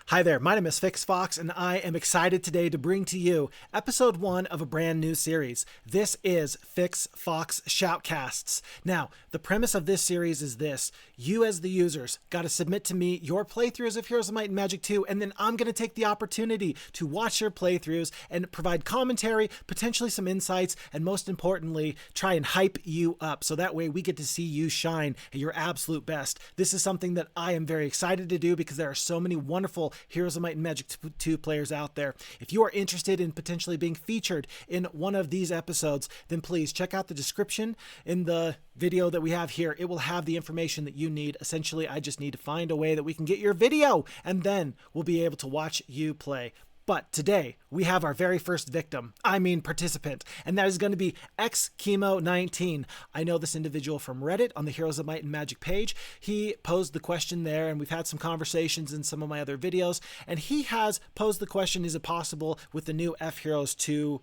Hi there, my name is Phixfox, and I am excited today to bring to you episode 1 of a brand new series. This is Phixfox Shoutcasts. Now, the premise of this series is this. You as the users got to submit to me your playthroughs of Heroes of Might and Magic 2, and then I'm going to take the opportunity to watch your playthroughs and provide commentary, potentially some insights, and most importantly, try and hype you up so that way we get to see you shine at your absolute best. This is something that I am very excited to do because there are so many wonderful Heroes of Might and Magic 2 players out there. If you are interested in potentially being featured in one of these episodes, then please check out the description in the video that we have here. It will have the information that you need. Essentially, I just need to find a way that we can get your video, and then we'll be able to watch you play. But today, we have our very first victim, participant, and that is going to be XKimo 19. I know this individual from Reddit on the Heroes of Might and Magic page. He posed the question there, and we've had some conversations in some of my other videos, and he has posed the question, is it possible with the new FHeroes2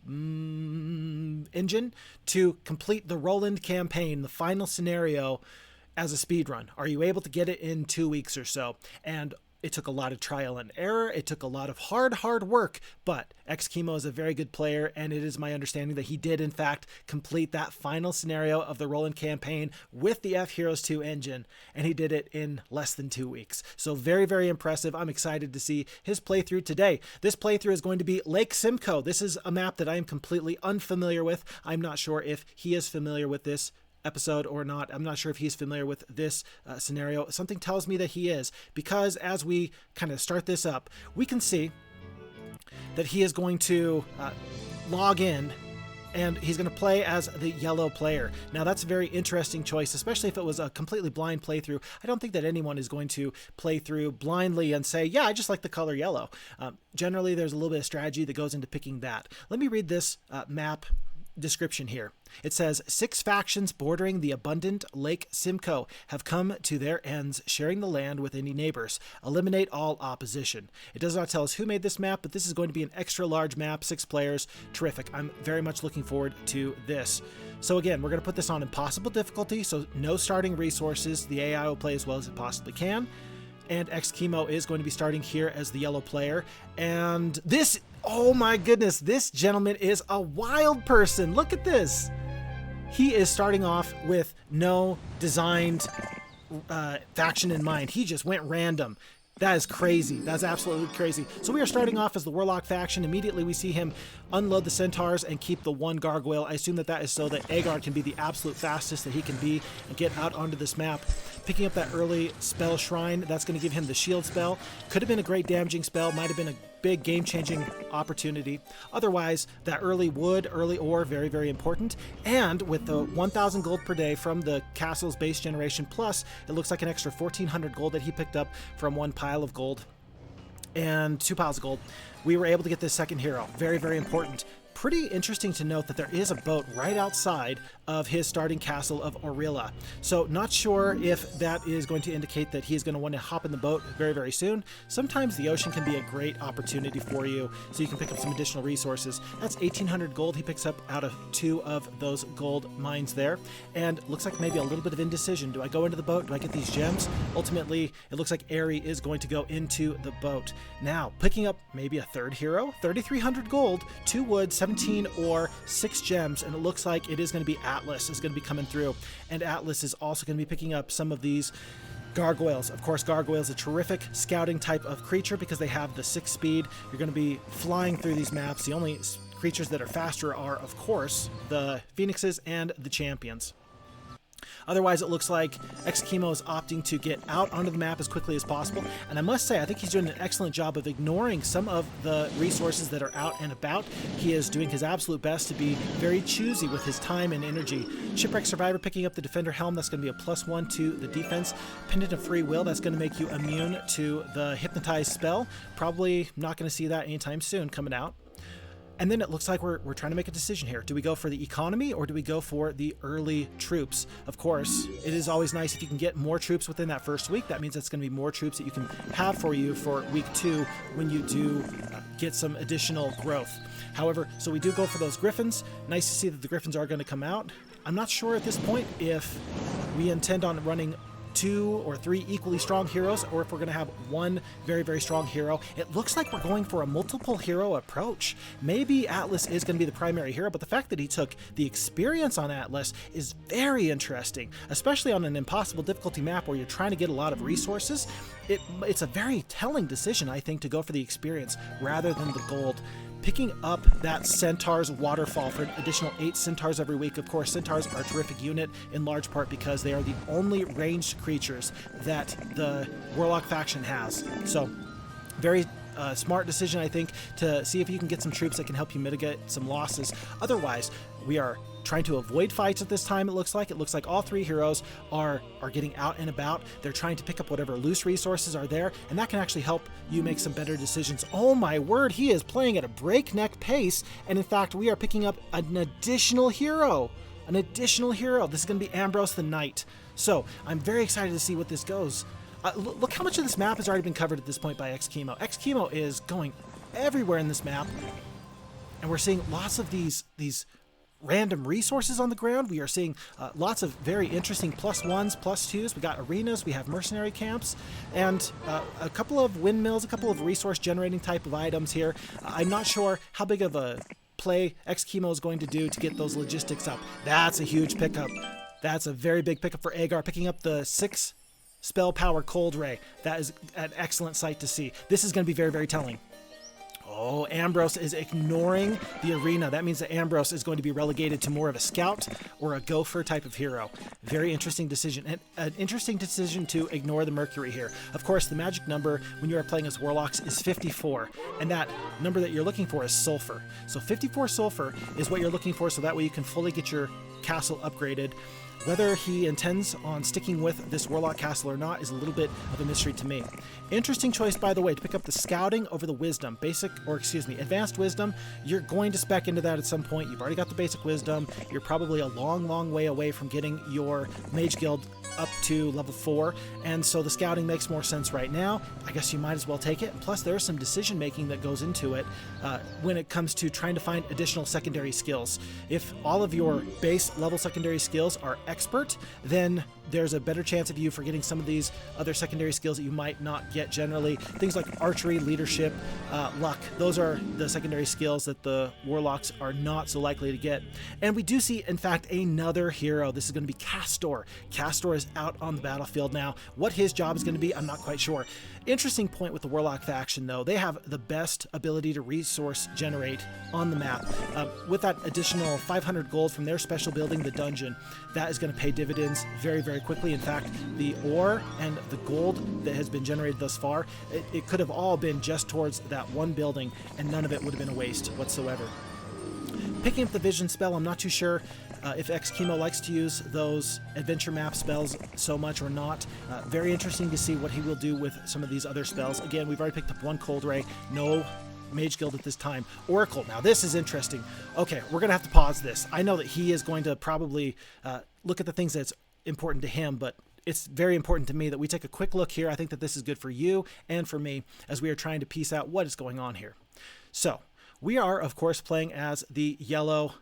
engine to complete the Roland campaign, the final scenario, as a speedrun? Are you able to get it in 2 weeks or so? And it took a lot of trial and error. It took a lot of hard work, but XKimo is a very good player, and it is my understanding that he did, in fact, complete that final scenario of the Roland campaign with the FHeroes2 engine, and he did it in less than 2 weeks. So very, very impressive. I'm excited to see his playthrough today. This playthrough is going to be Lake Simcoe. This is a map that I am completely unfamiliar with. I'm not sure if he is familiar with this episode or not. I'm not sure if he's familiar with this scenario. Something tells me that he is, because as we kind of start this up, we can see that he is going to log in, and he's going to play as the yellow player. Now, that's a very interesting choice, especially if it was a completely blind playthrough. I don't think that anyone is going to play through blindly and say, yeah, I just like the color yellow. Generally, there's a little bit of strategy that goes into picking that. Let me read this map description here. It says, 6 factions bordering the abundant Lake Simcoe have come to their ends, sharing the land with any neighbors. Eliminate all opposition. It does not tell us who made this map, but this is going to be an extra large map, 6 players. Terrific. I'm very much looking forward to this. So again, we're going to put this on impossible difficulty, so no starting resources. The AI will play as well as it possibly can. And XKimo is going to be starting here as the yellow player. And this, oh my goodness, this gentleman is a wild person. Look at this. He is starting off with no designed faction in mind. He just went random. That is crazy. That's absolutely crazy. So we are starting off as the Warlock faction. Immediately we see him unload the centaurs and keep the 1 gargoyle. I assume that that is so that Agar can be the absolute fastest that he can be and get out onto this map. Picking up that early spell shrine, that's going to give him the shield spell. Could have been a great damaging spell, might have been a big game-changing opportunity. Otherwise, that early wood, early ore, very, very important. And with the 1,000 gold per day from the castle's base generation, plus it looks like an extra 1,400 gold that he picked up from 1 pile of gold and 2 piles of gold, we were able to get this second hero. Very, very important. Pretty interesting to note that there is a boat right outside of his starting castle of Orilla. So not sure if that is going to indicate that he's going to want to hop in the boat very, very soon. Sometimes the ocean can be a great opportunity for you, so you can pick up some additional resources. That's 1,800 gold he picks up out of 2 of those gold mines there. And looks like maybe a little bit of indecision. Do I go into the boat? Do I get these gems? Ultimately, it looks like Aerie is going to go into the boat. Now, picking up maybe a third hero, 3,300 gold, 2 wood, 17 or 6 gems, and it looks like it is going to be Atlas is going to be coming through, and Atlas is also going to be picking up some of these gargoyles. Of course, gargoyles a terrific scouting type of creature because they have the 6 speed. You're going to be flying through these maps. The only creatures that are faster are, of course, the phoenixes and the champions. Otherwise, it looks like XKimo is opting to get out onto the map as quickly as possible. And I must say, I think he's doing an excellent job of ignoring some of the resources that are out and about. He is doing his absolute best to be very choosy with his time and energy. Shipwreck Survivor picking up the Defender Helm. That's going to be a +1 to the defense. Pendant of Free Will. That's going to make you immune to the Hypnotize spell. Probably not going to see that anytime soon coming out. And then it looks like we're trying to make a decision here. Do we go for the economy or do we go for the early troops? Of course, it is always nice if you can get more troops within that first week. That means that's going to be more troops that you can have for you for week 2 when you do get some additional growth. However, so we do go for those griffins. Nice to see that the griffins are going to come out. I'm not sure at this point if we intend on running 2 or 3 equally strong heroes, or if we're going to have one very, very strong hero. It looks like we're going for a multiple hero approach. Maybe Atlas is going to be the primary hero, but the fact that he took the experience on Atlas is very interesting, especially on an impossible difficulty map where you're trying to get a lot of resources. It's a very telling decision, I think, to go for the experience rather than the gold. Picking up that Centaur's Waterfall for an additional 8 Centaurs every week. Of course, Centaurs are a terrific unit in large part because they are the only ranged creatures that the Warlock faction has. So, very smart decision, I think, to see if you can get some troops that can help you mitigate some losses. Otherwise, we are trying to avoid fights at this time. It looks like all 3 heroes are getting out and about. They're trying to pick up whatever loose resources are there, and that can actually help you make some better decisions. Oh my word, he is playing at a breakneck pace, and in fact, we are picking up an additional hero. This is going to be Ambrose the Knight. So I'm very excited to see what this goes. Look how much of this map has already been covered at this point by XKimo. XKimo is going everywhere in this map, and we're seeing lots of these random resources on the ground. We are seeing lots of very interesting +1s, +2s. We got arenas, we have mercenary camps, and a couple of windmills, a couple of resource generating type of items here. I'm not sure how big of a play XKimo is going to do to get those logistics up. That's a huge pickup. That's a very big pickup for Agar, picking up the 6 spell power cold ray. That is an excellent sight to see. This is going to be very, very telling. Oh, Ambrose is ignoring the arena. That means that Ambrose is going to be relegated to more of a scout or a gopher type of hero. Very interesting decision. And an interesting decision to ignore the Mercury here. Of course, the magic number when you are playing as Warlocks is 54. And that number that you're looking for is sulfur. So 54 sulfur is what you're looking for, so that way you can fully get your castle upgraded. Whether he intends on sticking with this Warlock castle or not is a little bit of a mystery to me. Interesting choice, by the way, to pick up the scouting over the wisdom. Advanced wisdom. You're going to spec into that at some point. You've already got the basic wisdom. You're probably a long, long way away from getting your Mage Guild up to level 4, and so the scouting makes more sense right now. I guess you might as well take it. And plus, there's some decision making that goes into it when it comes to trying to find additional secondary skills. If all of your base level secondary skills are expert, then there's a better chance of you forgetting some of these other secondary skills that you might not get generally. Things like archery, leadership, luck. Those are the secondary skills that the Warlocks are not so likely to get. And we do see, in fact, another hero. This is going to be Kastore. Kastore is out on the battlefield now. What his job is going to be, I'm not quite sure. Interesting point with the Warlock faction, though. They have the best ability to resource generate on the map. With that additional 500 gold from their special building, the dungeon, that is going to pay dividends very, very quickly. In fact, the ore and the gold that has been generated thus far, it could have all been just towards that one building, and none of it would have been a waste whatsoever. Picking up the vision spell, I'm not too sure if XKimo likes to use those adventure map spells so much or not. Very interesting to see what he will do with some of these other spells. Again, we've already picked up 1 cold ray. No Mage Guild at this time. Oracle. Now this is interesting. Okay, we're going to have to pause this. I know that he is going to probably look at the things that's important to him, but it's very important to me that we take a quick look here. I think that this is good for you and for me as we are trying to piece out what is going on here. So, we are, of course, playing as the yellow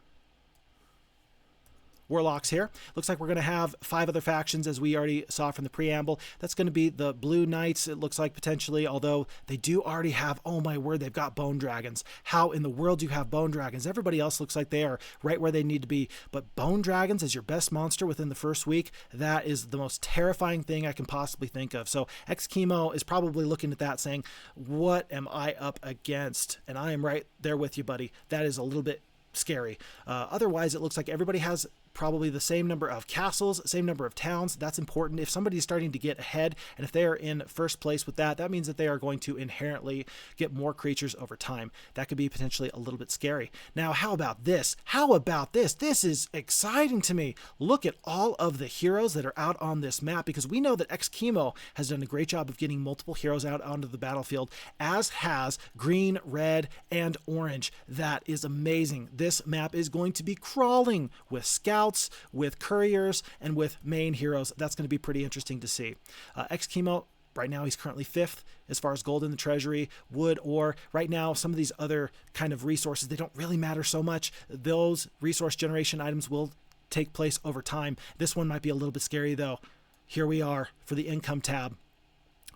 Warlocks here. Looks like we're going to have 5 other factions, as we already saw from the preamble. That's going to be the Blue Knights, it looks like, potentially, although they do already have, oh my word, they've got Bone Dragons. How in the world do you have Bone Dragons? Everybody else looks like they are right where they need to be, but Bone Dragons is your best monster within the first week. That is the most terrifying thing I can possibly think of. So XKimo is probably looking at that saying, what am I up against? And I am right there with you, buddy. That is a little bit scary. Otherwise, it looks like everybody has probably the same number of castles, same number of towns. That's important. If somebody's starting to get ahead, and if they are in first place with that, that means that they are going to inherently get more creatures over time. That could be potentially a little bit scary. Now, how about this? How about this? This is exciting to me. Look at all of the heroes that are out on this map, because we know that XKimo has done a great job of getting multiple heroes out onto the battlefield, as has green, red, and orange. That is amazing. This map is going to be crawling with scouts, with couriers, and with main heroes. That's going to be pretty interesting to see. XKimo, right now he's currently 5th as far as gold in the treasury, wood, ore. Right now, some of these other kind of resources, they don't really matter so much. Those resource generation items will take place over time. This one might be a little bit scary, though. here we are for the income tab.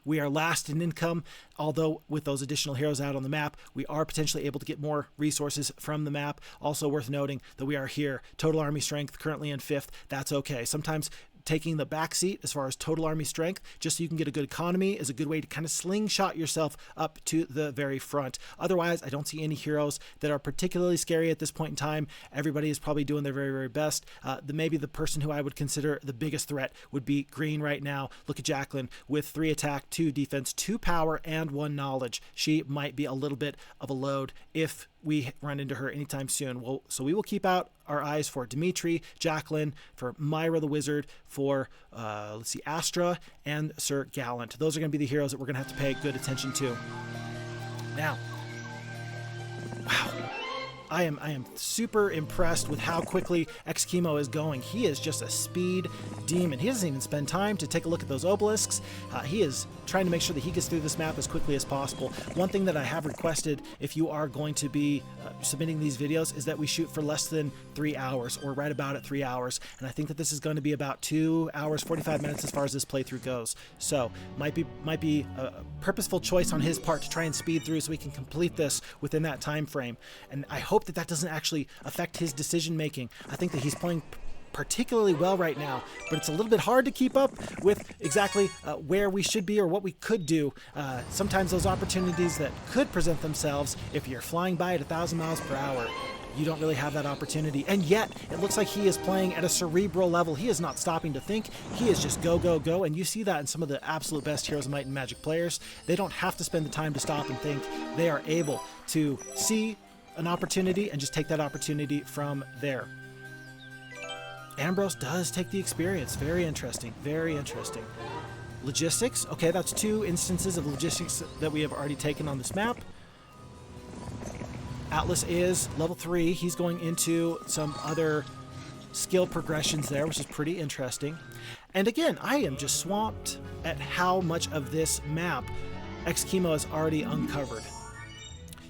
We are last in income, although with those additional heroes out on the map, we are potentially able to get more resources from the map. Also worth noting that we are here. Total army strength currently in 5th. That's okay. Sometimes taking the back seat as far as total army strength, just so you can get a good economy, is a good way to kind of slingshot yourself up to the very front. Otherwise, I don't see any heroes that are particularly scary at this point in time. Everybody is probably doing their very, very best. Maybe the person who I would consider the biggest threat would be green right now. Look at Jacqueline with 3 attack, 2 defense, 2 power, and 1 knowledge. She might be a little bit of a load if we run into her anytime soon. So we will keep out our eyes for Dimitri, Jacqueline, for Myra the Wizard, for, let's see, Astra, and Sir Gallant. Those are going to be the heroes that we're going to have to pay good attention to. Now, wow. I am super impressed with how quickly XKimo is going. He is just a speed demon. He doesn't even spend time to take a look at those obelisks. He is trying to make sure that he gets through this map as quickly as possible. One thing that I have requested, if you are going to be submitting these videos, is that we shoot for less than 3 hours, or right about at 3 hours. And I think that this is going to be about 2 hours, 45 minutes as far as this playthrough goes. So might be a purposeful choice on his part to try and speed through so we can complete this within that time frame. And I hope that that doesn't actually affect his decision making. I think that he's playing particularly well right now, but it's a little bit hard to keep up with exactly where we should be or what we could do. Sometimes those opportunities that could present themselves, if you're flying by at 1,000 miles per hour, you don't really have that opportunity. And yet, it looks like he is playing at a cerebral level. He is not stopping to think. He is just go, go, go. And you see that in some of the absolute best Heroes of Might and Magic players. They don't have to spend the time to stop and think. They are able to see an opportunity and just take that opportunity from there. Ambrose does take the experience. Very interesting. Very interesting. Logistics. Okay, that's 2 instances of logistics that we have already taken on this map. Atlas is level 3. He's going into some other skill progressions there, which is pretty interesting. And again, I am just swamped at how much of this map XKimo has already uncovered.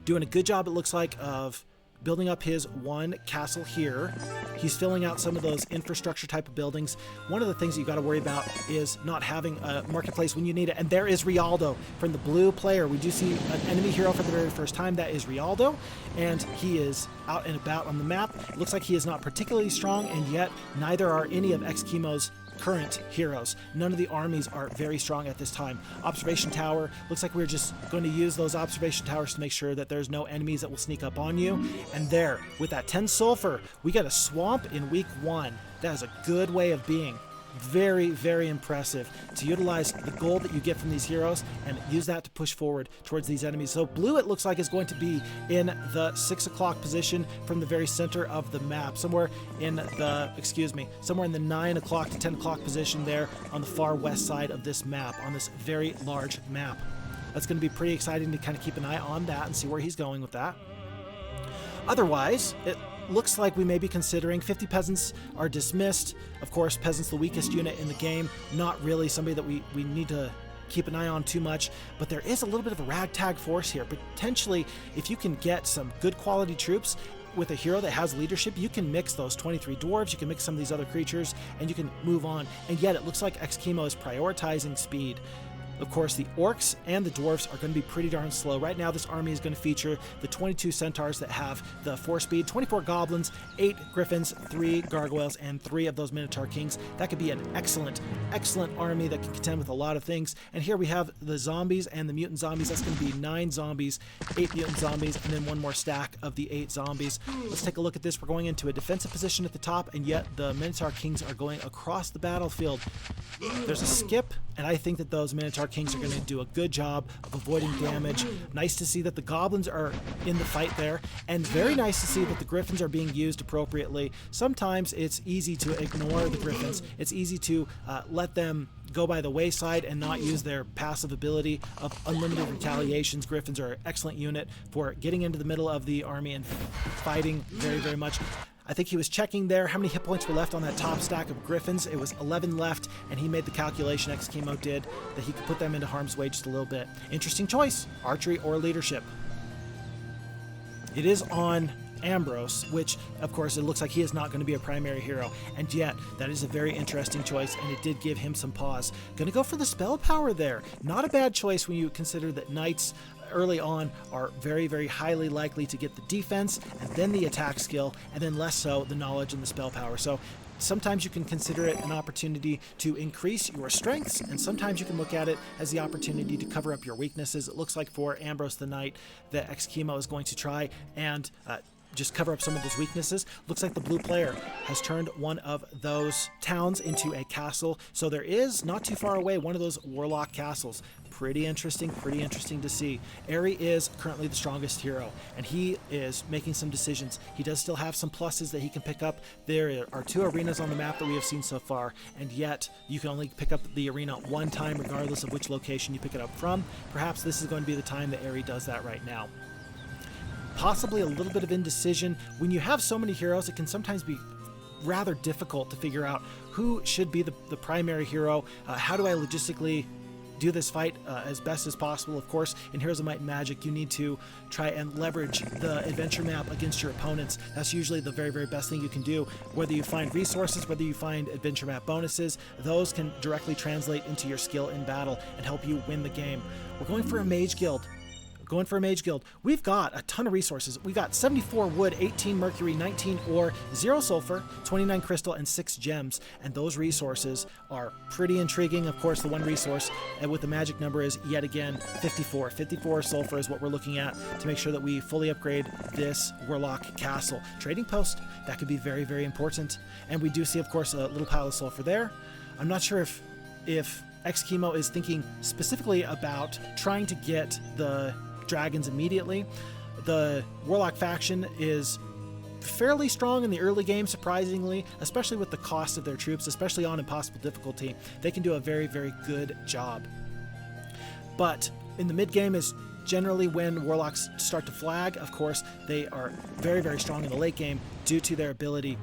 Doing a good job, it looks like, of building up his 1 castle here. He's filling out some of those infrastructure type of buildings. One of the things that you got to worry about is not having a marketplace when you need it. And there is Rialdo from the blue player. We do see an enemy hero for the very first time. That is Rialdo, and he is out and about on the map. It looks like he is not particularly strong, and yet neither are any of XKimo's current heroes. None of the armies are very strong at this time. Observation tower, looks like we're just going to use those observation towers to make sure that there's no enemies that will sneak up on you. And there, with that 10 sulfur, we got a swamp in week 1. That is a good way of being. Very, very impressive to utilize the gold that you get from these heroes and use that to push forward towards these enemies. So blue, it looks like, is going to be in the 6 o'clock position from the very center of the map, somewhere in the 9 o'clock to 10 o'clock position there on the far west side of this map, on this very large map. That's going to be pretty exciting to kind of keep an eye on that and see where he's going with that. Otherwise, it looks like we may be considering 50 peasants are dismissed. Of course, peasants the weakest unit in the game, not really somebody that we need to keep an eye on too much, but there is a little bit of a ragtag force here. Potentially, if you can get some good quality troops with a hero that has leadership, you can mix those 23 dwarves, you can mix some of these other creatures, and you can move on. And yet it looks like XKimo is prioritizing speed. Of course, the orcs and the dwarves are going to be pretty darn slow. Right now, this army is going to feature the 22 centaurs that have the 4 speed, 24 goblins, 8 griffins, 3 gargoyles, and 3 of those minotaur kings. That could be an excellent, excellent army that can contend with a lot of things. And here we have the zombies and the mutant zombies. That's going to be 9 zombies, 8 mutant zombies, and then 1 more stack of the 8 zombies. Let's take a look at this. We're going into a defensive position at the top, and yet the minotaur kings are going across the battlefield. There's a skip, and I think that those minotaur kings are going to do a good job of avoiding damage. Nice to see that the goblins are in the fight there, and very nice to see that the griffins are being used appropriately. Sometimes it's easy to ignore the griffins. It's easy to let them go by the wayside and not use their passive ability of unlimited retaliations. Griffins are an excellent unit for getting into the middle of the army and fighting very, very much. I think he was checking there how many hit points were left on that top stack of griffins. It was 11 left, and he made the calculation, XKimo did, that he could put them into harm's way just a little bit. Interesting choice, archery or leadership. It is on Ambrose, which of course it looks like he is not going to be a primary hero, and yet that is a very interesting choice, and it did give him some pause. Gonna go for the spell power there. Not a bad choice when you consider that knights early on are very, very highly likely to get the defense and then the attack skill, and then less so the knowledge and the spell power. So sometimes you can consider it an opportunity to increase your strengths, and sometimes you can look at it as the opportunity to cover up your weaknesses. It looks like for Ambrose the Knight that XKimo is going to try and just cover up some of those weaknesses. Looks like the blue player has turned one of those towns into a castle, so there is, not too far away, one of those warlock castles. Pretty interesting to see. Aerie is currently the strongest hero, and he is making some decisions. He does still have some pluses that he can pick up. There are 2 arenas on the map that we have seen so far, and yet you can only pick up the arena one time regardless of which location you pick it up from. Perhaps this is going to be the time that Aerie does that right now. Possibly a little bit of indecision. When you have so many heroes, it can sometimes be rather difficult to figure out who should be the primary hero. How do I logistically do this fight as best as possible? Of course, in Heroes of Might and Magic, you need to try and leverage the adventure map against your opponents. That's usually the very, very best thing you can do. Whether you find resources, whether you find adventure map bonuses, those can directly translate into your skill in battle and help you win the game. We're going for a Mage Guild. We've got a ton of resources. We got 74 wood, 18 mercury, 19 ore, 0 sulfur, 29 crystal, and 6 gems. And those resources are pretty intriguing. Of course, the one resource with the magic number is yet again 54. 54 sulfur is what we're looking at to make sure that we fully upgrade this warlock castle. Trading post, that could be very, very important. And we do see, of course, a little pile of sulfur there. I'm not sure if XKimo is thinking specifically about trying to get the dragons immediately. The warlock faction is fairly strong in the early game, surprisingly, especially with the cost of their troops, especially on impossible difficulty. They can do a very, very good job. But in the mid game is generally when warlocks start to flag. Of course, they are very, very strong in the late game due to their ability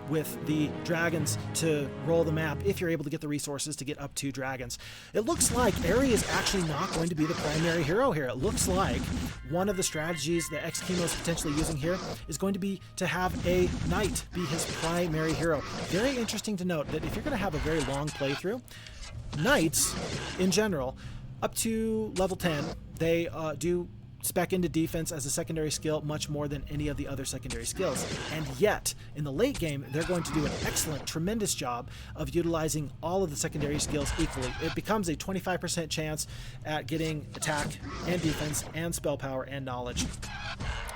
with the dragons to roll the map if you're able to get the resources to get up to dragons. It looks like Aerie is actually not going to be the primary hero here. It looks like one of the strategies that XKimo is potentially using here is going to be to have a knight be his primary hero. Very interesting to note that if you're going to have a very long playthrough, knights in general, up to level 10, they do spec into defense as a secondary skill much more than any of the other secondary skills. And yet, in the late game, they're going to do an excellent, tremendous job of utilizing all of the secondary skills equally. It becomes a 25% chance at getting attack and defense and spell power and knowledge.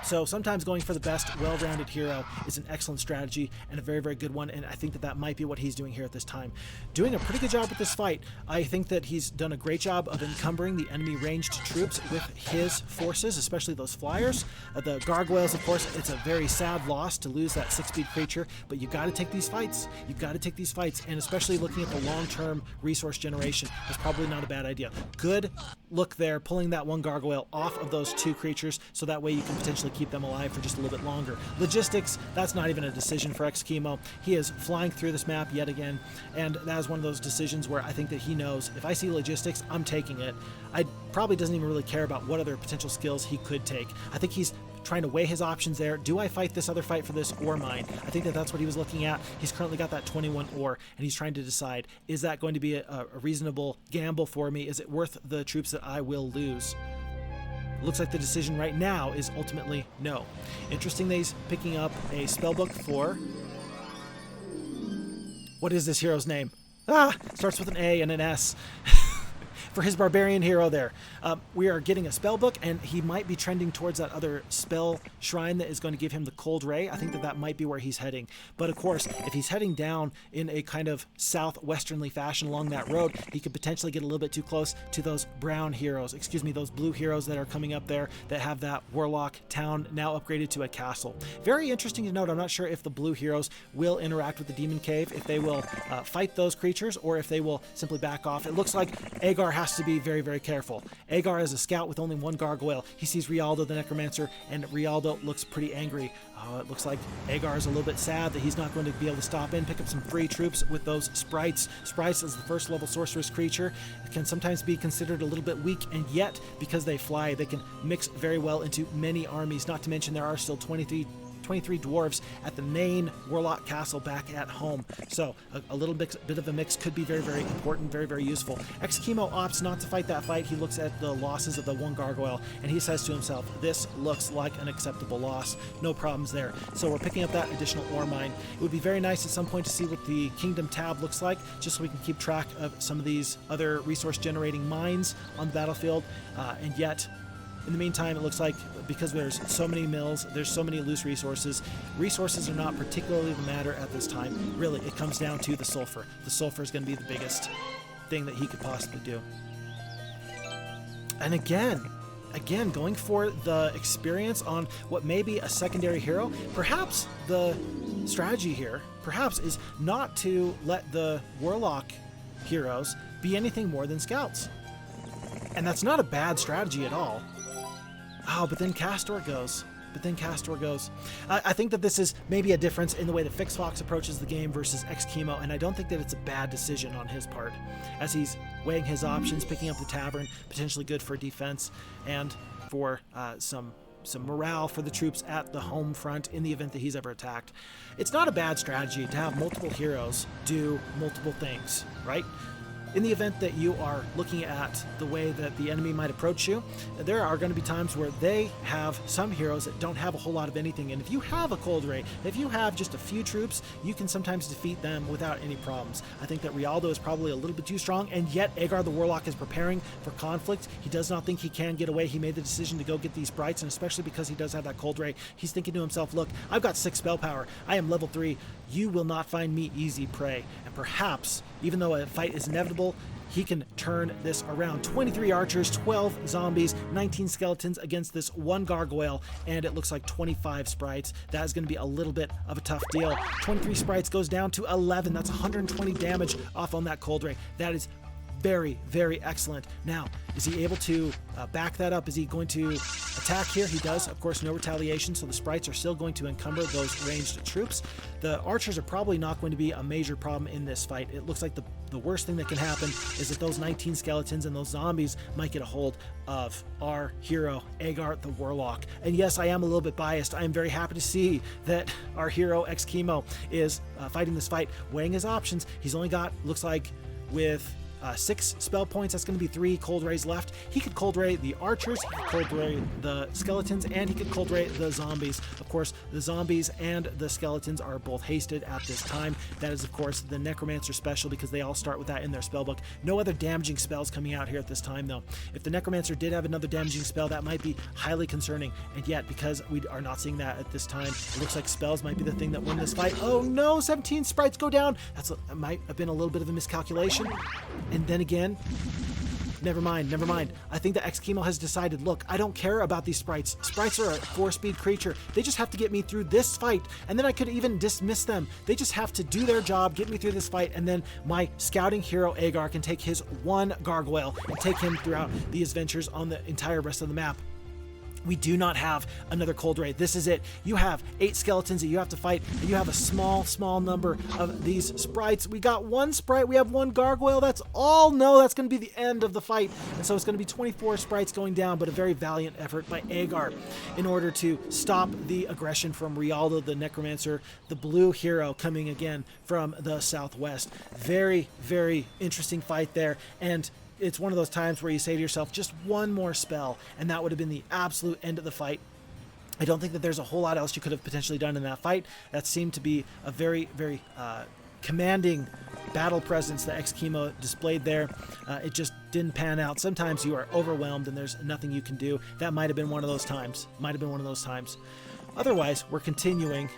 So sometimes going for the best well-rounded hero is an excellent strategy and a very, very good one, and I think that that might be what he's doing here at this time. Doing a pretty good job with this fight. I think that he's done a great job of encumbering the enemy ranged troops with his forces, especially those flyers. The gargoyles, of course, it's a very sad loss to lose that 6-speed creature, but you got to take these fights. You've got to take these fights, and especially looking at the long-term resource generation is probably not a bad idea. Good look there, pulling that one gargoyle off of those 2 creatures, so that way you can potentially keep them alive for just a little bit longer. Logistics, that's not even a decision for XKimo. He is flying through this map yet again, and that is one of those decisions where I think that he knows, if I see logistics, I'm taking it. I probably doesn't even really care about what other potential skills he could take. I think he's trying to weigh his options there. Do I fight this other fight for this or mine? I think that that's what he was looking at. He's currently got that 21 ore, and he's trying to decide, is that going to be a reasonable gamble for me? Is it worth the troops that I will lose? Looks like the decision right now is ultimately no. Interesting that he's picking up a spellbook for... What is this hero's name? Starts with an A and an S. For his barbarian hero there. We are getting a spellbook, and he might be trending towards that other spell shrine that is going to give him the cold ray. I think that that might be where he's heading. But of course, if he's heading down in a kind of southwesternly fashion along that road, he could potentially get a little bit too close to those brown heroes, excuse me, those blue heroes that are coming up there that have that warlock town now upgraded to a castle. Very interesting to note. I'm not sure if the blue heroes will interact with the demon cave, if they will fight those creatures, or if they will simply back off. It looks like Agar has to be very, very careful. Agar is a scout with only 1 gargoyle. He sees Rialdo the necromancer, and Rialdo looks pretty angry. It looks like Agar is a little bit sad that he's not going to be able to stop in, pick up some free troops with those sprites. Sprites is the first level sorceress creature. It can sometimes be considered a little bit weak, and yet, because they fly, they can mix very well into many armies. Not to mention there are still 23 123 dwarves at the main warlock castle back at home. So a little bit of a mix could be very, very important, very, very useful. XKimo opts not to fight that fight. He looks at the losses of the one gargoyle, and he says to himself, this looks like an acceptable loss. No problems there. So we're picking up that additional ore mine. It would be very nice at some point to see what the Kingdom tab looks like, just so we can keep track of some of these other resource-generating mines on the battlefield. And yet, in the meantime, it looks like because there's so many mills, there's so many loose resources, resources are not particularly the matter at this time. Really, it comes down to the sulfur. The sulfur is going to be the biggest thing that he could possibly do. And again, going for the experience on what may be a secondary hero. Perhaps the strategy here, is not to let the warlock heroes be anything more than scouts. And that's not a bad strategy at all. Oh, but then Kastore goes. I think that this is maybe a difference in the way that Phixfox approaches the game versus XKimo, and I don't think that it's a bad decision on his part, as he's weighing his options, picking up the tavern, potentially good for defense, and for some morale for the troops at the home front in the event that he's ever attacked. It's not a bad strategy to have multiple heroes do multiple things, right? In the event that you are looking at the way that the enemy might approach you, there are going to be times where they have some heroes that don't have a whole lot of anything. And if you have a Cold Ray, if you have just a few troops, you can sometimes defeat them without any problems. I think that Rialdo is probably a little bit too strong, and yet Agar the Warlock is preparing for conflict. He does not think he can get away. He made the decision to go get these sprites, and especially because he does have that Cold Ray, he's thinking to himself, look, I've got 6 spell power. I am level 3. You will not find me easy prey. And perhaps, even though a fight is inevitable, he can turn this around. 23 archers, 12 zombies, 19 skeletons against this one gargoyle, and it looks like 25 sprites. That is going to be a little bit of a tough deal. 23 sprites goes down to 11. That's 120 damage off on that Cold Ray. That is very, very excellent. Now, is he able to back that up? Is he going to attack here? He does. Of course, no retaliation, so the sprites are still going to encumber those ranged troops. The archers are probably not going to be a major problem in this fight. It looks like the worst thing that can happen is that those 19 skeletons and those zombies might get a hold of our hero, Agar the Warlock. And yes, I am a little bit biased. I am very happy to see that our hero, XKimo, is fighting this fight, weighing his options. He's only got, looks like, with 6 spell points, that's going to be 3 Cold Rays left. He could Cold Ray the archers, he could Cold Ray the skeletons, and he could Cold Ray the zombies. Of course, the zombies and the skeletons are both hasted at this time. That is, of course, the Necromancer special, because they all start with that in their spellbook. No other damaging spells coming out here at this time, though. If the Necromancer did have another damaging spell, that might be highly concerning. And yet, because we are not seeing that at this time, it looks like spells might be the thing that win this fight. Oh no, 17 sprites go down. That might have been a little bit of a miscalculation. And then again, never mind. I think that XKimo has decided, look, I don't care about these sprites. Sprites are a 4-speed creature. They just have to get me through this fight, and then I could even dismiss them. They just have to do their job, get me through this fight, and then my scouting hero Agar can take his one gargoyle and take him throughout these adventures on the entire rest of the map. We do not have another Cold Ray. This is it. You have 8 skeletons that you have to fight, and you have a small number of these sprites. We got 1 sprite. We have 1 gargoyle. That's all. No, that's going to be the end of the fight. And so it's going to be 24 sprites going down, but a very valiant effort by Agar in order to stop the aggression from Rialdo, the Necromancer, the blue hero coming again from the southwest. Very, very interesting fight there. And it's one of those times where you say to yourself, just one more spell, and that would have been the absolute end of the fight. I don't think that there's a whole lot else you could have potentially done in that fight. That seemed to be a very, very commanding battle presence that XKimo displayed there. It just didn't pan out. Sometimes you are overwhelmed and there's nothing you can do. That might have been one of those times. Otherwise, we're continuing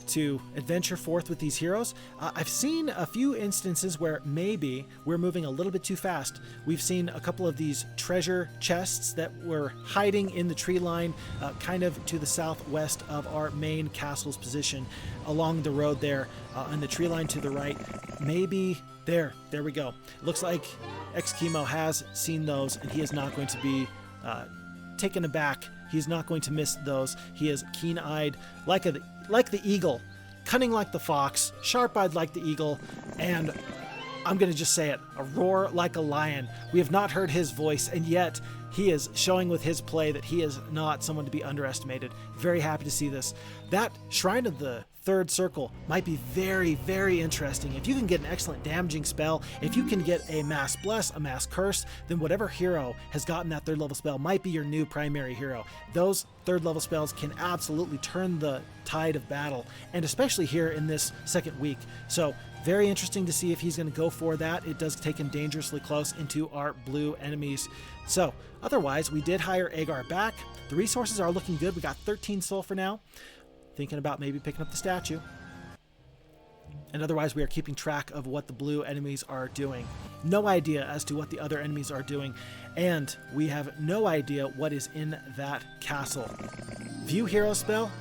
to adventure forth with these heroes. I've seen a few instances where maybe we're moving a little bit too fast. We've seen a couple of these treasure chests that were hiding in the tree line, kind of to the southwest of our main castle's position along the road there, on the tree line to the right. Maybe there we go. It looks like XKimo has seen those, and he is not going to be taken aback. He's not going to miss those. He is keen-eyed like the eagle, cunning like the fox, sharp-eyed like the eagle, and I'm going to just say it, a roar like a lion. We have not heard his voice, and yet he is showing with his play that he is not someone to be underestimated. Very happy to see this. That Shrine of the Third Circle might be very, very interesting. If you can get an excellent damaging spell, if you can get a Mass Bless, a Mass Curse, then whatever hero has gotten that third level spell might be your new primary hero. Those third level spells can absolutely turn the tide of battle, and especially here in this second week. So very interesting to see if he's going to go for that. It does take him dangerously close into our blue enemies. So otherwise, we did hire Agar back. The resources are looking good. We got 13 sulfur now. Thinking about maybe picking up the statue. And otherwise, we are keeping track of what the blue enemies are doing. No idea as to what the other enemies are doing. And we have no idea what is in that castle. View hero spell?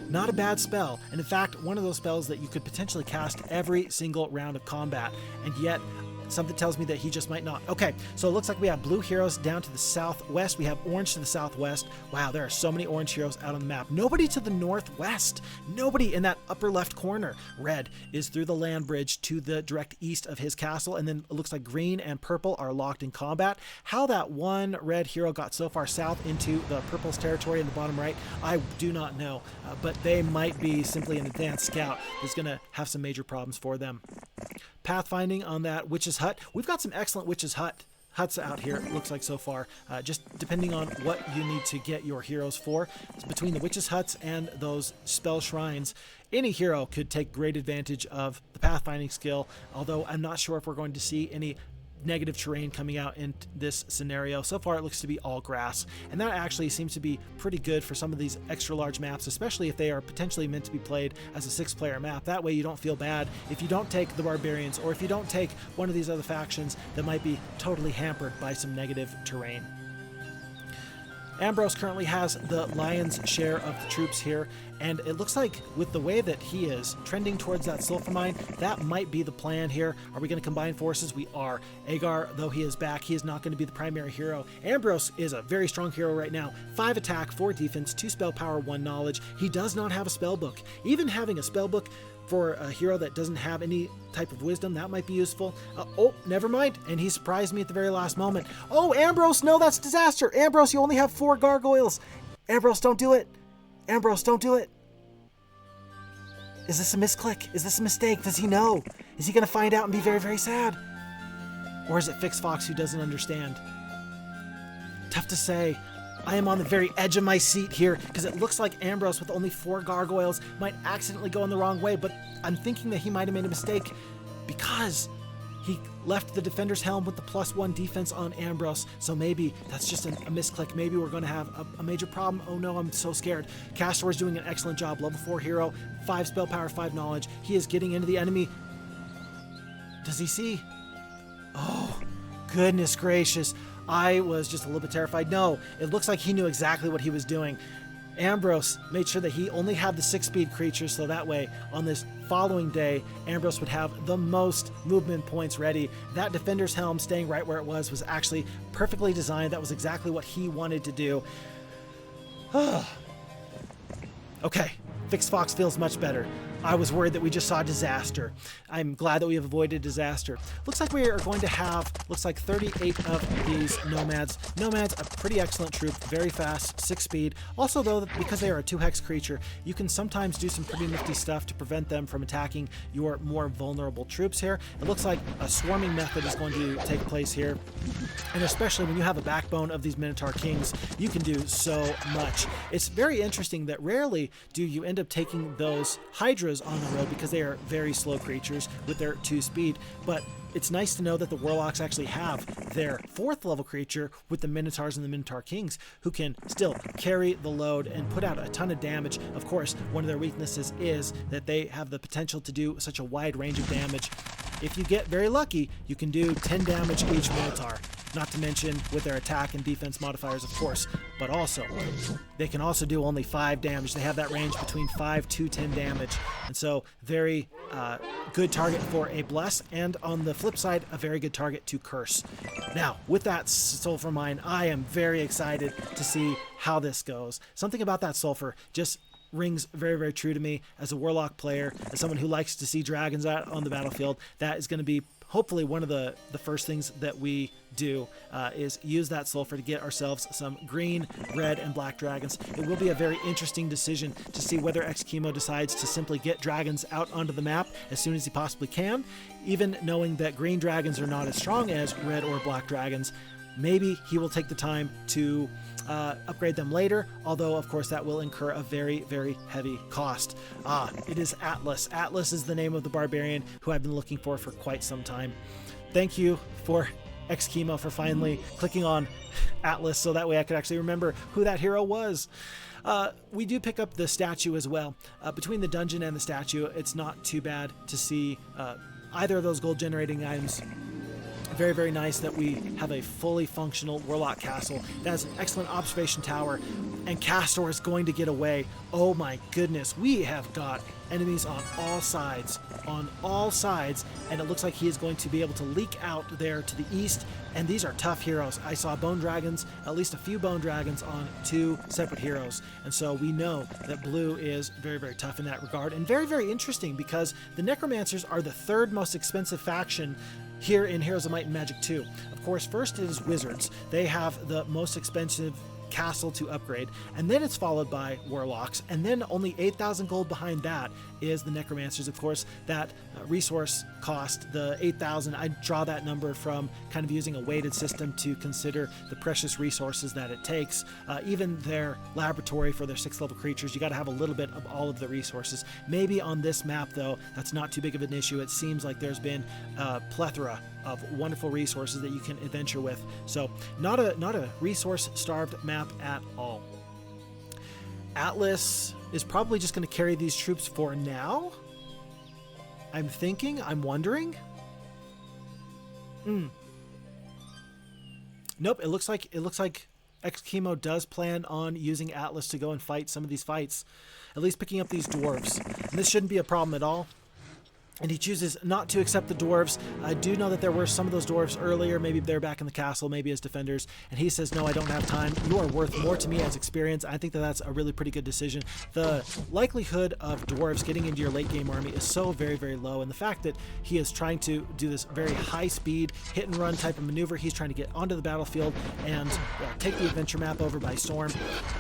Not a bad spell. And in fact, one of those spells that you could potentially cast every single round of combat. And yet, something tells me that he just might not. Okay, so it looks like we have blue heroes down to the southwest. We have orange to the southwest. Wow, there are so many orange heroes out on the map. Nobody to the northwest. Nobody in that upper left corner. Red is through the land bridge to the direct east of his castle, and then it looks like green and purple are locked in combat. How that one red hero got so far south into the purple's territory in the bottom right, I do not know, but they might be simply an advanced scout that's going to have some major problems for them. Pathfinding on that Witch's Hut. We've got some excellent Witch's huts out here, it looks like so far, just depending on what you need to get your heroes for. It's between the Witch's Huts and those spell shrines, any hero could take great advantage of the pathfinding skill, although I'm not sure if we're going to see any negative terrain coming out in this scenario. So far it looks to be all grass, and that actually seems to be pretty good for some of these extra large maps, especially if they are potentially meant to be played as a 6-player map. That way you don't feel bad if you don't take the barbarians, or if you don't take one of these other factions that might be totally hampered by some negative terrain. Ambrose currently has the lion's share of the troops here, and it looks like with the way that he is trending towards that sulfur mine, that might be the plan here. Are we going to combine forces? We are. Agar, though he is back, he is not going to be the primary hero. Ambrose is a very strong hero right now. 5 attack, 4 defense, 2 spell power, 1 knowledge. He does not have a spell book. Even having a spell book for a hero that doesn't have any type of wisdom, that might be useful. Oh, never mind. And he surprised me at the very last moment. Oh, Ambrose, no, that's disaster. Ambrose, you only have 4 gargoyles. Ambrose, don't do it. Ambrose, don't do it. Is this a misclick? Is this a mistake? Does he know? Is he going to find out and be very, very sad? Or is it Phixfox who doesn't understand? Tough to say. I am on the very edge of my seat here because it looks like Ambrose with only 4 gargoyles might accidentally go in the wrong way, but I'm thinking that he might have made a mistake because he left the defender's helm with the +1 defense on Ambrose. So maybe that's just a misclick. Maybe we're going to have a major problem. Oh no, I'm so scared. Kastore is doing an excellent job. Level 4 hero, 5 spell power, 5 knowledge. He is getting into the enemy. Does he see? Oh, goodness gracious. I was just a little bit terrified. No, it looks like he knew exactly what he was doing. Ambrose made sure that he only had the 6-speed creatures, so that way on this following day, Ambrose would have the most movement points ready. That defender's helm staying right where it was actually perfectly designed. That was exactly what he wanted to do. Okay, Phixfox feels much better. I was worried that we just saw disaster. I'm glad that we have avoided disaster. Looks like we are going to have, 38 of these nomads. Nomads, a pretty excellent troop, very fast, 6 speed. Also though, because they are a 2-hex creature, you can sometimes do some pretty nifty stuff to prevent them from attacking your more vulnerable troops here. It looks like a swarming method is going to take place here. And especially when you have a backbone of these Minotaur Kings, you can do so much. It's very interesting that rarely do you end up taking those Hydras on the road because they are very slow creatures with their 2 speed, but it's nice to know that the Warlocks actually have their 4th level creature with the Minotaurs and the Minotaur Kings who can still carry the load and put out a ton of damage. Of course, one of their weaknesses is that they have the potential to do such a wide range of damage. If you get very lucky, you can do 10 damage each Minotaur. Not to mention with their attack and defense modifiers, of course, but also they can also do only 5 damage. They have that range between 5 to 10 damage, and so very good target for a bless, and on the flip side, a very good target to curse. Now, with that sulfur mine, I am very excited to see how this goes. Something about that sulfur just rings very, very true to me as a Warlock player, as someone who likes to see dragons out on the battlefield. That is going to be hopefully one of the first things that we do is use that sulfur to get ourselves some green, red, and black dragons. It will be a very interesting decision to see whether XKimo decides to simply get dragons out onto the map as soon as he possibly can, even knowing that green dragons are not as strong as red or black dragons. Maybe he will take the time to upgrade them later, although of course that will incur a very, very heavy cost. It is Atlas. Atlas is the name of the barbarian who I've been looking for quite some time. Thank you for XKimo for finally clicking on Atlas so that way I could actually remember who that hero was. We do pick up the statue as well. Between the dungeon and the statue, it's not too bad to see either of those gold generating items. Very, very nice that we have a fully functional Warlock Castle that has an excellent observation tower, and Kastore is going to get away. Oh my goodness, we have got enemies on all sides, and it looks like he is going to be able to leak out there to the east, and these are tough heroes. I saw bone dragons, at least a few bone dragons on 2 separate heroes, and so we know that blue is very, very tough in that regard, and very, very interesting because the Necromancers are the 3rd most expensive faction here in Heroes of Might and Magic 2. Of course, first it is Wizards. They have the most expensive castle to upgrade, and then it's followed by Warlocks, and then only 8,000 gold behind that is the Necromancers. Of course, that resource cost, the 8,000, I draw that number from kind of using a weighted system to consider the precious resources that it takes. Even their laboratory for their 6th level creatures, you got to have a little bit of all of the resources. Maybe on this map, though, that's not too big of an issue. It seems like there's been a plethora of wonderful resources that you can adventure with. So not a resource-starved map at all. Atlas is probably just going to carry these troops for now. I'm wondering. Nope, it looks like XKimo does plan on using Atlas to go and fight some of these fights, at least picking up these dwarves. And this shouldn't be a problem at all. And he chooses not to accept the dwarves. I do know that there were some of those dwarves earlier. Maybe they're back in the castle, maybe as defenders. And he says, no, I don't have time. You are worth more to me as experience. I think that that's a really pretty good decision. The likelihood of dwarves getting into your late game army is so very, very low. And the fact that he is trying to do this very high speed, hit and run type of maneuver, he's trying to get onto the battlefield and take the adventure map over by storm.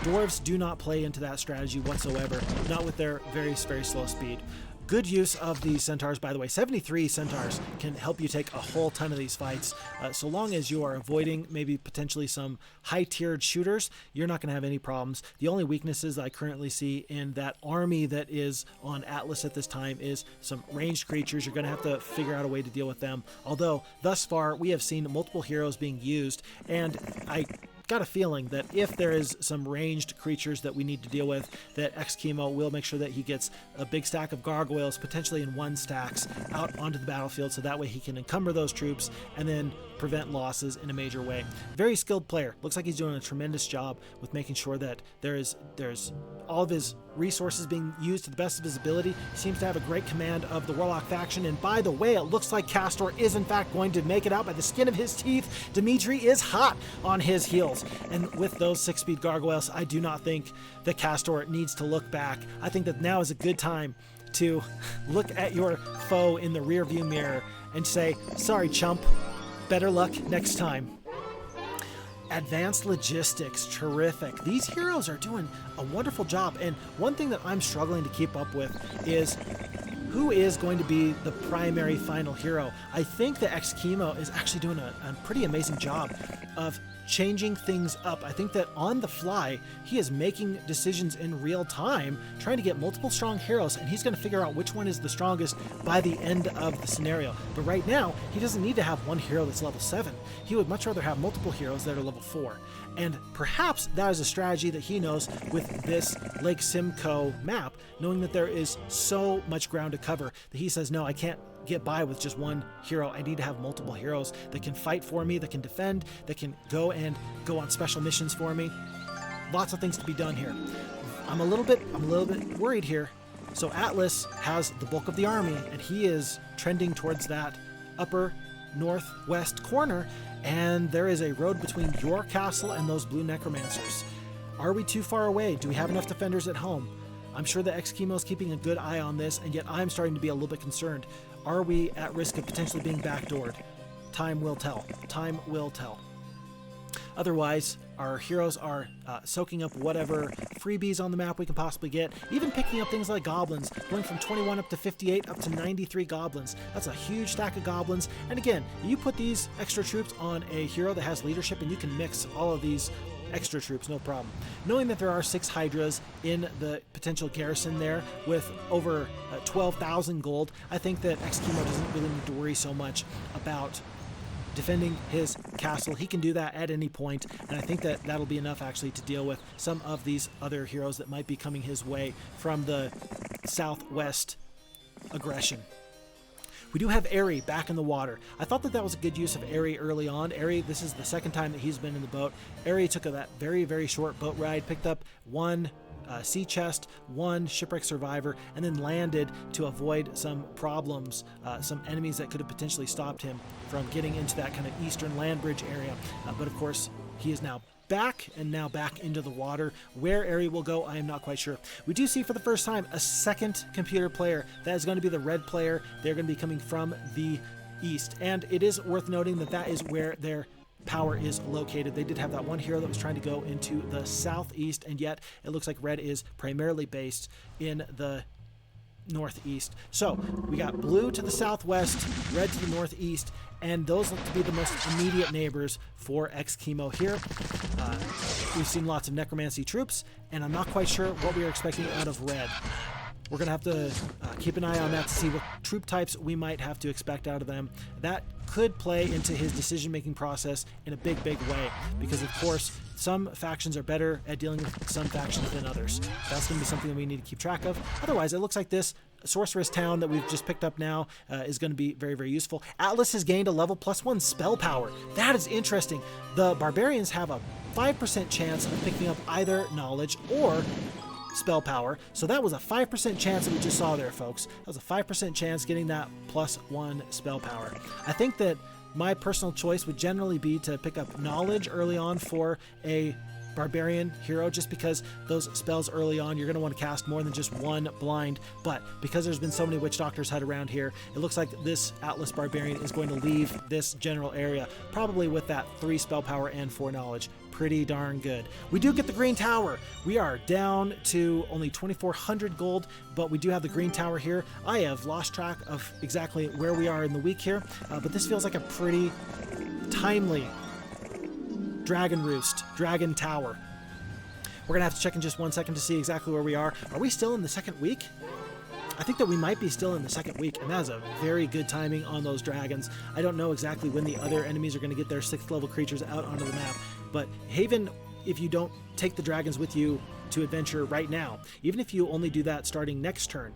Dwarves do not play into that strategy whatsoever, not with their very, very slow speed. Good use of the centaurs, by the way. 73 centaurs can help you take a whole ton of these fights. So long as you are avoiding maybe potentially some high-tiered shooters, you're not going to have any problems. The only weaknesses that I currently see in that army that is on Atlas at this time is some ranged creatures. You're going to have to figure out a way to deal with them. Although, thus far, we have seen multiple heroes being used, and I got a feeling that if there is some ranged creatures that we need to deal with, that XKimo will make sure that he gets a big stack of gargoyles, potentially in 1 stacks, out onto the battlefield, so that way he can encumber those troops and then prevent losses in a major way. Very skilled player. Looks like he's doing a tremendous job with making sure that there's all of his resources being used to the best of his ability. He seems to have a great command of the Warlock faction, and by the way, it looks like Kastore is in fact going to make it out by the skin of his teeth. Dimitri is hot on his heels, and with those 6-speed gargoyles, I do not think that Kastore needs to look back. I think that now is a good time to look at your foe in the rear view mirror and say, sorry, chump, better luck next time. Advanced logistics, terrific. These heroes are doing a wonderful job, and one thing that I'm struggling to keep up with is who is going to be the primary final hero. I think that XKimo is actually doing a pretty amazing job of changing things up. I think that on the fly, he is making decisions in real time, trying to get multiple strong heroes, and he's going to figure out which one is the strongest by the end of the scenario. But right now, he doesn't need to have one hero that's level 7. He would much rather have multiple heroes that are level 4. And perhaps that is a strategy that he knows with this Lake Simcoe map, knowing that there is so much ground to cover, that he says, no, I can't get by with just one hero. I need to have multiple heroes that can fight for me, that can defend, that can go on special missions for me. Lots of things to be done here. I'm a little bit worried here. So Atlas has the bulk of the army, and he is trending towards that upper northwest corner, and there is a road between your castle and those blue necromancers. Are we too far away? Do we have enough defenders at home? I'm sure that XKimo is keeping a good eye on this, and yet I'm starting to be a little bit concerned. Are we at risk of potentially being backdoored? Time will tell. Time will tell. Otherwise, our heroes are soaking up whatever freebies on the map we can possibly get, even picking up things like goblins, going from 21 up to 58 up to 93 goblins. That's a huge stack of goblins. And again, you put these extra troops on a hero that has leadership and you can mix all of these extra troops, no problem. Knowing that there are 6 Hydras in the potential garrison there with over 12,000 gold, I think that XKimo doesn't really need to worry so much about defending his castle. He can do that at any point, and I think that that'll be enough actually to deal with some of these other heroes that might be coming his way from the southwest aggression. We do have Airy back in the water. I thought that that was a good use of Airy early on. Airy, this is the second time that he's been in the boat. Airy took that very, very short boat ride, picked up 1 sea chest, 1 shipwreck survivor, and then landed to avoid some problems, some enemies that could have potentially stopped him from getting into that kind of eastern land bridge area. But of course, he is now back and now back into the water. Where Airy will go, I am not quite sure. We do see for the first time a second computer player. That is going to be the red player. They're going to be coming from the east, and it is worth noting that that is where their power is located. They did have that one hero that was trying to go into the southeast, and yet it looks like red is primarily based in the northeast. So we got blue to the southwest, red to the northeast, and those look to be the most immediate neighbors for XKimo here. We've seen lots of necromancy troops, and I'm not quite sure what we are expecting out of red. We're going to have to keep an eye on that to see what troop types we might have to expect out of them. That could play into his decision-making process in a big, big way, because of course some factions are better at dealing with some factions than others. That's going to be something that we need to keep track of. Otherwise, it looks like this sorceress town that we've just picked up now is going to be very, very useful. Atlas has gained a level +1 spell power. That is interesting. The barbarians have a 5% chance of picking up either knowledge or spell power. So that was a 5% chance that we just saw there, folks. That was a 5% chance getting that +1 spell power. I think that my personal choice would generally be to pick up knowledge early on for a barbarian hero, just because those spells early on you're going to want to cast more than just 1 blind. But because there's been so many witch doctors had around here, it looks like this Atlas barbarian is going to leave this general area probably with that 3 spell power and 4 knowledge. Pretty darn good. We do get the green tower. We are down to only 2,400 gold, but we do have the green tower here. I have lost track of exactly where we are in the week here, but this feels like a pretty timely dragon roost, dragon tower. We're gonna have to check in just 1 second to see exactly where we are. Are we still in the second week? I think that we might be still in the second week, and that is a very good timing on those dragons. I don't know exactly when the other enemies are going to get their 6th level creatures out onto the map, but Haven, if you don't take the dragons with you to adventure right now, even if you only do that starting next turn,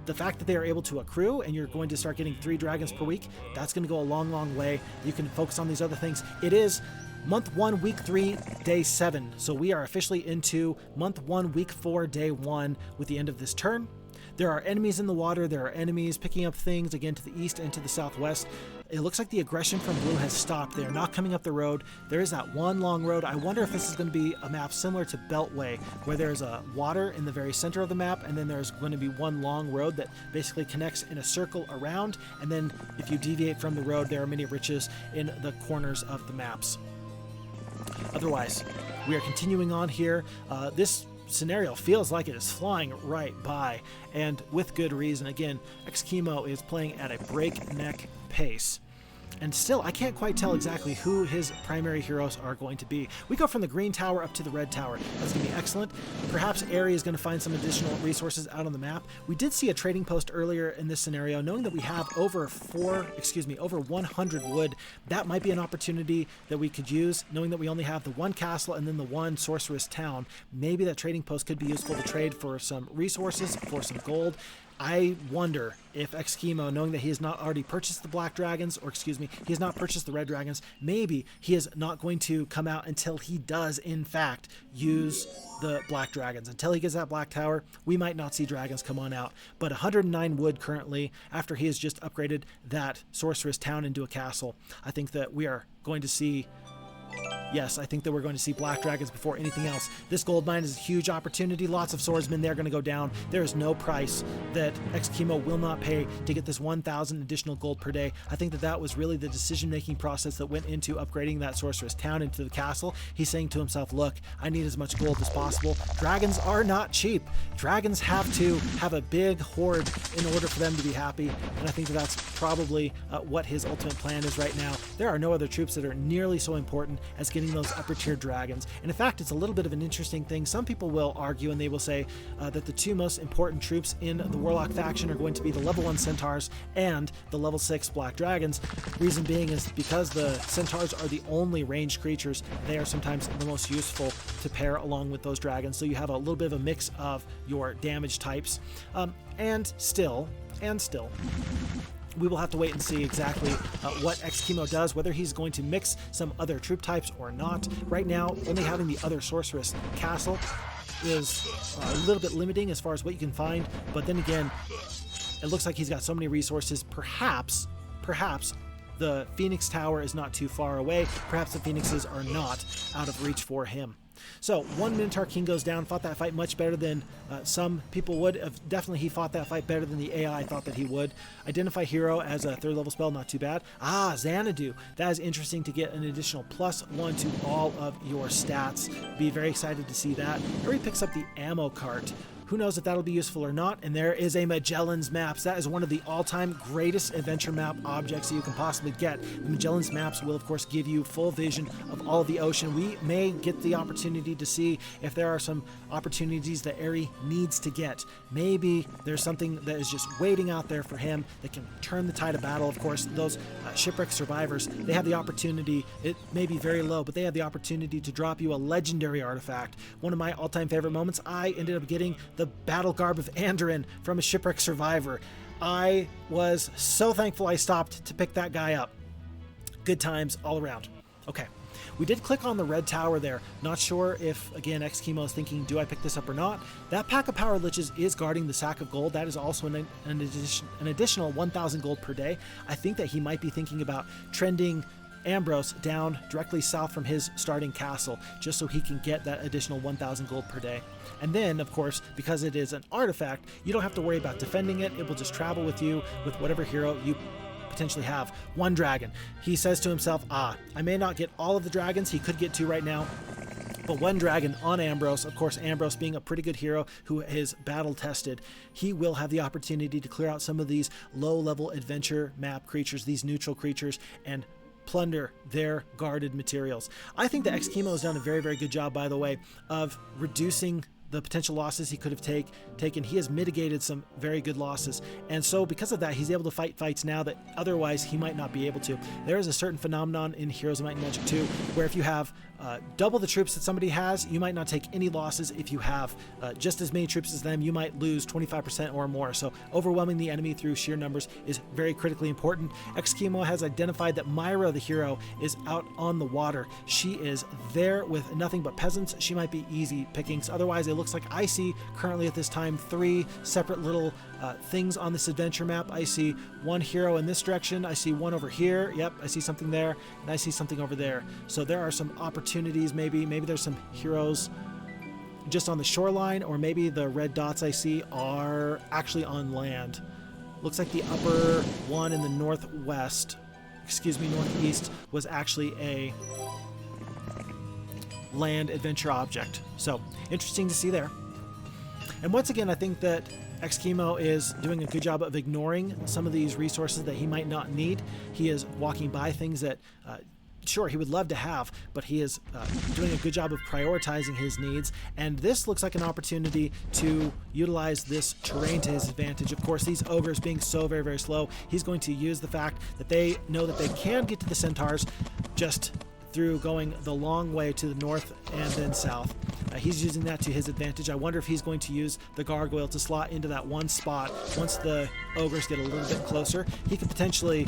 the fact that they are able to accrue and you're going to start getting 3 dragons per week, that's going to go a long, long way. You can focus on these other things. It is month 1, week 3, day 7. So we are officially into month 1, week 4, day 1 with the end of this turn. There are enemies in the water. There are enemies picking up things again to the east and to the southwest. It looks like the aggression from blue has stopped. They're not coming up the road. There is that one long road. I wonder if this is going to be a map similar to Beltway, where there's a water in the very center of the map, and then there's going to be one long road that basically connects in a circle around, and then if you deviate from the road, there are many riches in the corners of the maps. Otherwise, we are continuing on here. This scenario feels like it is flying right by, and with good reason. Again, XKimo is playing at a breakneck pace, and still I can't quite tell exactly who his primary heroes are going to be. We go from the green tower up to the red tower. That's going to be excellent. Perhaps Airy is going to find some additional resources out on the map. We did see a trading post earlier in this scenario. Knowing that we have over 100 wood, that might be an opportunity that we could use. Knowing that we only have the 1 castle and then the 1 sorceress town, maybe that trading post could be useful to trade for some resources, for some gold. I wonder if XKimo, knowing that he has not already purchased the black dragons, or excuse me, he has not purchased the red dragons, maybe he is not going to come out until he does, in fact, use the black dragons. Until he gets that black tower, we might not see dragons come on out. But 109 wood currently, after he has just upgraded that sorceress town into a castle, I think that we are going to see Yes, I think that we're going to see black dragons before anything else. This gold mine is a huge opportunity. Lots of swordsmen there going to go down. There is no price that XKimo will not pay to get this 1,000 additional gold per day. I think that that was really the decision-making process that went into upgrading that sorceress town into the castle. He's saying to himself, look, I need as much gold as possible. Dragons are not cheap. Dragons have to have a big horde in order for them to be happy, and I think that that's probably what his ultimate plan is right now. There are no other troops that are nearly so important as getting those upper tier dragons. And in fact, it's a little bit of an interesting thing. Some people will argue and they will say that the two most important troops in the Warlock faction are going to be the level 1 centaurs and the level 6 black dragons. Reason being is because the centaurs are the only ranged creatures, they are sometimes the most useful to pair along with those dragons. So you have a little bit of a mix of your damage types. And still, we will have to wait and see exactly what XKimo does, whether he's going to mix some other troop types or not. Right now, only having the other sorceress castle is a little bit limiting as far as what you can find, but then again, it looks like he's got so many resources. Perhaps the Phoenix Tower is not too far away. Perhaps the Phoenixes are not out of reach for him. So, one Minotaur King goes down, fought that fight much better than some people would. Definitely he fought that fight better than the AI thought that he would. Identify Hero as a 3rd level spell, not too bad. Xanadu. That is interesting to get an additional +1 to all of your stats. Be very excited to see that. Here he picks up the ammo cart. Who knows if that'll be useful or not. And there is a Magellans Maps. That is one of the all-time greatest adventure map objects that you can possibly get. The Magellans Maps will, of course, give you full vision of all of the ocean. We may get the opportunity to see if there are some opportunities that Aerie needs to get. Maybe there's something that is just waiting out there for him that can turn the tide of battle. Of course, those shipwreck survivors, they have the opportunity, it may be very low, but they have the opportunity to drop you a legendary artifact. One of my all-time favorite moments, I ended up getting the battle garb of Andoran from a shipwreck survivor. I was so thankful I stopped to pick that guy up. Good times all around. Okay, we did click on the red tower there. Not sure if, again, XKimo is thinking, do I pick this up or not? That pack of power liches is guarding the sack of gold. That is also an additional 1,000 gold per day. I think that he might be thinking about trending Ambrose down directly south from his starting castle, just so he can get that additional 1,000 gold per day. And then, of course, because it is an artifact, you don't have to worry about defending it. It will just travel with you with whatever hero you potentially have. One dragon. He says to himself, I may not get all of the dragons. He could get 2 right now, but 1 dragon on Ambrose. Of course, Ambrose being a pretty good hero who is battle tested, he will have the opportunity to clear out some of these low-level adventure map creatures, these neutral creatures, and plunder their guarded materials. I think that XKimo has done a very, very good job, by the way, of reducing the potential losses he could have taken. He has mitigated some very good losses, and so because of that, he's able to fight fights now that otherwise he might not be able to. There is a certain phenomenon in Heroes of Might and Magic 2 where if you have double the troops that somebody has, you might not take any losses. If you have just as many troops as them, you might lose 25% or more. So overwhelming the enemy through sheer numbers is very critically important. XKimo has identified that Myra, the hero, is out on the water. She is there with nothing but peasants. She might be easy pickings. Otherwise, it looks like I see currently at this time 3 separate little things on this adventure map. I see 1 hero in this direction. I see 1 over here. Yep, I see something there, and I see something over there. So there are some opportunities. Maybe there's some heroes just on the shoreline, or maybe the red dots I see are actually on land. Looks like the upper one in the northeast was actually a land adventure object. So interesting to see there. And once again, I think that XKimo is doing a good job of ignoring some of these resources that he might not need. He is walking by things that sure, he would love to have, but he is doing a good job of prioritizing his needs, and this looks like an opportunity to utilize this terrain to his advantage. Of course, these ogres being so very, very slow, he's going to use the fact that they know that they can get to the centaurs just through going the long way to the north and then south. He's using that to his advantage. I wonder if he's going to use the gargoyle to slot into that one spot. Once the ogres get a little bit closer, he could potentially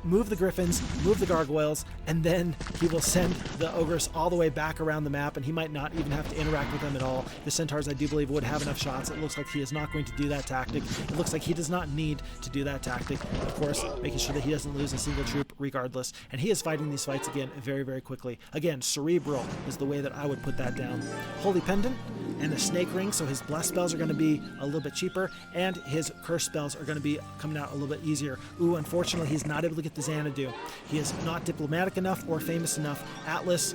move the griffins, move the gargoyles, and then he will send the ogres all the way back around the map, and he might not even have to interact with them at all. The centaurs, I do believe, would have enough shots. It looks like he is not going to do that tactic. It looks like he does not need to do that tactic. Of course, making sure that he doesn't lose a single troop regardless, and he is fighting these fights again very, very quickly. Again, cerebral is the way that I would put that down. Holy Pendant and the Snake Ring, so his bless spells are going to be a little bit cheaper, and his curse spells are going to be coming out a little bit easier. Ooh, unfortunately, he's not able to get the Xanadu. He is not diplomatic enough or famous enough. Atlas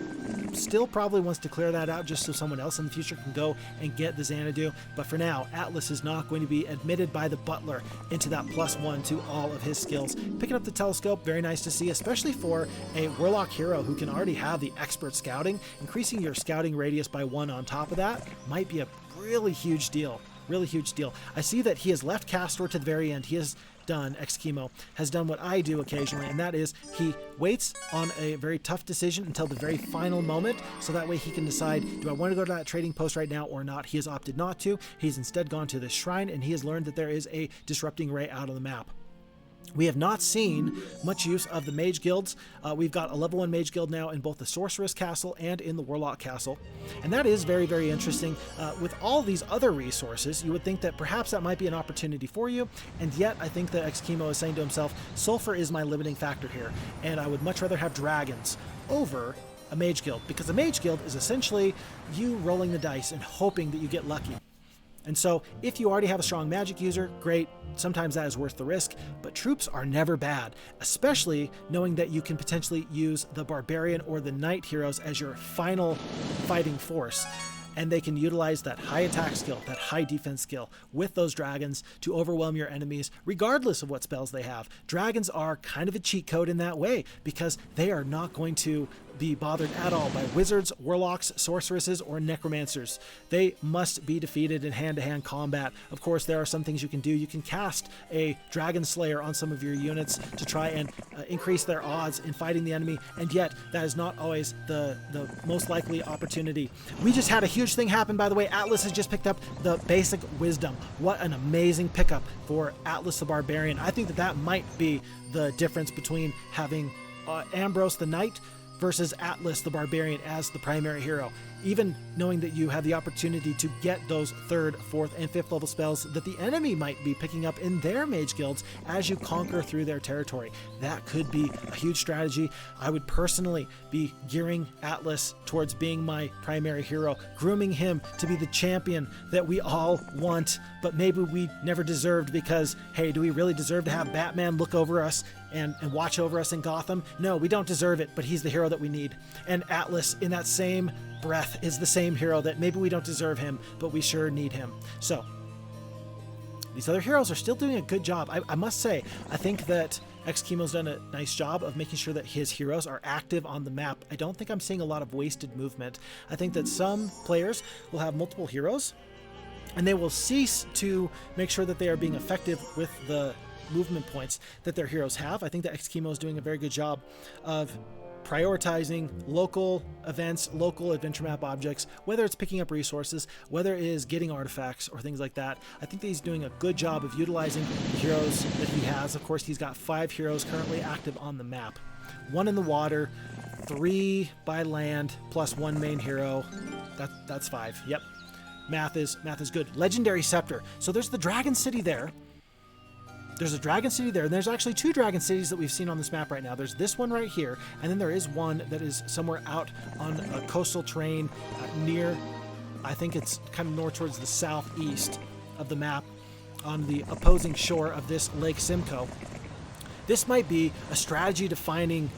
still probably wants to clear that out just so someone else in the future can go and get the Xanadu, but for now, Atlas is not going to be admitted by the Butler into that +1 to all of his skills. Picking up the telescope, very nice to see, especially for a Warlock hero who can already have the expert scouting. Increasing your scouting radius by 1 on top of that might be a really huge deal. Really huge deal. I see that he has left Kastore to the very end. He has done, XKimo, has done what I do occasionally, and that is he waits on a very tough decision until the very final moment, so that way he can decide, do I want to go to that trading post right now or not? He has opted not to. He's instead gone to this shrine, and he has learned that there is a disrupting ray out on the map. We have not seen much use of the Mage Guilds. We've got a level 1 Mage Guild now in both the Sorceress Castle and in the Warlock Castle. And that is very, very interesting. With all these other resources, you would think that perhaps that might be an opportunity for you. And yet, I think that XKimo is saying to himself, sulfur is my limiting factor here. And I would much rather have dragons over a Mage Guild. Because a Mage Guild is essentially you rolling the dice and hoping that you get lucky. And so if you already have a strong magic user, great, sometimes that is worth the risk, but troops are never bad, especially knowing that you can potentially use the barbarian or the knight heroes as your final fighting force. And they can utilize that high attack skill, that high defense skill with those dragons to overwhelm your enemies, regardless of what spells they have. Dragons are kind of a cheat code in that way, because they are not going to be bothered at all by wizards, warlocks, sorceresses, or necromancers. They must be defeated in hand-to-hand combat. Of course, there are some things you can do. You can cast a Dragon Slayer on some of your units to try and increase their odds in fighting the enemy, and yet that is not always the most likely opportunity. We just had a huge thing happen, by the way. Atlas has just picked up the basic wisdom. What an amazing pickup for Atlas the Barbarian. I think that that might be the difference between having Ambrose the Knight versus Atlas the Barbarian as the primary hero. Even knowing that you have the opportunity to get those 3rd, 4th, and 5th level spells that the enemy might be picking up in their mage guilds as you conquer through their territory. That could be a huge strategy. I would personally be gearing Atlas towards being my primary hero, grooming him to be the champion that we all want, but maybe we never deserved because, hey, do we really deserve to have Batman look over us and watch over us in Gotham? No, we don't deserve it, but he's the hero that we need. And Atlas, in that same breath, is the same hero that maybe we don't deserve him, but we sure need him. So these other heroes are still doing a good job. I must say, I think that XKimo's done a nice job of making sure that his heroes are active on the map. I don't think I'm seeing a lot of wasted movement. I think that some players will have multiple heroes, and they will cease to make sure that they are being effective with the movement points that their heroes have. I think that XKimo is doing a very good job of prioritizing local events, local adventure map objects, whether it's picking up resources, whether it is getting artifacts or things like that. I think that he's doing a good job of utilizing the heroes that he has. Of course, he's got 5 heroes currently active on the map. 1 in the water, 3 by land, plus 1 main hero. That's 5. Yep. Math is good. Legendary Scepter. So there's the Dragon City there. There's a Dragon City there, and there's actually 2 Dragon Cities that we've seen on this map right now. There's this one right here, and then there is one that is somewhere out on a coastal terrain near, I think it's kind of north towards the southeast of the map, on the opposing shore of this Lake Simcoe. This might be a strategy defining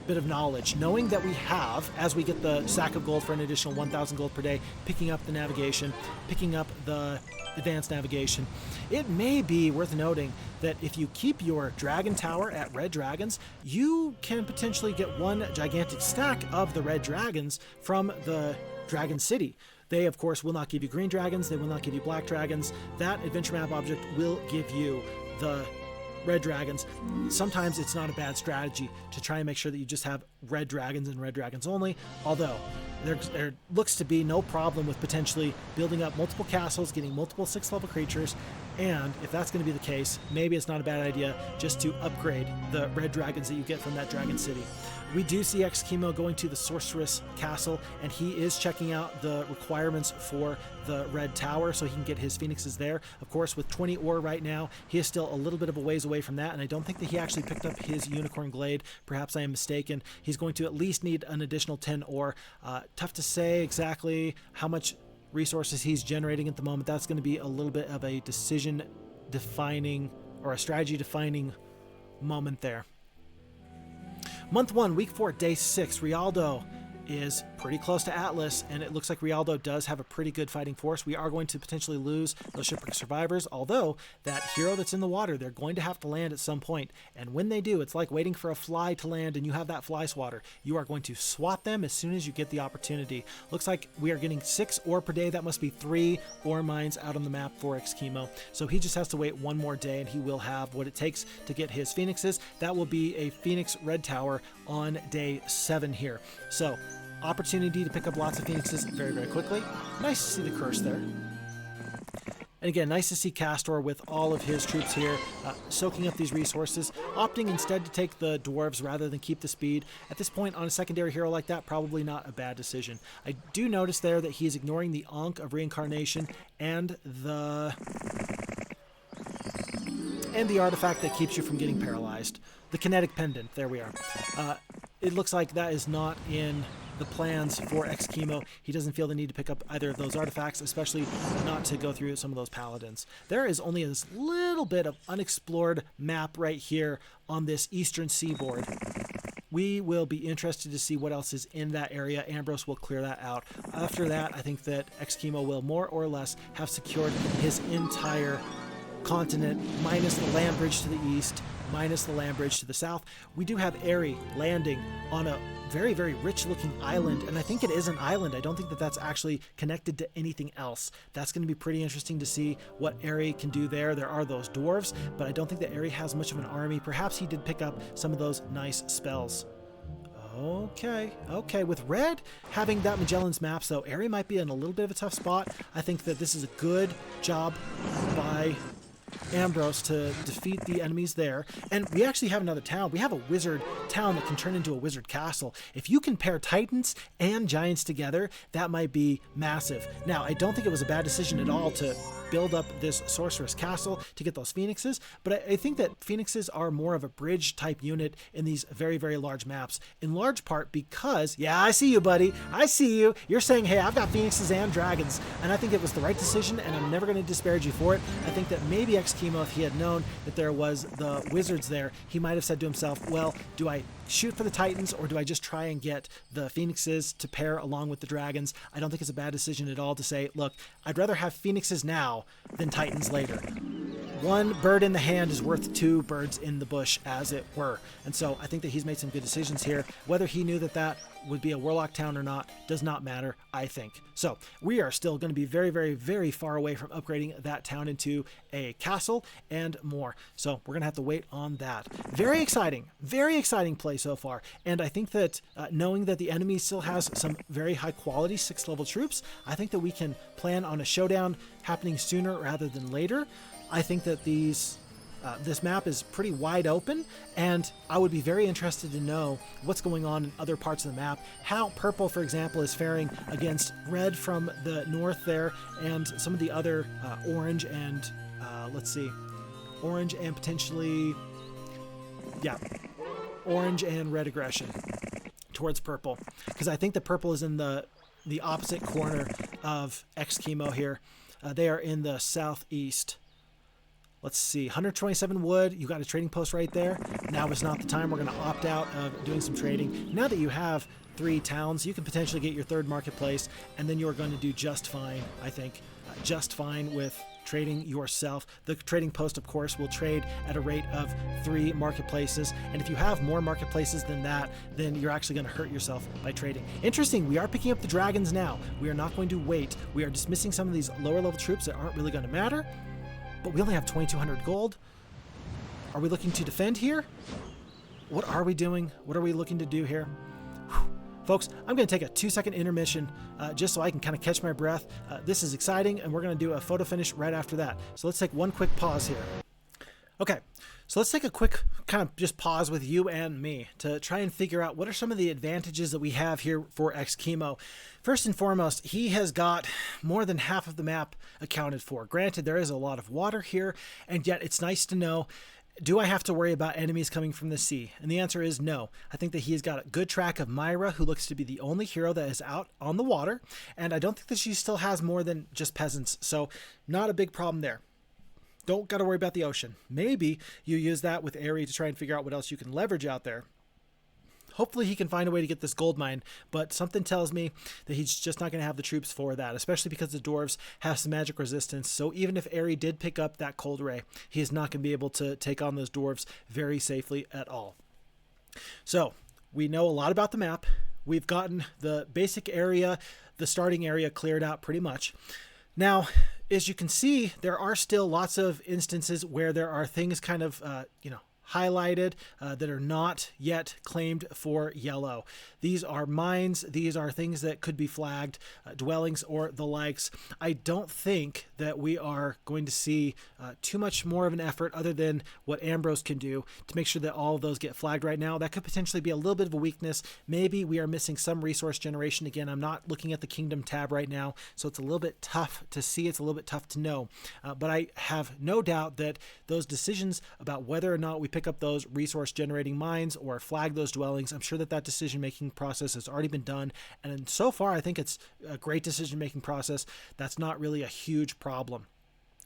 bit of knowledge, knowing that we have, as we get the sack of gold for an additional 1,000 gold per day, picking up the navigation, picking up the advanced navigation. It may be worth noting that if you keep your dragon tower at red dragons, you can potentially get 1 gigantic stack of the red dragons from the Dragon City. They, of course, will not give you green dragons. They will not give you black dragons. That adventure map object will give you the red dragons. Sometimes it's not a bad strategy to try and make sure that you just have red dragons and red dragons only, although there looks to be no problem with potentially building up multiple castles, getting multiple 6th level creatures, and if that's going to be the case, maybe it's not a bad idea just to upgrade the red dragons that you get from that dragon city. We do see XKimo going to the sorceress castle, and he is checking out the requirements for the red tower so he can get his phoenixes there. Of course, with 20 ore right now, he is still a little bit of a ways away from that, and I don't think that he actually picked up his unicorn glade. Perhaps I am mistaken. He's going to at least need an additional 10 ore. Tough to say exactly how much resources he's generating at the moment. That's going to be a little bit of a decision defining or a strategy defining moment there. Month 1, week 4, day 6, Rialdo is pretty close to Atlas, and it looks like Rialdo does have a pretty good fighting force. We are going to potentially lose those shipwreck survivors, although that hero that's in the water, they're going to have to land at some point, and when they do, it's like waiting for a fly to land and you have that fly swatter. You are going to swat them as soon as you get the opportunity. Looks like we are getting 6 ore per day. That must be 3 ore mines out on the map for XKimo, so he just has to wait one more day and he will have what it takes to get his phoenixes. That will be a Phoenix Red Tower on day 7 here. So opportunity to pick up lots of phoenixes very, very quickly. Nice to see the curse there. And again, nice to see Kastore with all of his troops here, soaking up these resources, opting instead to take the dwarves rather than keep the speed. At this point, on a secondary hero like that, probably not a bad decision. I do notice there that he's ignoring the Ankh of Reincarnation and the artifact that keeps you from getting paralyzed. The kinetic pendant, there we are. It looks like that is not in the plans for XKimo. He doesn't feel the need to pick up either of those artifacts, especially not to go through some of those paladins. There is only this little bit of unexplored map right here on this eastern seaboard. We will be interested to see what else is in that area. Ambrose will clear that out. After that, I think that XKimo will more or less have secured his entire continent, minus the land bridge to the east, minus the land bridge to the south. We do have Aerie landing on a very, very rich looking island, and I think it is an island. I don't think that that's actually connected to anything else. That's going to be pretty interesting to see what Aerie can do there. There are those dwarves, but I don't think that Aerie has much of an army. Perhaps he did pick up some of those nice spells. Okay, with red having that Magellans Maps, though, Aerie might be in a little bit of a tough spot. I think that this is a good job by Ambrose to defeat the enemies there. And we actually have another town. We have a wizard town that can turn into a wizard castle. If you can pair titans and giants together, that might be massive. Now, I don't think it was a bad decision at all to build up this sorceress castle to get those phoenixes, but I think that phoenixes are more of a bridge type unit in these very, very large maps, in large part because, yeah, I see you, buddy. I see you. You're saying, hey, I've got phoenixes and dragons, and I think it was the right decision, and I'm never going to disparage you for it. I think that maybe XKimo, if he had known that there was the wizards there, he might have said to himself, well, do I shoot for the titans or do I just try and get the phoenixes to pair along with the dragons? I don't think it's a bad decision at all to say, look, I'd rather have phoenixes now than titans later. One bird in the hand is worth 2 birds in the bush, as it were. And so I think that he's made some good decisions here. Whether he knew that that would be a warlock town or not does not matter, I think. So we are still going to be very, very, very far away from upgrading that town into a castle and more. So we're going to have to wait on that. Very exciting play so far. And I think that knowing that the enemy still has some very high quality 6th level troops, I think that we can plan on a showdown happening sooner rather than later. I think that this map is pretty wide open, and I would be very interested to know what's going on in other parts of the map. How purple, for example, is faring against red from the north there, and some of the other orange and, orange and potentially, orange and red aggression towards purple. Because I think that purple is in the opposite corner of XKimo here. They are in the southeast. Let's see, 127 wood. You got a trading post right there. Now is not the time. We're going to opt out of doing some trading. Now that you have 3 towns, you can potentially get your 3rd marketplace, and then you're going to do just fine, I think. Just fine with trading yourself. The trading post, of course, will trade at a rate of 3 marketplaces. And if you have more marketplaces than that, then you're actually going to hurt yourself by trading. Interesting, we are picking up the dragons now. We are not going to wait. We are dismissing some of these lower level troops that aren't really going to matter. But we only have 2,200 gold. Are we looking to defend here? What are we doing? What are we looking to do here? Folks, I'm going to take a 2-second intermission just so I can kind of catch my breath. This is exciting, and we're going to do a photo finish right after that. So let's take one quick pause here. Okay, so let's take a quick kind of just pause with you and me to try and figure out what are some of the advantages that we have here for XKimo. First and foremost, he has got more than half of the map accounted for. Granted, there is a lot of water here, and yet it's nice to know, do I have to worry about enemies coming from the sea? And the answer is no. I think that he has got a good track of Myra, who looks to be the only hero that is out on the water, and I don't think that she still has more than just peasants, so not a big problem there. Don't got to worry about the ocean. Maybe you use that with Aerie to try and figure out what else you can leverage out there. Hopefully he can find a way to get this gold mine, but something tells me that he's just not going to have the troops for that, especially because the Dwarves have some magic resistance. So even if Aerie did pick up that cold ray, he is not going to be able to take on those Dwarves very safely at all. So we know a lot about the map. We've gotten the basic area, the starting area cleared out pretty much. Now, as you can see, there are still lots of instances where there are things kind of, highlighted that are not yet claimed for yellow. These are mines. These are things that could be flagged, dwellings or the likes. I don't think that we are going to see too much more of an effort other than what Ambrose can do to make sure that all of those get flagged right now. That could potentially be a little bit of a weakness. Maybe we are missing some resource generation. Again, I'm not looking at the Kingdom tab right now, so it's a little bit tough to see. It's a little bit tough to know. But I have no doubt that those decisions about whether or not we pick up those resource generating mines or flag those dwellings, I'm sure that that decision making process has already been done, and so far I think it's a great decision making process. That's not really a huge problem.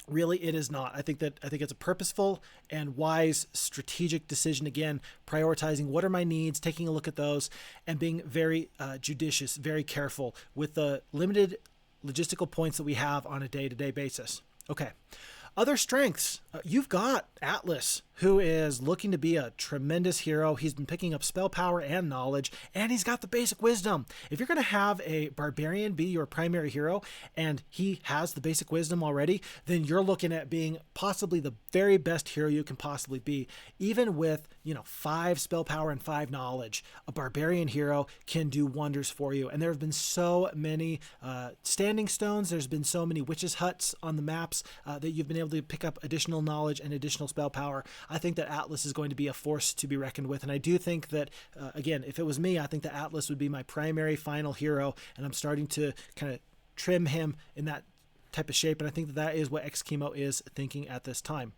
Really, it is not. I think it's a purposeful and wise strategic decision. Again, prioritizing what are my needs, taking a look at those, and being very judicious, very careful with the limited logistical points that we have on a day-to-day basis. Okay. Other strengths. You've got Atlas, who is looking to be a tremendous hero. He's been picking up spell power and knowledge, and he's got the basic wisdom. If you're going to have a barbarian be your primary hero, and he has the basic wisdom already, then you're looking at being possibly the very best hero you can possibly be. Even with, 5 spell power and 5 knowledge, a barbarian hero can do wonders for you. And there have been so many standing stones. There's been so many witches' huts on the maps that you've been able to pick up additional knowledge and additional spell power. I think that Atlas is going to be a force to be reckoned with. And I do think that, again, if it was me, I think that Atlas would be my primary final hero. And I'm starting to kind of trim him in that type of shape. And I think that that is what XKimo is thinking at this time.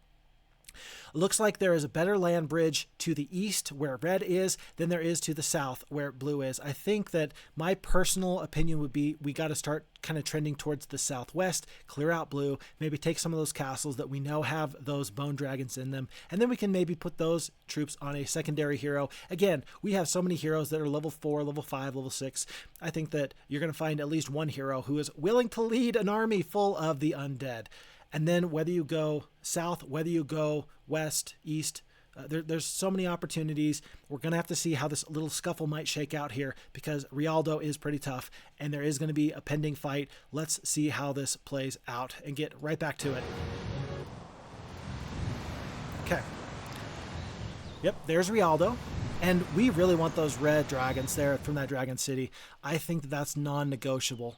Looks like there is a better land bridge to the east where red is than there is to the south where blue is. I think that my personal opinion would be we got to start kind of trending towards the southwest, clear out blue, maybe take some of those castles that we know have those bone dragons in them, and then we can maybe put those troops on a secondary hero. Again, we have so many heroes that are level 4, level 5, level 6. I think that you're going to find at least one hero who is willing to lead an army full of the undead. And then whether you go south, whether you go west, east, there's so many opportunities. We're going to have to see how this little scuffle might shake out here because Rialdo is pretty tough and there is going to be a pending fight. Let's see how this plays out and get right back to it. Okay. Yep, there's Rialdo. And we really want those red dragons there from that dragon city. I think that that's non-negotiable.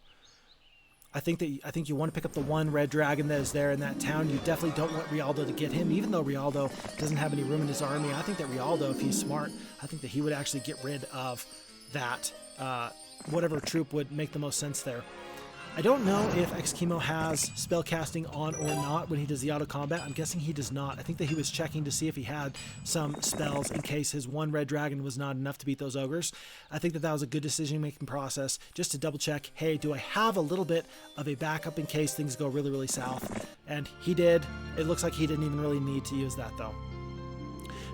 I think you want to pick up the one red dragon that is there in that town. You definitely don't want Rialdo to get him, even though Rialdo doesn't have any room in his army. I think that Rialdo, if he's smart, I think that he would actually get rid of that, whatever troop would make the most sense there. I don't know if XKimo has spellcasting on or not when he does the auto combat. I'm guessing he does not. I think that he was checking to see if he had some spells in case his one red dragon was not enough to beat those ogres. I think that that was a good decision-making process just to double check, hey, do I have a little bit of a backup in case things go really, really south? And he did. It looks like he didn't even really need to use that though.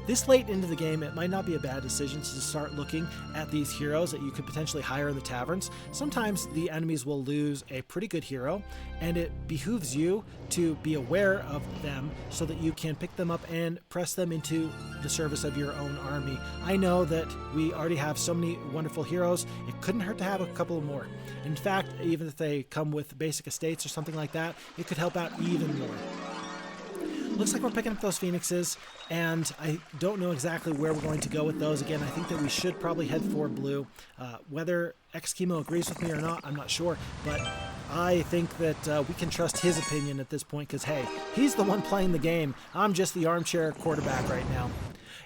This late into the game, it might not be a bad decision to start looking at these heroes that you could potentially hire in the taverns. Sometimes the enemies will lose a pretty good hero, and it behooves you to be aware of them so that you can pick them up and press them into the service of your own army. I know that we already have so many wonderful heroes, it couldn't hurt to have a couple more. In fact, even if they come with basic estates or something like that, it could help out even more. looks like we're picking up those Phoenixes, and I don't know exactly where we're going to go with those. Again, I think that we should probably head for blue. Whether XKimo agrees with me or not, I'm not sure, but I think that we can trust his opinion at this point because, hey, he's the one playing the game. I'm just the armchair quarterback right now.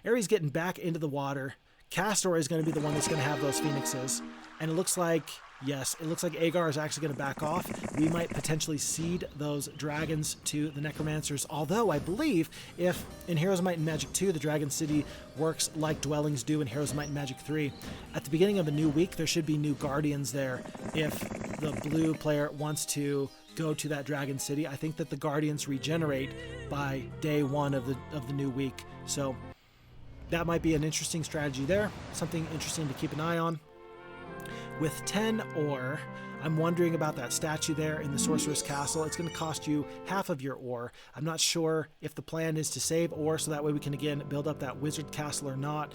Ares getting back into the water. Kastore is going to be the one that's going to have those Phoenixes, and it looks like... Yes, it looks like Agar is actually going to back off. We might potentially cede those dragons to the necromancers, although I believe if in Heroes Might and Magic 2 the Dragon City works like dwellings do in Heroes Might and Magic 3, at the beginning of a new week there should be new guardians there if the blue player wants to go to that Dragon City. I think that the guardians regenerate by day 1 of the new week, so that might be an interesting strategy there, something interesting to keep an eye on. With 10 ore, I'm wondering about that statue there in the Sorceress Castle. It's going to cost you half of your ore. I'm not sure if the plan is to save ore so that way we can again build up that wizard castle or not.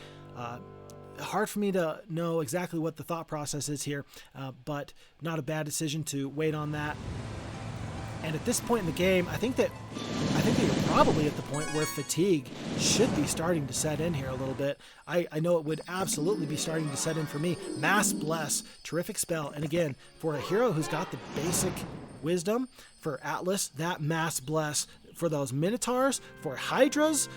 Hard for me to know exactly what the thought process is here, but not a bad decision to wait on that. And at this point in the game, I think that you're probably at the point where fatigue should be starting to set in here a little bit. I know it would absolutely be starting to set in for me. Mass Bless, terrific spell. And again, for a hero who's got the basic wisdom, for Atlas, that Mass Bless for those Minotaurs, for Hydras,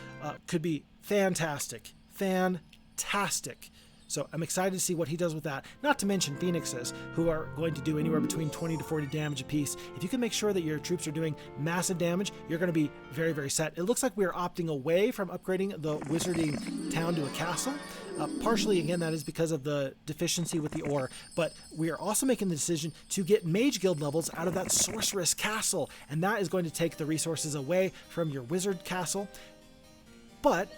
could be fantastic. Fantastic. So I'm excited to see what he does with that. Not to mention Phoenixes, who are going to do anywhere between 20 to 40 damage apiece. If you can make sure that your troops are doing massive damage, you're going to be very, very set. It looks like we're opting away from upgrading the wizarding town to a castle. Partially, again, that is because of the deficiency with the ore, but we are also making the decision to get Mage Guild levels out of that Sorceress Castle, and that is going to take the resources away from your Wizard Castle. But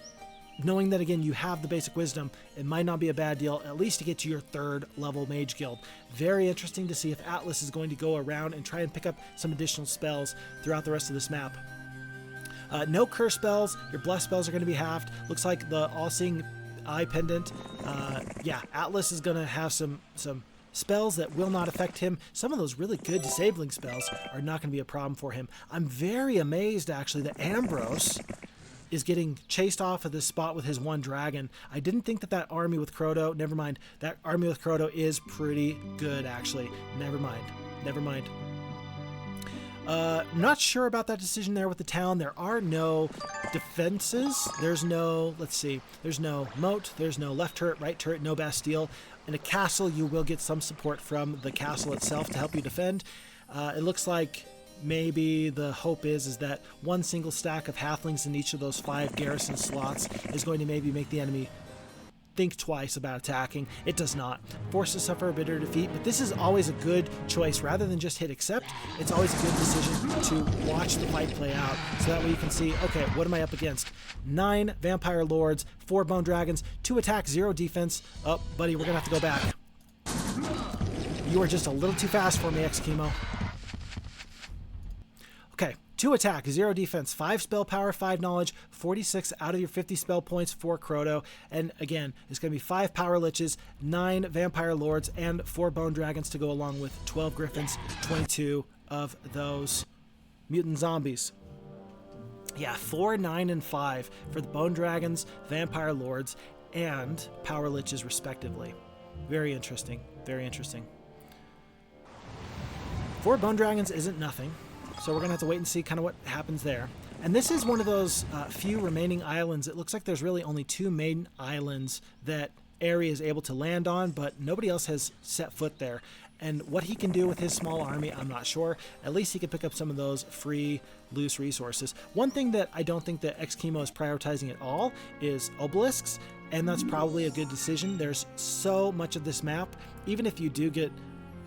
knowing that, again, you have the basic wisdom, it might not be a bad deal, at least to get to your 3rd level Mage Guild. Very interesting to see if Atlas is going to go around and try and pick up some additional spells throughout the rest of this map. No curse spells, your bless spells are going to be halved. Looks like the all-seeing eye pendant. Yeah, Atlas is going to have some spells that will not affect him. Some of those really good disabling spells are not going to be a problem for him. I'm very amazed, actually, that Ambrose is getting chased off of this spot with his 1 dragon. I didn't think that army with Crodo, never mind, that army with Crodo is pretty good, actually. Never mind. Not sure about that decision there with the town. There are no defenses. There's no, let's see, there's no moat, there's no left turret, right turret, no Bastille. In a castle, you will get some support from the castle itself to help you defend. It looks like maybe the hope is that 1 single stack of halflings in each of those 5 garrison slots is going to maybe make the enemy think twice about attacking. It does not. Forced to suffer a bitter defeat, but this is always a good choice. Rather than just hit accept, it's always a good decision to watch the fight play out, so that way you can see, okay, what am I up against? 9 vampire lords, 4 bone dragons, 2 attack, 0 defense. Oh, buddy, we're gonna have to go back. You are just a little too fast for me, XKimo. Okay, 2 attack, 0 defense, 5 spell power, 5 knowledge, 46 out of your 50 spell points for Crodo. And again, it's going to be 5 power liches, 9 vampire lords, and 4 bone dragons to go along with 12 griffins, 22 of those mutant zombies. Yeah, 4, 9, and 5 for the bone dragons, vampire lords, and power liches respectively. Very interesting, very interesting. 4 bone dragons isn't nothing. So we're going to have to wait and see kind of what happens there. And this is one of those few remaining islands. It looks like there's really only 2 main islands that Ares is able to land on, but nobody else has set foot there. And what he can do with his small army, I'm not sure. At least he can pick up some of those free, loose resources. One thing that I don't think that XKimo is prioritizing at all is obelisks, and that's probably a good decision. There's so much of this map, even if you do get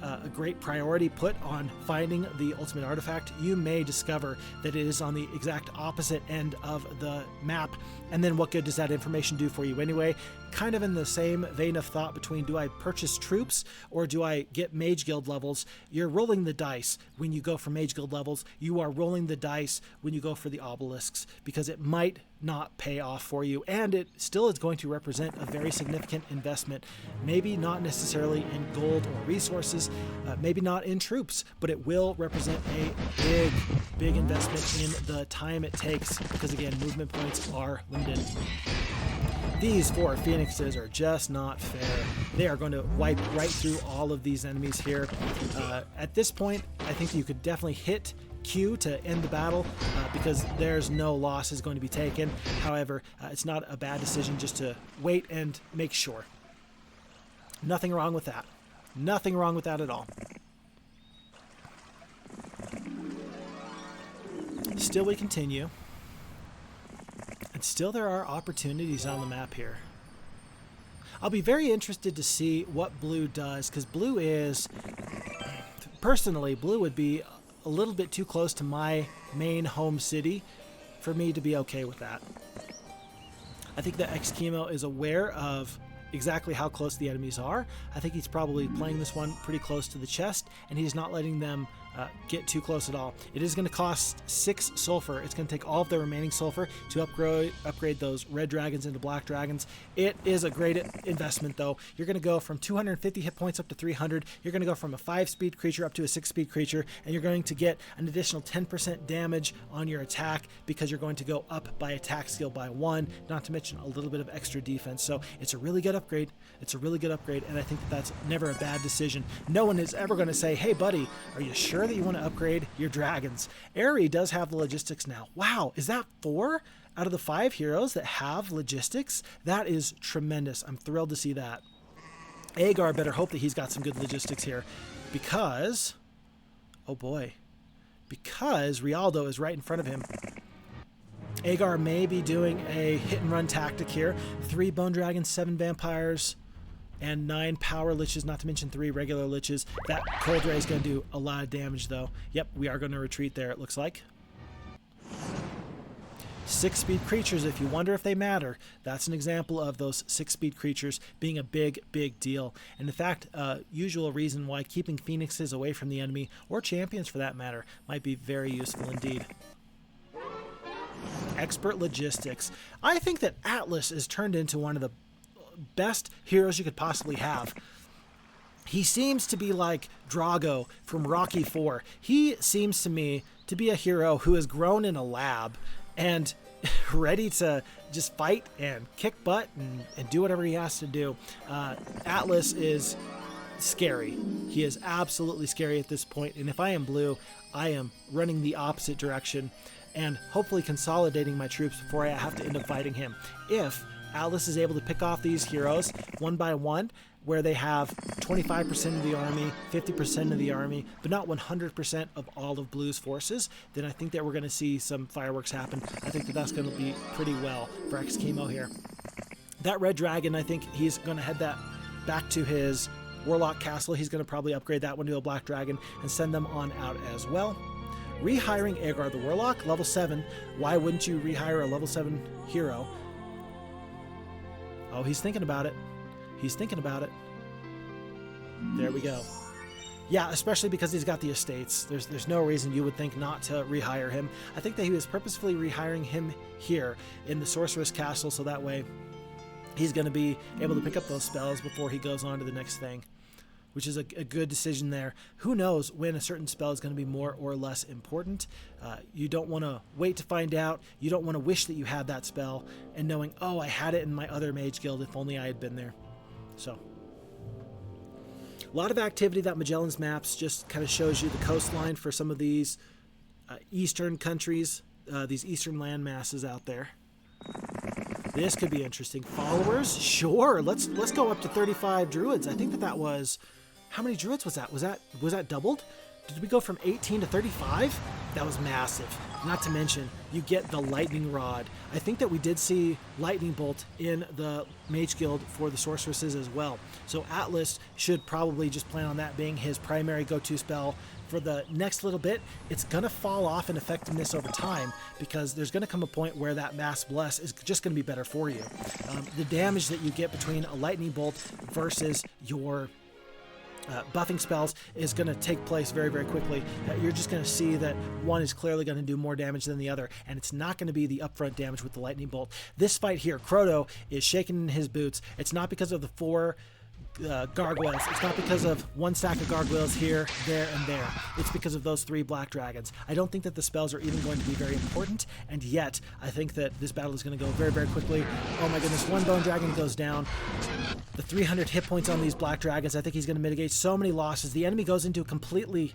a great priority put on finding the ultimate artifact, you may discover that it is on the exact opposite end of the map. And then what good does that information do for you anyway? Kind of in the same vein of thought between, do I purchase troops or do I get Mage Guild levels? You're rolling the dice when you go for Mage Guild levels. You are rolling the dice when you go for the obelisks, because it might not pay off for you, and it still is going to represent a very significant investment. Maybe not necessarily in gold or resources, Maybe not in troops, but it will represent a big investment in the time it takes, because again, movement points are limited. These 4 Phoenixes are just not fair. They are going to wipe right through all of these enemies here. At this point, I think you could definitely hit Q to end the battle, because there's no losses going to be taken. However, it's not a bad decision just to wait and make sure. Nothing wrong with that. Nothing wrong with that at all. Still we continue. And still there are opportunities on the map here. I'll be very interested to see what blue does, because blue is, personally, blue would be a little bit too close to my main home city for me to be okay with that. I think that XKimo is aware of exactly how close the enemies are. I think he's probably playing this one pretty close to the chest, and he's not letting them get too close at all. It is going to cost 6 sulfur. It's going to take all of the remaining sulfur to upgrade those red dragons into black dragons. It is a great investment, though. You're going to go from 250 hit points up to 300. You're going to go from a 5-speed creature up to a 6-speed creature, and you're going to get an additional 10% damage on your attack, because you're going to go up by attack skill by 1, not to mention a little bit of extra defense. So it's a really good upgrade. It's a really good upgrade, and I think that that's never a bad decision. No one is ever going to say, hey buddy, are you sure that you want to upgrade your dragons? Aerie does have the logistics now. Wow, is that 4 out of the 5 heroes that have logistics? That is tremendous. I'm thrilled to see that. Agar better hope that he's got some good logistics here, because, oh boy, because Rialdo is right in front of him. Agar may be doing a hit and run tactic here. 3 bone dragons, 7 vampires, and 9 power liches, not to mention 3 regular liches. That cold ray is going to do a lot of damage, though. Yep, we are going to retreat there, it looks like. 6-speed creatures, if you wonder if they matter, that's an example of those 6-speed creatures being a big deal. And in fact, usual reason why keeping phoenixes away from the enemy, or champions for that matter, might be very useful indeed. Expert logistics. I think that Atlas is turned into one of the best heroes you could possibly have. He seems to be like Drago from Rocky IV. He seems to me to be a hero who has grown in a lab and ready to just fight and kick butt and do whatever he has to do. Atlas is scary. He is absolutely scary at this point, and if I am blue, I am running the opposite direction and hopefully consolidating my troops before I have to end up fighting him. If Atlas is able to pick off these heroes one by one, where they have 25% of the army, 50% of the army, but not 100% of all of Blue's forces, then I think that we're going to see some fireworks happen. I think that that's going to be pretty well for XKimo here. That red dragon, I think he's going to head that back to his Warlock Castle. He's going to probably upgrade that one to a black dragon and send them on out as well. Rehiring Agar the Warlock, level 7. Why wouldn't you rehire a level 7 hero? Oh, he's thinking about it. He's thinking about it. There we go. Yeah, especially because he's got the estates. There's no reason you would think not to rehire him. I think that he was purposefully rehiring him here in the Sorceress Castle, so that way he's going to be able to pick up those spells before he goes on to the next thing, which is a good decision there. Who knows when a certain spell is going to be more or less important. You don't want to wait to find out. You don't want to wish that you had that spell and knowing, oh, I had it in my other Mage Guild, if only I had been there. So, a lot of activity. That Magellans Maps just kind of shows you the coastline for some of these eastern countries, these eastern land masses out there. This could be interesting. Followers? Sure. Let's go up to 35 druids. I think that was... How many druids was that? Was that doubled? Did we go from 18 to 35? That was massive. Not to mention, you get the lightning rod. I think that we did see lightning bolt in the Mage Guild for the sorceresses as well. So Atlas should probably just plan on that being his primary go-to spell for the next little bit. It's going to fall off in effectiveness over time because there's going to come a point where that Mass Bless is just going to be better for you. The damage that you get between a lightning bolt versus your buffing spells is going to take place very quickly. You're just going to see that one is clearly going to do more damage than the other, and it's not going to be the upfront damage with the lightning bolt. This fight here, Crodo is shaking in his boots. It's not because of the 4 gargoyles. It's not because of one stack of gargoyles here, there, and there. It's because of those 3 black dragons. I don't think that the spells are even going to be very important, and yet I think that this battle is going to go very, very quickly. Oh my goodness, 1 bone dragon goes down. The 300 hit points on these black dragons, I think he's going to mitigate so many losses. The enemy goes into a complete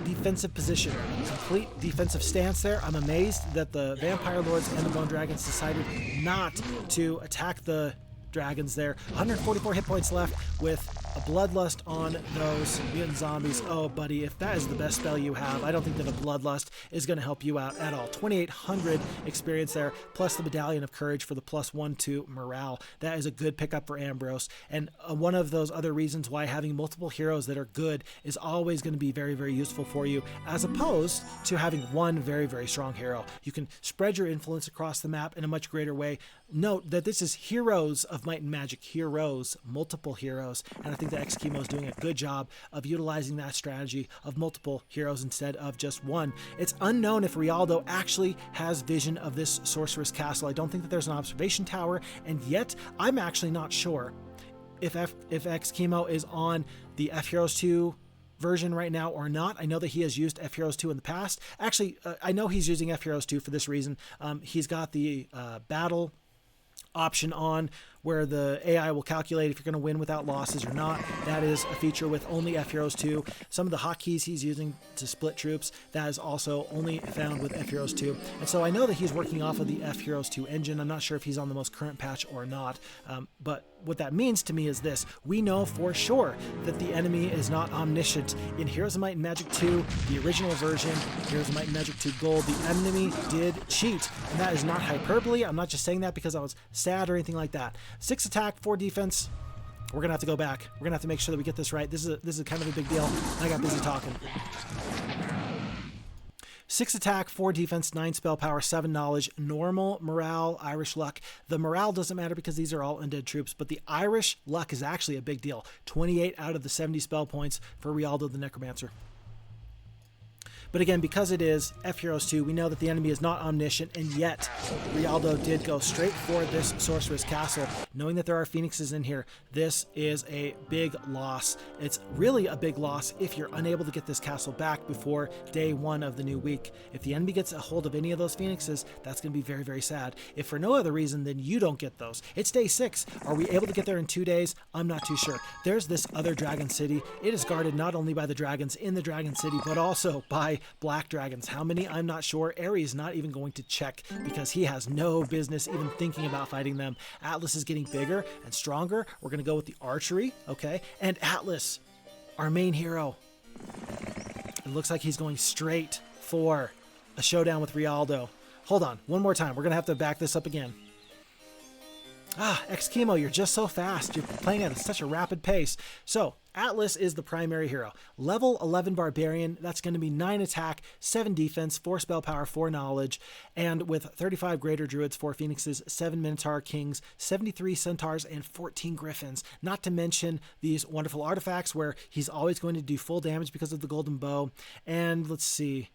defensive position, a complete defensive stance there. I'm amazed that the Vampire Lords and the Bone Dragons decided not to attack the dragons there. 144 hit points left with a Bloodlust on those mutant zombies. Oh, buddy, if that is the best spell you have, I don't think that a Bloodlust is going to help you out at all. 2,800 experience there, plus the Medallion of Courage for the +1 to morale. That is a good pickup for Ambrose. And one of those other reasons why having multiple heroes that are good is always going to be very, very useful for you, as opposed to having one very, very strong hero. You can spread your influence across the map in a much greater way. Note that this is Heroes of Might and Magic. Heroes, multiple heroes. And I think that XKimo is doing a good job of utilizing that strategy of multiple heroes instead of just one. It's unknown if Rialdo actually has vision of this sorceress castle. I don't think that there's an observation tower, and yet I'm actually not sure if XKimo is on the FHeroes2 version right now or not. I know that he has used FHeroes2 in the past. Actually, I know he's using FHeroes2 for this reason. He's got the battle option on where the AI will calculate if you're going to win without losses or not. That is a feature with only FHeroes2. Some of the hotkeys he's using to split troops, that is also only found with FHeroes2. And so I know that he's working off of the FHeroes2 engine. I'm not sure if he's on the most current patch or not, but what that means to me is this. We know for sure that the enemy is not omniscient. In Heroes of Might and Magic 2, the original version, Heroes of Might and Magic 2 Gold, the enemy did cheat. And that is not hyperbole. I'm not just saying that because I was sad or anything like that. 6 attack, 4 defense. We're gonna have to go back. We're gonna have to make sure that we get this right. This is kind of a big deal. I got busy talking. 6 attack, 4 defense, 9 spell power, 7 knowledge, normal morale, Irish luck. The morale doesn't matter because these are all undead troops, but the Irish luck is actually a big deal. 28 out of the 70 spell points for Rialdo the Necromancer. But again, because it is FHeroes2, we know that the enemy is not omniscient, and yet Rialdo did go straight for this Sorceress Castle, knowing that there are Phoenixes in here. This is a big loss. It's really a big loss if you're unable to get this castle back before day 1 of the new week. If the enemy gets a hold of any of those Phoenixes, that's going to be very, very sad. If for no other reason, then you don't get those. It's day 6. Are we able to get there in 2 days? I'm not too sure. There's this other dragon city. It is guarded not only by the dragons in the dragon city, but also by black dragons. How many? I'm not sure. Ares not even going to check because he has no business even thinking about fighting them. Atlas is getting bigger and stronger. We're going to go with the archery, okay? And Atlas, our main hero, it looks like he's going straight for a showdown with Rialdo. Hold on, one more time. We're going to have to back this up again. XKimo, you're just so fast. You're playing at such a rapid pace. So, Atlas is the primary hero. Level 11 Barbarian, that's going to be 9 attack, 7 defense, 4 spell power, 4 knowledge, and with 35 Greater Druids, 4 Phoenixes, 7 Minotaur Kings, 73 Centaurs, and 14 Griffins. Not to mention these wonderful artifacts where he's always going to do full damage because of the Golden Bow. And let's see.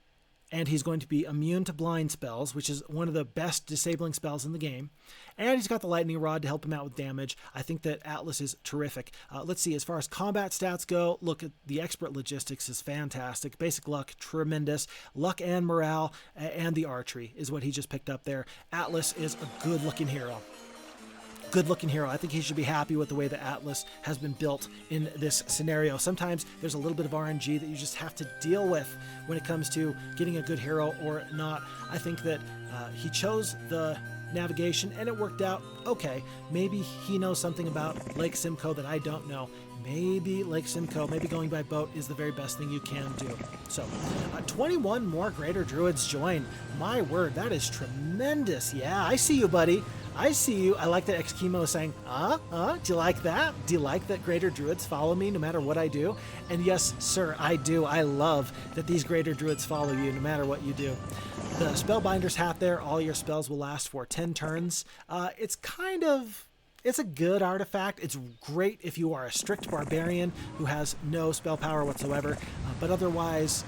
And he's going to be immune to blind spells, which is one of the best disabling spells in the game. And he's got the lightning rod to help him out with damage. I think that Atlas is terrific. Let's see, as far as combat stats go, look at the expert logistics is fantastic. Basic luck, tremendous. Luck and morale, and the archery is what he just picked up there. Atlas is a good-looking hero. Good-looking hero. I think he should be happy with the way that Atlas has been built in this scenario. Sometimes there's a little bit of RNG that you just have to deal with when it comes to getting a good hero or not. I think that he chose the navigation and it worked out okay. Maybe he knows something about Lake Simcoe that I don't know. Maybe Lake Simcoe, maybe going by boat is the very best thing you can do. So, 21 more Greater Druids join. My word, that is tremendous. Yeah, I see you, buddy. I see you. I like that XKimo is saying, do you like that? Do you like that Greater Druids follow me no matter what I do? And yes, sir, I do. I love that these Greater Druids follow you no matter what you do. The Spellbinder's hat there, all your spells will last for 10 turns. It's a good artifact. It's great if you are a strict barbarian who has no spell power whatsoever, but otherwise,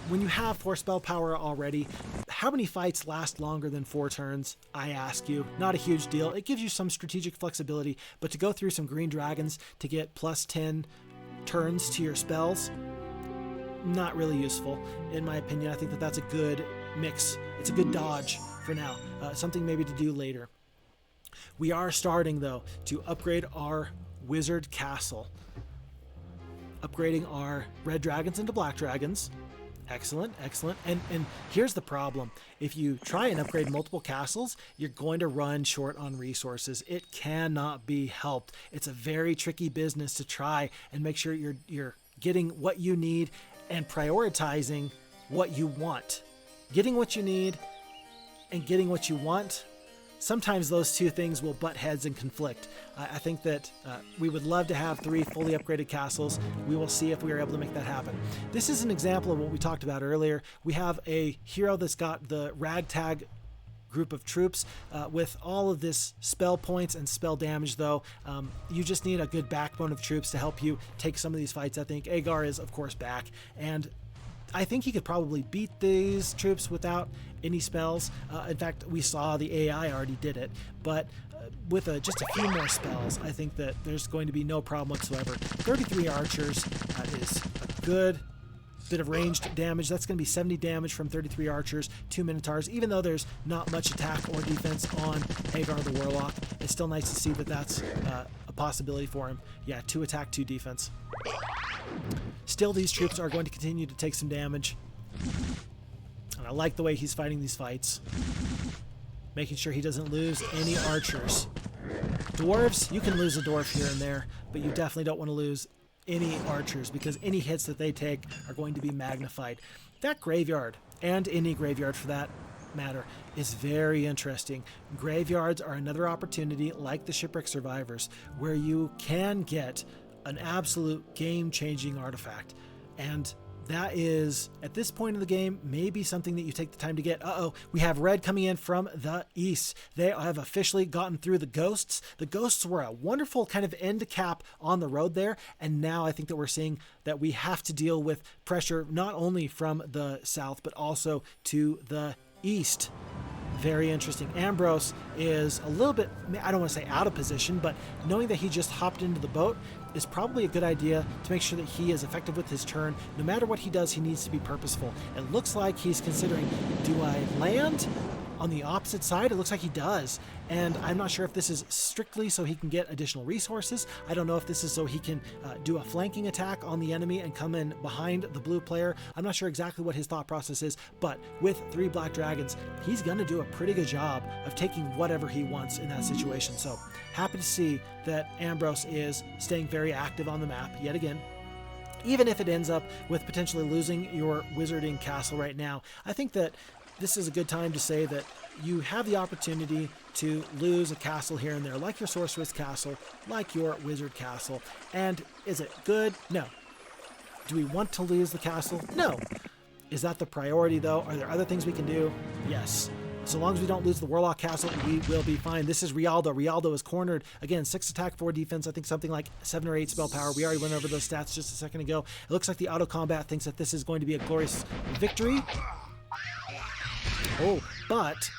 when you have 4 spell power already, how many fights last longer than 4 turns? I ask you. Not a huge deal. It gives you some strategic flexibility, but to go through some green dragons to get plus 10 turns to your spells, not really useful, in my opinion. I think that that's a good mix. It's a good dodge for now. Something maybe to do later. We are starting, though, to upgrade our wizard castle. Upgrading our red dragons into black dragons. Excellent, excellent. And here's the problem. If you try and upgrade multiple castles, you're going to run short on resources. It cannot be helped. It's a very tricky business to try and make sure you're getting what you need and prioritizing what you want. Getting what you need and getting what you want, sometimes those two things will butt heads and conflict. I think that we would love to have 3 fully upgraded castles. We will see if we are able to make that happen. This is an example of what we talked about earlier. We have a hero that's got the ragtag group of troops with all of this spell points and spell damage, though. You just need a good backbone of troops to help you take some of these fights. I think Agar is, of course, back, and I think he could probably beat these troops without any spells. In fact, we saw the AI already did it, but with just a few more spells, I think that there's going to be no problem whatsoever. 33 archers is a good bit of ranged damage. That's going to be 70 damage from 33 archers, 2 minotaurs. Even though there's not much attack or defense on Agar the Warlock, it's still nice to see that that's a possibility for him. Yeah, 2 attack, 2 defense. Still, these troops are going to continue to take some damage. And I like the way he's fighting these fights. Making sure he doesn't lose any archers. Dwarves, you can lose a dwarf here and there, but you definitely don't want to lose any archers, because any hits that they take are going to be magnified. That graveyard, and any graveyard for that matter, is very interesting. Graveyards are another opportunity, like the Shipwreck Survivors, where you can get an absolute game-changing artifact. And that is, at this point in the game, maybe something that you take the time to get. We have red coming in from the east. They have officially gotten through the ghosts. The ghosts were a wonderful kind of end cap on the road there, and now I think that we're seeing that we have to deal with pressure not only from the south, but also to the east. Very interesting. Ambrose is a little bit, I don't want to say out of position, but knowing that he just hopped into the boat is probably a good idea to make sure that he is effective with his turn. No matter what he does, he needs to be purposeful. It looks like he's considering, do I land on the opposite side? It looks like he does. And I'm not sure if this is strictly so he can get additional resources. I don't know if this is so he can do a flanking attack on the enemy and come in behind the blue player. I'm not sure exactly what his thought process is, but with 3 black dragons, he's going to do a pretty good job of taking whatever he wants in that situation. So happy to see that Ambrose is staying very active on the map yet again. Even if it ends up with potentially losing your wizarding castle right now, I think that this is a good time to say that you have the opportunity to lose a castle here and there, like your sorceress castle, like your wizard castle. And is it good? No. Do we want to lose the castle? No. Is that the priority, though? Are there other things we can do? Yes. So long as we don't lose the Warlock Castle, we will be fine. This is Rialdo. Rialdo is cornered. Again, 6 attack, 4 defense. I think something like 7 or 8 spell power. We already went over those stats just a second ago. It looks like the auto combat thinks that this is going to be a glorious victory. Oh, but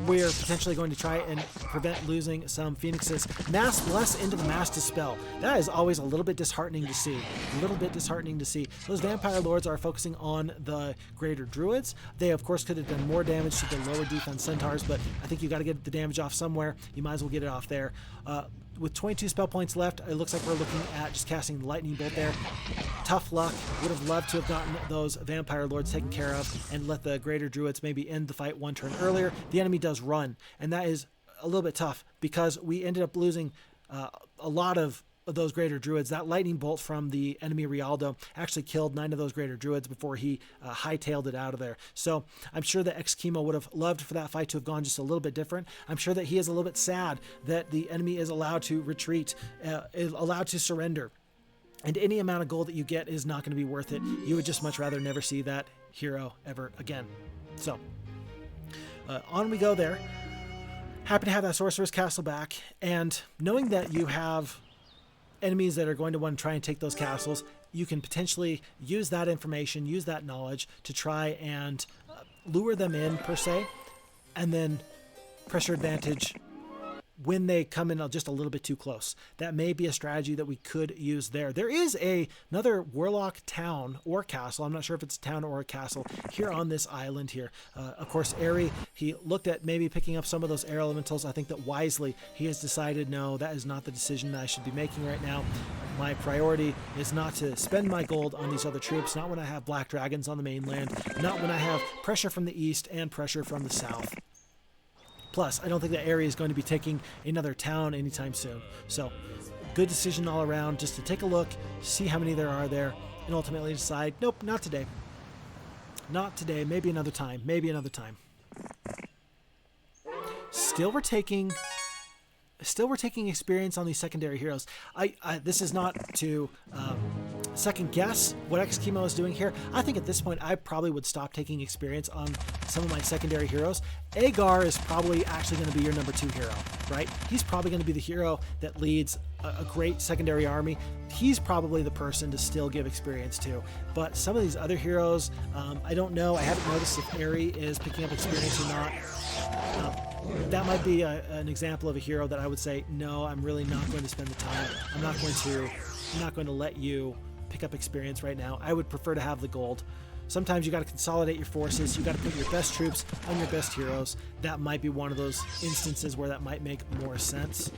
we're potentially going to try and prevent losing some Phoenixes. Mass Bless into the Mass Dispel. That is always a little bit disheartening to see. A little bit disheartening to see. Those Vampire Lords are focusing on the Greater Druids. They, of course, could have done more damage to the lower defense Centaurs, but I think you got to get the damage off somewhere. You might as well get it off there. With 22 spell points left, it looks like we're looking at just casting the Lightning Bolt there. Tough luck. Would have loved to have gotten those Vampire Lords taken care of and let the Greater Druids maybe end the fight 1 turn earlier. The enemy does run, and that is a little bit tough because we ended up losing a lot of those Greater Druids. That Lightning Bolt from the enemy Rialdo actually killed 9 of those Greater Druids before he hightailed it out of there. So I'm sure that XKimo would have loved for that fight to have gone just a little bit different. I'm sure that he is a little bit sad that the enemy is allowed to retreat, is allowed to surrender. And any amount of gold that you get is not going to be worth it. You would just much rather never see that hero ever again. So on we go there. Happy to have that Sorcerer's Castle back. And knowing that you have enemies that are going to want to try and take those castles, you can potentially use that information, use that knowledge to try and lure them in, per se, and then pressure advantage when they come in just a little bit too close. That may be a strategy that we could use there. There is another warlock town or castle. I'm not sure if it's a town or a castle here on this island here. Of course, Airy, he looked at maybe picking up some of those air elementals. I think that wisely he has decided, no, that is not the decision that I should be making right now. My priority is not to spend my gold on these other troops, not when I have black dragons on the mainland, not when I have pressure from the east and pressure from the south. Plus, I don't think that area is going to be taking another town anytime soon. So, good decision all around, just to take a look, see how many there are there, and ultimately decide, nope, not today. Not today, maybe another time, maybe another time. Still we're taking experience on these secondary heroes. This is not to second guess what XKimo is doing here. I think at this point I probably would stop taking experience on some of my secondary heroes. Agar is probably actually going to be your number 2 hero, right? He's probably going to be the hero that leads a great secondary army. He's probably the person to still give experience to. But some of these other heroes, I don't know. I haven't noticed if Airy is picking up experience or not. That might be an example of a hero that I would say, no, I'm really not going to spend the time. I'm not going to let you pick up experience right now. I would prefer to have the gold. Sometimes you got to consolidate your forces. You got to put your best troops on your best heroes. That might be one of those instances where that might make more sense.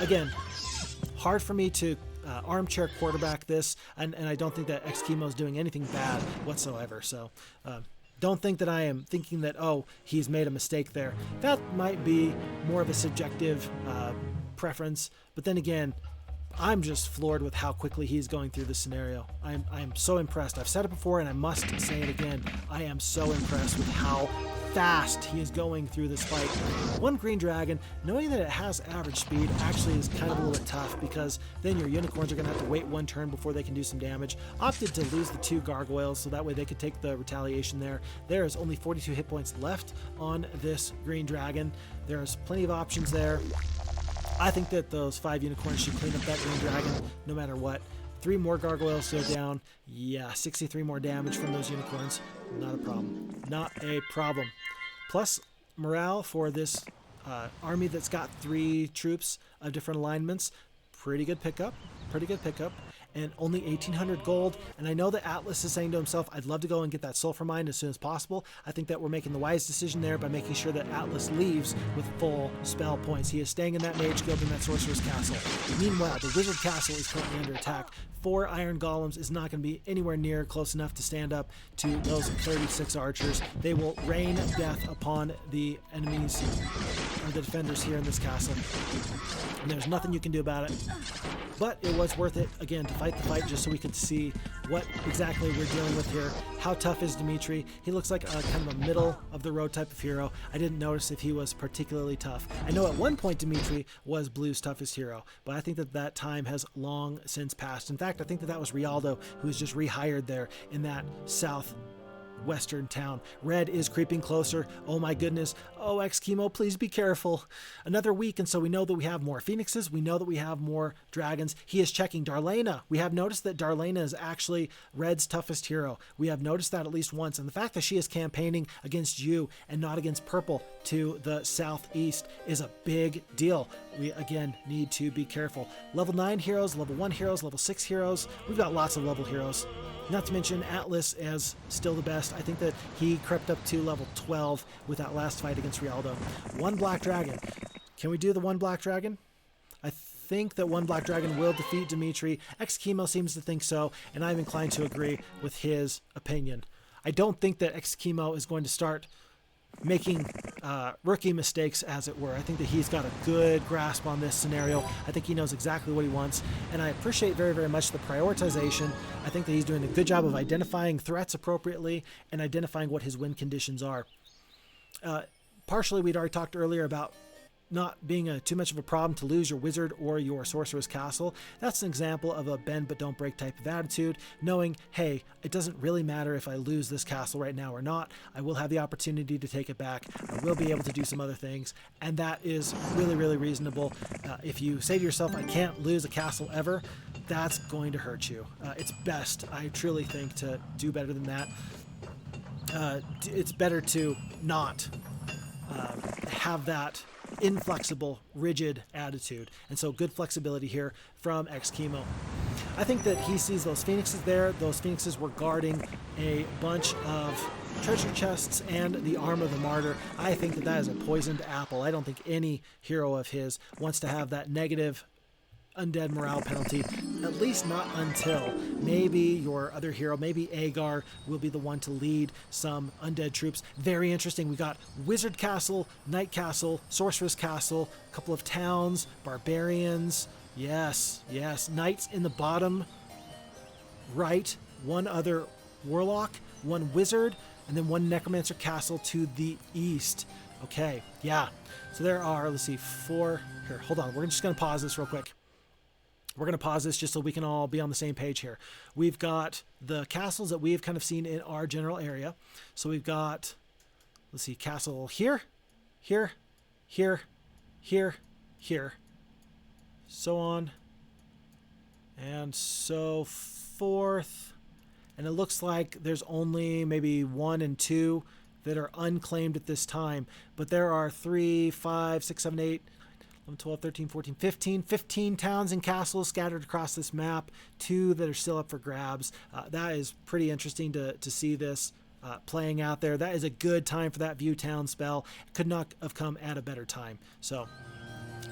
Again, hard for me to armchair quarterback this, and I don't think that XKimo is doing anything bad whatsoever. So don't think that I am thinking that, oh, he's made a mistake there. That might be more of a subjective preference. But then again, I'm just floored with how quickly he's going through the scenario. I'm so impressed. I've said it before and I must say it again. I am so impressed with how fast he is going through this fight. One green dragon, knowing that it has average speed, actually is kind of a little bit tough, because then your unicorns are going to have to wait one turn before they can do some damage. Opted to lose the 2 gargoyles so that way they could take the retaliation there. There is only 42 hit points left on this green dragon. There's plenty of options there. I think that those 5 unicorns should clean up that green dragon no matter what. 3 more gargoyles go down. Yeah, 63 more damage from those unicorns. Not a problem. Not a problem. Plus, morale for this army that's got 3 troops of different alignments. Pretty good pickup. Pretty good pickup. And only 1,800 gold. And I know that Atlas is saying to himself, I'd love to go and get that sulfur mine as soon as possible. I think that we're making the wise decision there by making sure that Atlas leaves with full spell points. He is staying in that Mage Guild in that Sorcerer's Castle. Meanwhile, the Wizard Castle is currently under attack. 4 Iron Golems is not going to be anywhere near close enough to stand up to those 36 archers. They will rain death upon the enemies, or the defenders here in this castle. And there's nothing you can do about it. But it was worth it, again, to fight the fight just so we could see what exactly we're dealing with here. How tough is Dimitri? He looks like a kind of a middle-of-the-road type of hero. I didn't notice if he was particularly tough. I know at one point Dimitri was Blue's toughest hero, but I think that that time has long since passed. In fact, I think that that was Rialdo, who was just rehired there in that southwestern town. Red is creeping closer. Oh my goodness. Oh, XKimo, please be careful. Another week, and so we know that we have more phoenixes. We know that we have more dragons. He is checking Darlena. We have noticed that Darlena is actually Red's toughest hero. We have noticed that at least once. And the fact that she is campaigning against you and not against purple to the southeast is a big deal. We, again, need to be careful. Level 9 heroes, level 1 heroes, level 6 heroes. We've got lots of level heroes. Not to mention Atlas as still the best. I think that he crept up to level 12 with that last fight against Rialdo. 1 black dragon. Can we do the 1 black dragon? I think that 1 black dragon will defeat Dimitri. XKimo seems to think so, and I'm inclined to agree with his opinion. I don't think that XKimo is going to start making rookie mistakes, as it were. I think that he's got a good grasp on this scenario. I think he knows exactly what he wants, and I appreciate very, very much the prioritization. I think that he's doing a good job of identifying threats appropriately and identifying what his win conditions are. Partially, we'd already talked earlier about not being too much of a problem to lose your wizard or your sorcerer's castle. That's an example of a bend but don't break type of attitude, knowing, hey, it doesn't really matter if I lose this castle right now or not. I will have the opportunity to take it back. I will be able to do some other things, and that is really, really reasonable. If you say to yourself, I can't lose a castle ever, that's going to hurt you. It's best, I truly think, to do better than that. It's better to not have that inflexible, rigid attitude. And so good flexibility here from XKimo. I think that he sees those phoenixes there. Those phoenixes were guarding a bunch of treasure chests and the arm of the martyr. I think that that is a poisoned apple. I don't think any hero of his wants to have that negative undead morale penalty, at least not until maybe your other hero, maybe Agar, will be the one to lead some undead troops. Very interesting. We got Wizard Castle, Knight Castle, Sorceress Castle, a couple of towns, barbarians. Yes, yes. Knights in the bottom right, one other warlock, one wizard, and then one necromancer castle to the east. Okay, yeah. So there are, let's see, 4. Here, hold on. We're just going to pause this real quick. We're going to pause this just so we can all be on the same page here. We've got the castles that we've kind of seen in our general area. So we've got, let's see, castle here, here, here, here, here, so on, and so forth. And it looks like there's only maybe 1 and 2 that are unclaimed at this time. But there are 3, 5, 6, 7, 8, 11, 12, 13, 14, 15 towns and castles scattered across this map, 2 that are still up for grabs. That is pretty interesting to see this playing out there. That is a good time for that view town spell. Could not have come at a better time. So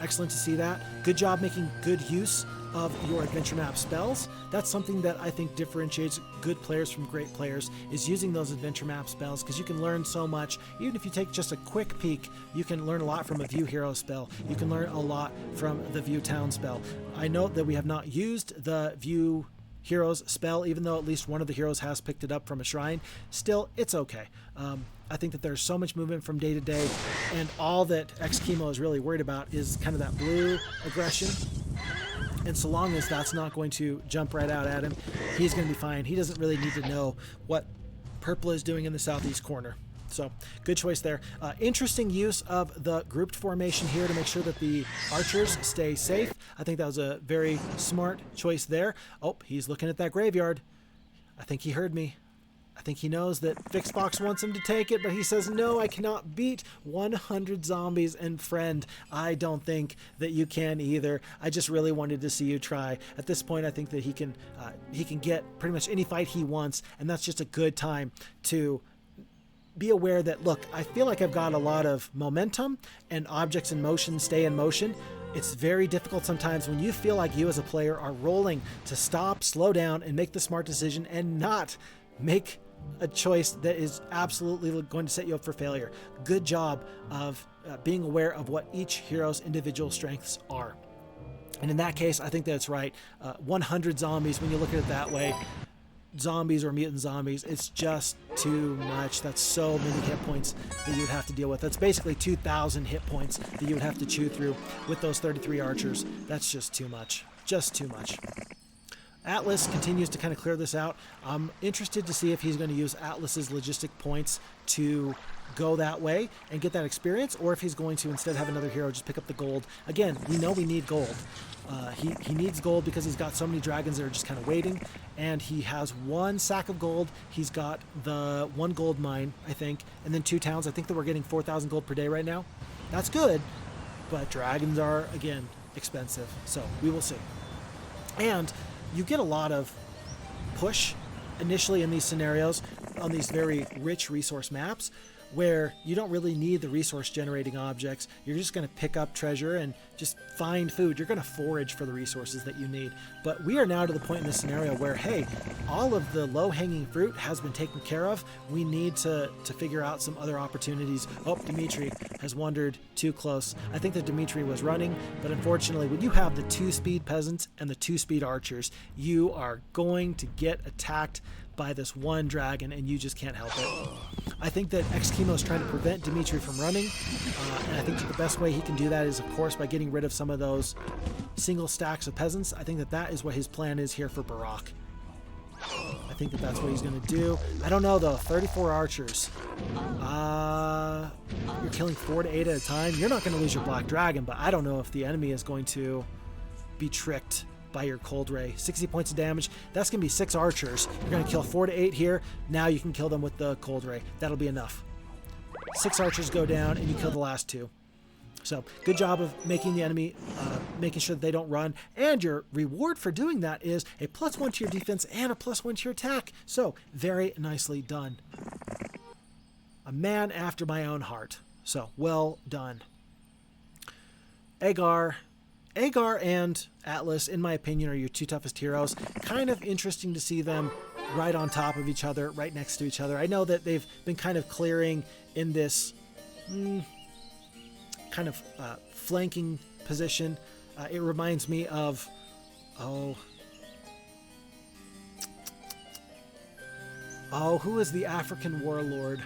excellent to see that. Good job making good use of your adventure map spells. That's something that I think differentiates good players from great players, is using those adventure map spells, because you can learn so much. Even if you take just a quick peek, you can learn a lot from a view hero spell. You can learn a lot from the view town spell. I note that we have not used the view heroes spell, even though at least one of the heroes has picked it up from a shrine. Still, it's okay. I think that there's so much movement from day to day, and all that XKimo is really worried about is kind of that blue aggression. And so long as that's not going to jump right out at him, he's going to be fine. He doesn't really need to know what purple is doing in the southeast corner. So good choice there. Interesting use of the grouped formation here to make sure that the archers stay safe. I think that was a very smart choice there. Oh, he's looking at that graveyard. I think he heard me. I think he knows that Phixfox wants him to take it, but he says, no, I cannot beat 100 zombies and friend. I don't think that you can either. I just really wanted to see you try. At this point, I think that he can get pretty much any fight he wants, and that's just a good time to be aware that, look, I feel like I've got a lot of momentum, and objects in motion stay in motion. It's very difficult sometimes when you feel like you as a player are rolling to stop, slow down, and make the smart decision and not make a choice that is absolutely going to set you up for failure. Good job of being aware of what each hero's individual strengths are. And in that case, I think that's right. 100 zombies, when you look at it that way, zombies or mutant zombies, it's just too much. That's so many hit points that you would have to deal with. That's basically 2,000 hit points that you would have to chew through with those 33 archers. That's just too much. Just too much. Atlas continues to kind of clear this out. I'm interested to see if he's going to use Atlas's logistic points to go that way and get that experience, or if he's going to instead have another hero just pick up the gold. Again, we know we need gold. He needs gold because he's got so many dragons that are just kind of waiting, and he has 1 sack of gold. He's got the 1 gold mine, I think, and then 2 towns. I think that we're getting 4,000 gold per day right now. That's good, but dragons are, again, expensive, so we will see. And you get a lot of push initially in these scenarios on these very rich resource maps, where you don't really need the resource generating objects. You're just going to pick up treasure and just find food. You're going to forage for the resources that you need. But we are now to the point in this scenario where, hey, all of the low-hanging fruit has been taken care of. We need to figure out some other opportunities. Oh, Dimitri has wandered too close. I think that Dimitri was running, but unfortunately, when you have the 2-speed peasants and the 2-speed archers, you are going to get attacked by this one dragon, and you just can't help it. I think that XKimo is trying to prevent Dimitri from running, and I think that the best way he can do that is, of course, by getting rid of some of those single stacks of peasants. I think that that is what his plan is here for Barak. I think that that's what he's going to do. I don't know, though. 34 archers. You're killing 4 to 8 at a time. You're not going to lose your Black Dragon, but I don't know if the enemy is going to be tricked by your Cold Ray. 60 points of damage. That's going to be 6 archers. You're going to kill 4 to 8 here. Now you can kill them with the Cold Ray. That'll be enough. 6 archers go down, and you kill the last 2. So, good job of making the enemy, making sure that they don't run. And your reward for doing that is a +1 to your defense and a +1 to your attack. So, very nicely done. A man after my own heart. So, well done. Agar and Atlas, in my opinion, are your 2 toughest heroes. Kind of interesting to see them right on top of each other, right next to each other. I know that they've been kind of clearing in this kind of flanking position. It reminds me of, who is the African warlord?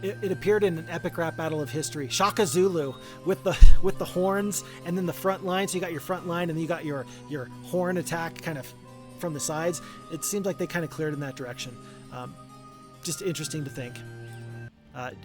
It appeared in an epic rap battle of history. Shaka Zulu with the horns and then the front line. So you got your front line and then you got your horn attack kind of from the sides. It seems like they kind of cleared in that direction. Just interesting to think.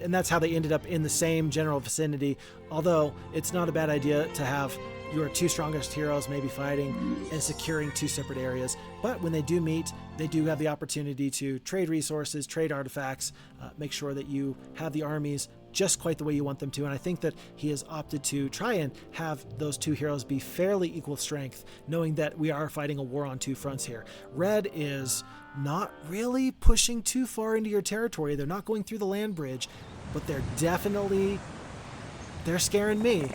And that's how they ended up in the same general vicinity. Although it's not a bad idea to have your 2 strongest heroes maybe fighting and securing 2 separate areas. But when they do meet, they do have the opportunity to trade resources, trade artifacts, make sure that you have the armies just quite the way you want them to. And I think that he has opted to try and have those 2 heroes be fairly equal strength, knowing that we are fighting a war on 2 fronts here. Red is not really pushing too far into your territory. They're not going through the land bridge, but they're scaring me.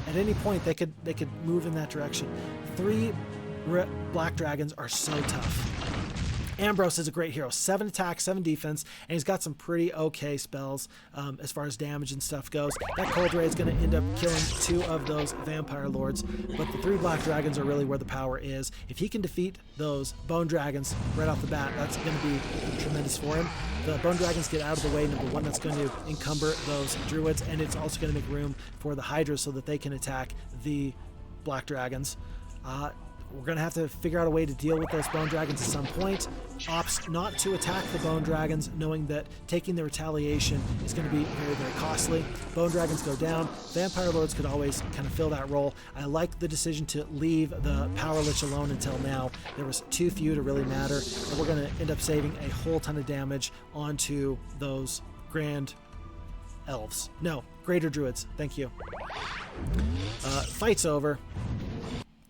At any point, they could move in that direction. 3 Black Dragons are so tough. Ambrose is a great hero. 7 attack, 7 defense, and he's got some pretty okay spells as far as damage and stuff goes. That Cold Ray is going to end up killing 2 of those Vampire Lords, but the 3 Black Dragons are really where the power is. If he can defeat those Bone Dragons right off the bat, that's going to be tremendous for him. The Bone Dragons get out of the way, number 1, that's going to encumber those Druids, and it's also going to make room for the Hydras so that they can attack the Black Dragons. We're going to have to figure out a way to deal with those Bone Dragons at some point. Opts not to attack the Bone Dragons, knowing that taking the retaliation is going to be very, very costly. Bone Dragons go down. Vampire Lords could always kind of fill that role. I like the decision to leave the Power Lich alone until now. There was too few to really matter, and we're going to end up saving a whole ton of damage onto those Grand Elves. No, Greater Druids. Thank you. Fight's over.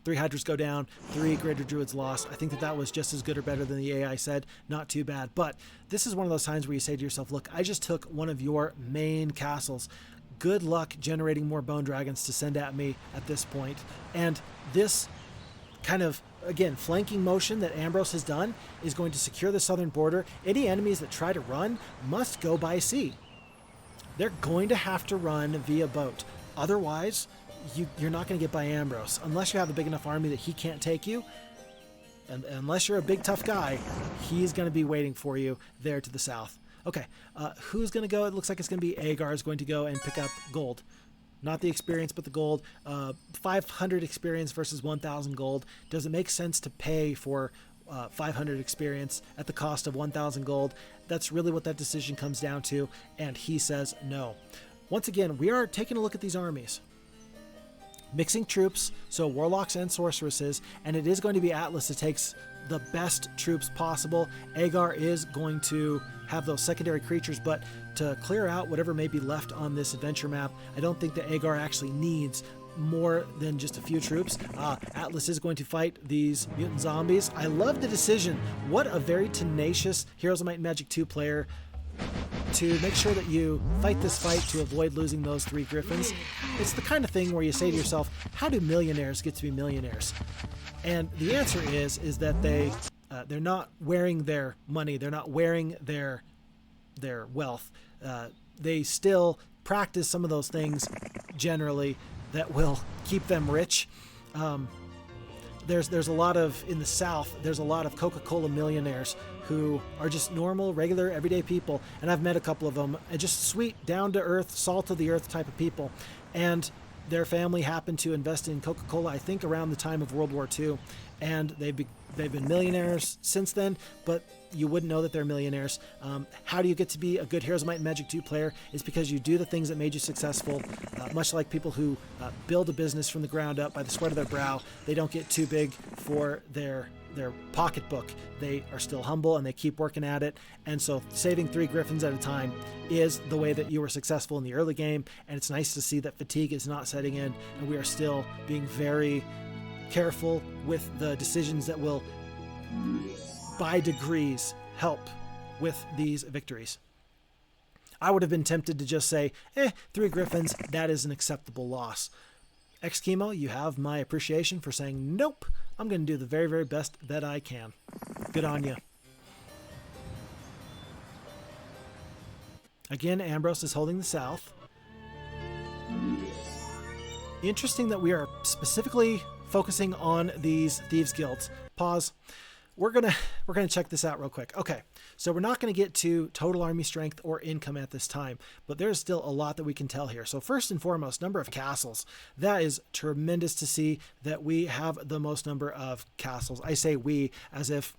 3 Hydras go down, 3 Greater Druids lost. I think that was just as good or better than the AI said. Not too bad. But this is one of those times where you say to yourself, look, I just took one of your main castles. Good luck generating more Bone Dragons to send at me at this point. And this kind of, again, flanking motion that Ambrose has done is going to secure the southern border. Any enemies that try to run must go by sea. They're going to have to run via boat. Otherwise, you're not going to get by Ambrose unless you have a big enough army that he can't take you, and unless you're a big tough guy, he's going to be waiting for you there to the south. Okay, who's going to go? It looks like it's going to be Agar is going to go and pick up gold. Not the experience, but the gold. 500 experience versus 1,000 gold. Does it make sense to pay for 500 experience at the cost of 1,000 gold? That's really what that decision comes down to, and he says no. Once again, we are taking a look at these armies. Mixing troops, so warlocks and sorceresses, and it is going to be Atlas that takes the best troops possible. Agar is going to have those secondary creatures, but to clear out whatever may be left on this adventure map, I don't think that Agar actually needs more than just a few troops. Atlas is going to fight these mutant zombies. I love the decision. What a very tenacious Heroes of Might and Magic 2 player to make sure that you fight this fight to avoid losing those 3 griffins. It's the kind of thing where you say to yourself, how do millionaires get to be millionaires? And the answer is that they're not wearing their money, they're not wearing their wealth. They still practice some of those things generally that will keep them rich. there's a lot of, in the South, there's a lot of Coca-Cola millionaires who are just normal, regular, everyday people. And I've met a couple of them, and just sweet, down-to-earth, salt-of-the-earth type of people. And their family happened to invest in Coca-Cola, I think, around the time of World War II. And they've been millionaires since then, but you wouldn't know that they're millionaires. How do you get to be a good Heroes of Might and Magic 2 player? It's because you do the things that made you successful, much like people who build a business from the ground up by the sweat of their brow. They don't get too big for their pocketbook. They are still humble and they keep working at it. And so saving 3 griffins at a time is the way that you were successful in the early game. And it's nice to see that fatigue is not setting in, and we are still being very careful with the decisions that will, by degrees, help with these victories. I would have been tempted to just say, 3 griffins, that is an acceptable loss. XKimo, you have my appreciation for saying, nope, I'm going to do the very, very best that I can. Good on you. Again, Ambrose is holding the South. Interesting that we are specifically focusing on these Thieves guilds. Pause. We're gonna check this out real quick. Okay, so we're not gonna get to total army strength or income at this time, but there's still a lot that we can tell here. So first and foremost, number of castles. That is tremendous to see that we have the most number of castles. I say we as if,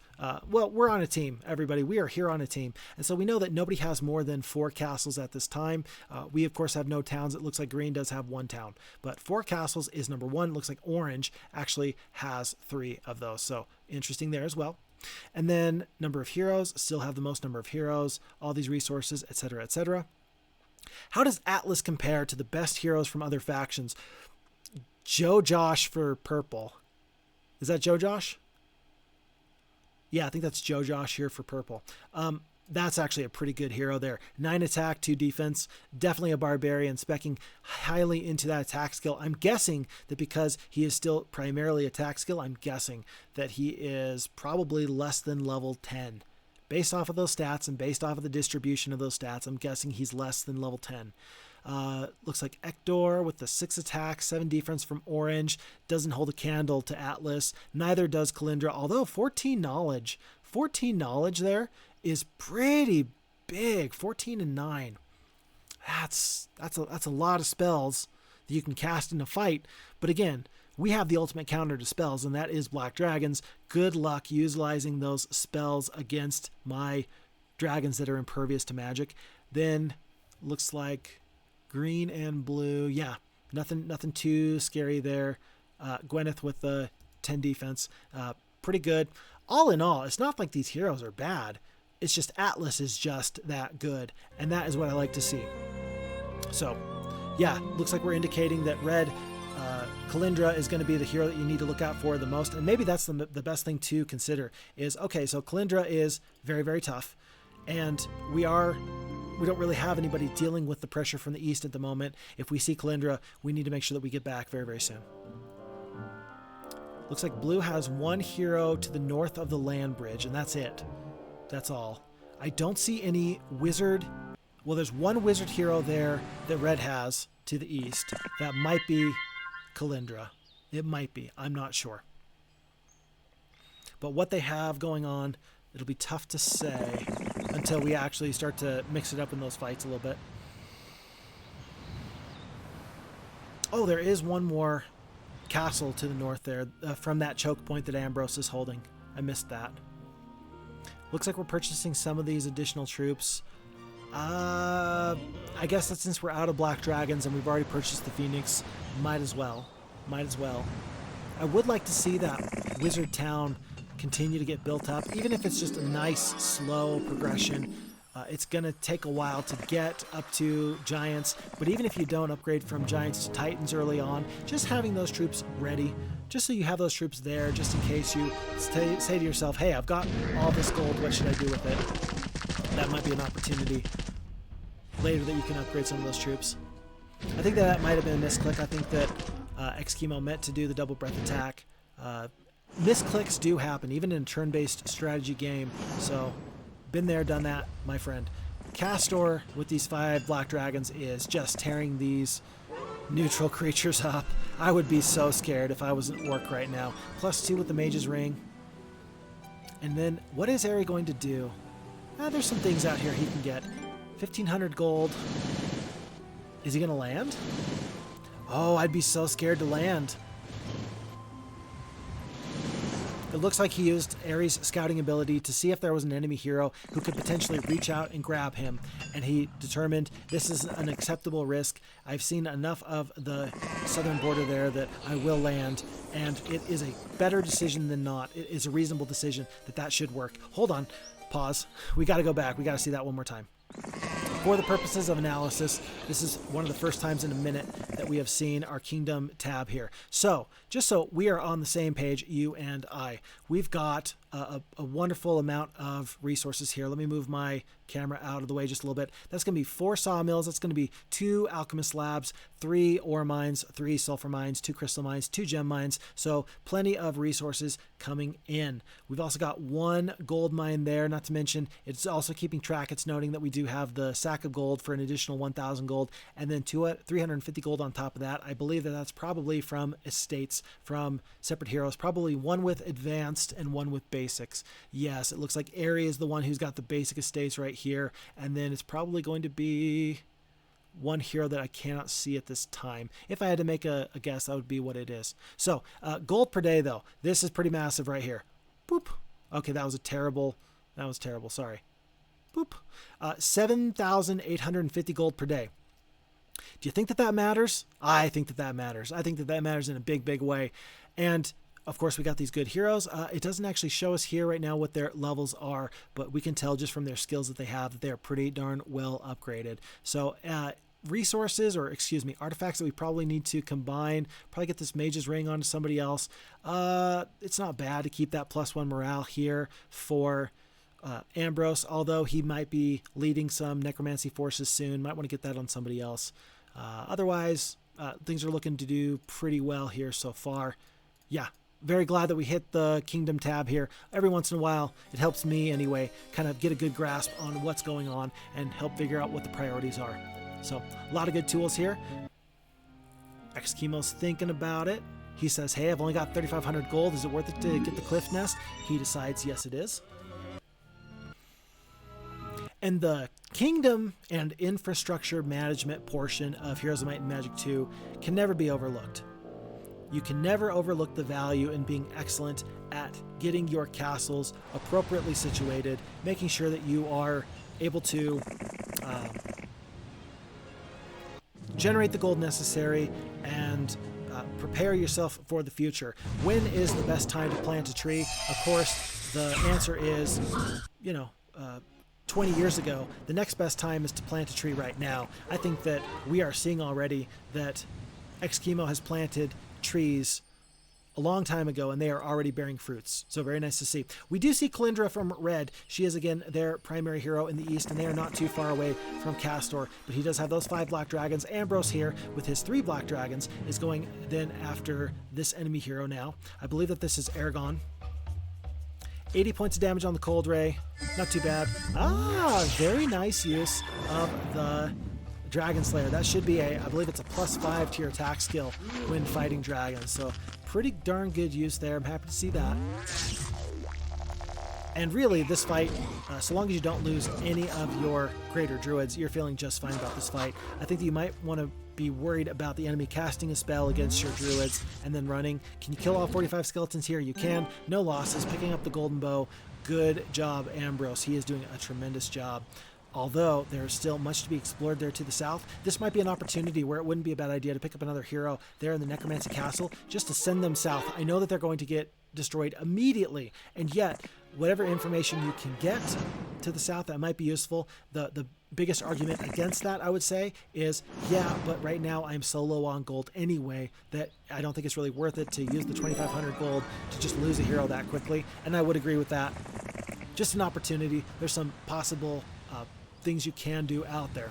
well, we're on a team, everybody. We are here on a team. And so we know that nobody has more than 4 castles at this time. We, of course, have no towns. It looks like green does have 1 town. But 4 castles is number 1. It looks like orange actually has 3 of those. So interesting there as well. And then number of heroes, still have the most number of heroes, all these resources, etc., etc. How does Atlas compare to the best heroes from other factions? Joe Josh for purple. Is that Joe Josh? Yeah, I think that's Joe Josh here for purple. That's actually a pretty good hero there. 9 attack, 2 defense. Definitely a barbarian, speccing highly into that attack skill. I'm guessing that because he is still primarily attack skill, I'm guessing that he is probably less than level 10. Based off of those stats and based off of the distribution of those stats, I'm guessing he's less than level 10. Looks like Ekdor with the 6 attack, 7 defense from orange. Doesn't hold a candle to Atlas. Neither does Kalindra, although 14 knowledge. 14 knowledge there is pretty big. 14 and 9. That's a lot of spells that you can cast in a fight. But again, we have the ultimate counter to spells, and that is Black Dragons. Good luck utilizing those spells against my dragons that are impervious to magic. Then looks like green and blue. Yeah, nothing too scary there. Gwyneth with the 10 defense. Pretty good. All in all, it's not like these heroes are bad. It's just Atlas is just that good, and that is what I like to see. So, yeah, looks like we're indicating that red Kalindra is going to be the hero that you need to look out for the most, and maybe that's the best thing to consider is, okay, so Kalindra is very, very tough, and we don't really have anybody dealing with the pressure from the east at the moment. If we see Kalindra, we need to make sure that we get back very, very soon. Looks like blue has 1 hero to the north of the land bridge, and that's it. That's all. I don't see any wizard. Well, there's 1 wizard hero there that red has to the east. That might be Kalindra. It might be. I'm not sure. But what they have going on, it'll be tough to say until we actually start to mix it up in those fights a little bit. Oh, there is 1 more castle to the north there from that choke point that Ambrose is holding. I missed that. Looks like we're purchasing some of these additional troops. I guess that since we're out of Black Dragons and we've already purchased the Phoenix, might as well. Might as well. I would like to see that Wizard Town continue to get built up, even if it's just a nice, slow progression. It's going to take a while to get up to Giants, but even if you don't upgrade from Giants to Titans early on, just having those troops ready, just so you have those troops there, just in case you say to yourself, hey, I've got all this gold, what should I do with it? That might be an opportunity later that you can upgrade some of those troops. I think that might have been a misclick. I think that XKimo meant to do the double breath attack. Misclicks do happen, even in a turn-based strategy game, so been there, done that, my friend. Kastore with these 5 Black Dragons is just tearing these Neutral creatures up. I would be so scared if I was an orc right now. +2 with the Mage's Ring. And then, what is Ari going to do? There's some things out here he can get. 1,500 gold. Is he going to land? Oh, I'd be so scared to land. It looks like he used Ari's scouting ability to see if there was an enemy hero who could potentially reach out and grab him. And he determined this is an acceptable risk. I've seen enough of the southern border there that I will land. And it is a better decision than not. It is a reasonable decision that should work. Hold on. Pause. We got to go back. We got to see that one more time. For the purposes of analysis, this is one of the first times in a minute that we have seen our kingdom tab here. So, just so we are on the same page, you and I, we've got a wonderful amount of resources here. Let me move my camera out of the way just a little bit. That's going to be 4 sawmills. That's going to be 2 alchemist labs, 3 ore mines, 3 sulfur mines, 2 crystal mines, 2 gem mines. So plenty of resources coming in. We've also got 1 gold mine there, not to mention it's also keeping track. It's noting that we do have the sack of gold for an additional 1,000 gold, and then 350 gold on top of that. I believe that that's probably from estates, from separate heroes, probably 1 with advanced and 1 with basics. Yes, it looks like Ari is the one who's got the basic estates right here, and then it's probably going to be 1 hero that I cannot see at this time. If I had to make a guess, that would be what it is. So gold per day though, this is pretty massive right here. Boop. Okay, that was terrible. Sorry. Boop. 7,850 gold per day. Do you think that matters? I think that matters. I think that matters in a big, big way. And of course, we got these good heroes. It doesn't actually show us here right now what their levels are, but we can tell just from their skills that they have that they're pretty darn well upgraded. So resources, or excuse me, artifacts that we probably need to combine, probably get this Mage's Ring onto somebody else. It's not bad to keep that +1 morale here for Ambrose, although he might be leading some necromancy forces soon. Might want to get that on somebody else. Otherwise, things are looking to do pretty well here so far. Yeah, very glad that we hit the kingdom tab here. Every once in a while, it helps me anyway, kind of get a good grasp on what's going on and help figure out what the priorities are. So, a lot of good tools here. XKimo's thinking about it. He says, hey, I've only got 3,500 gold. Is it worth it to get the cliff nest? He decides, yes, it is. And the kingdom and infrastructure management portion of Heroes of Might and Magic 2 can never be overlooked. You can never overlook the value in being excellent at getting your castles appropriately situated, making sure that you are able to generate the gold necessary and prepare yourself for the future. When is the best time to plant a tree? Of course, the answer is, 20 years ago. The next best time is to plant a tree right now. I think that we are seeing already that XKimo has planted trees a long time ago, and they are already bearing fruits. So very nice to see. We do see Kalindra from Red. She is, again, their primary hero in the east, and they are not too far away from Kastore, but he does have those 5 black dragons. Ambrose here, with his 3 black dragons, is going then after this enemy hero now. I believe that this is Aragon. 80 points of damage on the Cold Ray. Not too bad. Very nice use of the Dragon Slayer. That should be I believe it's a +5 to your attack skill when fighting dragons. So pretty darn good use there. I'm happy to see that. And really, this fight, so long as you don't lose any of your greater druids, you're feeling just fine about this fight. I think that you might want to be worried about the enemy casting a spell against your druids and then running. Can you kill all 45 skeletons here? You can. No losses. Picking up the golden bow. Good job, Ambrose. He is doing a tremendous job. Although there's still much to be explored there to the south, this might be an opportunity where it wouldn't be a bad idea to pick up another hero there in the Necromancy Castle just to send them south. I know that they're going to get destroyed immediately, and yet whatever information you can get to the south that might be useful. The biggest argument against that, I would say, is yeah, but right now I'm so low on gold anyway that I don't think it's really worth it to use the 2,500 gold to just lose a hero that quickly, and I would agree with that. Just an opportunity. There's some possible things you can do out there.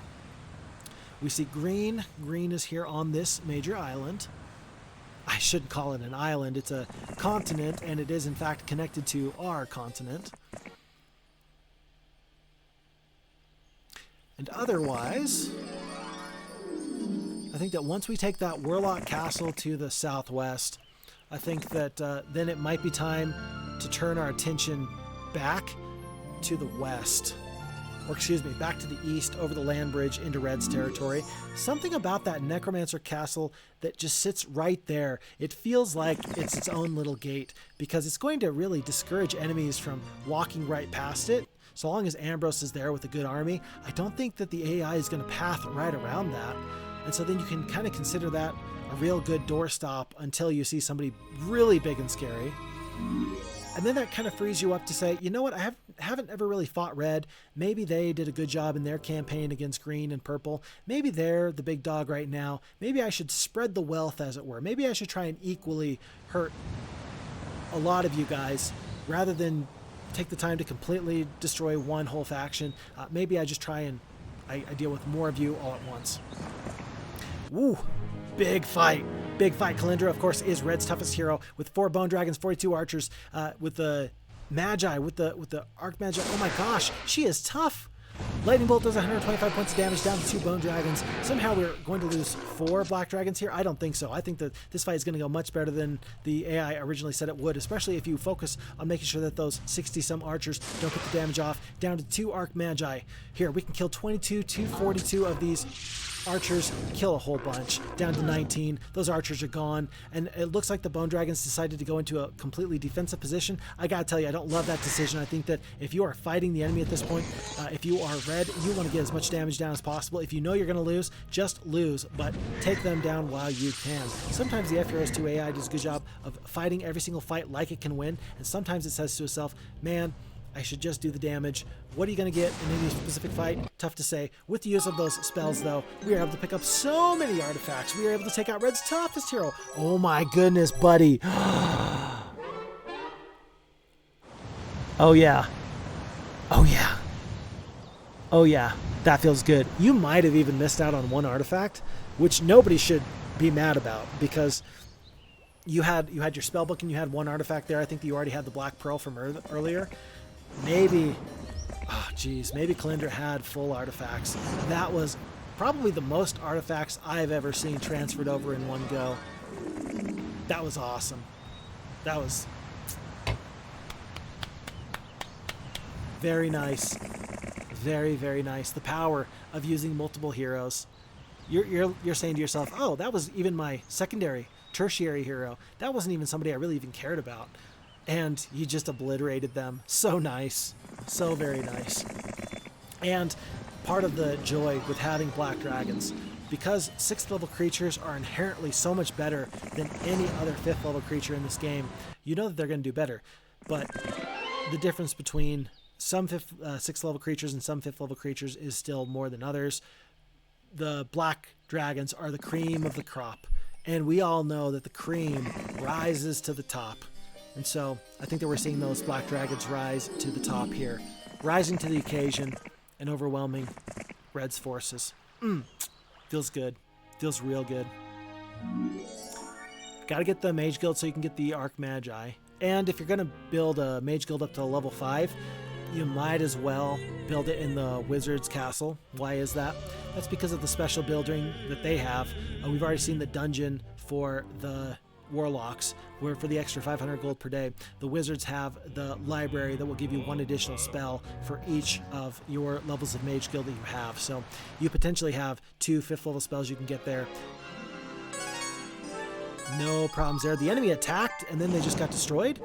We see green. Green is here on this major island. I shouldn't call it an island. It's a continent, and it is in fact connected to our continent. And otherwise, I think that once we take that Warlock Castle to the southwest, I think that then it might be time to turn our attention back to the west. Or excuse me, back to the east over the land bridge into Red's territory. Something about that Necromancer Castle that just sits right there. It feels like it's its own little gate because it's going to really discourage enemies from walking right past it. So long as Ambrose is there with a good army, I don't think that the AI is going to path right around that. And so then you can kind of consider that a real good doorstop until you see somebody really big and scary. And then that kind of frees you up to say, you know what, I haven't ever really fought Red. Maybe they did a good job in their campaign against green and purple. Maybe they're the big dog right now. Maybe I should spread the wealth, as it were. Maybe I should try and equally hurt a lot of you guys rather than take the time to completely destroy one whole faction. Maybe I just try and I deal with more of you all at once. Woo! Big fight. Big fight. Kalindra, of course, is Red's toughest hero with 4 Bone Dragons, 42 Archers, with the Magi, with the Arc Magi. Oh my gosh, she is tough. Lightning Bolt does 125 points of damage down to 2 Bone Dragons. Somehow we're going to lose 4 Black Dragons here. I don't think so. I think that this fight is going to go much better than the AI originally said it would, especially if you focus on making sure that those 60-some archers don't get the damage off. Down to 2 Arc Magi. Here, we can kill 22, 242 of these archers, kill a whole bunch, down to 19. Those archers are gone, and it looks like the Bone Dragons decided to go into a completely defensive position. I gotta tell you, I don't love that decision. I think that if you are fighting the enemy at this point, if you are Red, you want to get as much damage down as possible. If you know you're going to lose, just lose, but take them down while you can. Sometimes the FHeroes2 AI does a good job of fighting every single fight like it can win, and sometimes it says to itself, man, I should just do the damage. What are you going to get in any specific fight? Tough to say. With the use of those spells, though, we are able to pick up so many artifacts. We are able to take out Red's toughest hero. Oh my goodness, buddy. Oh yeah. Oh yeah. Oh yeah. That feels good. You might have even missed out on one artifact, which nobody should be mad about, because you had your spellbook and you had one artifact there. I think that you already had the Black Pearl from earlier. Maybe, oh geez, maybe Kalindra had full artifacts. That was probably the most artifacts I've ever seen transferred over in one go. That was awesome. That was very nice. Very, very nice. The power of using multiple heroes. You're saying to yourself, oh, that was even my secondary, tertiary hero. That wasn't even somebody I really even cared about. And you just obliterated them. So nice. So very nice. And part of the joy with having Black Dragons, because 6th level creatures are inherently so much better than any other 5th level creature in this game, you know that they're going to do better. But the difference between some 6th level creatures and some 5th level creatures is still more than others. The Black Dragons are the cream of the crop. And we all know that the cream rises to the top. And so I think that we're seeing those Black Dragons rise to the top here, rising to the occasion and overwhelming Red's forces. Feels good. Feels real good. Got to get the Mage Guild so you can get the Arc Magi. And if you're going to build a Mage Guild up to level 5, you might as well build it in the Wizard's Castle. Why is that? That's because of the special building that they have. We've already seen the dungeon for the Warlocks, where for the extra 500 gold per day, the Wizards have the library that will give you 1 additional spell for each of your levels of Mage Guild that you have. So you potentially have 2 5th level spells you can get there. No problems there. The enemy attacked and then they just got destroyed.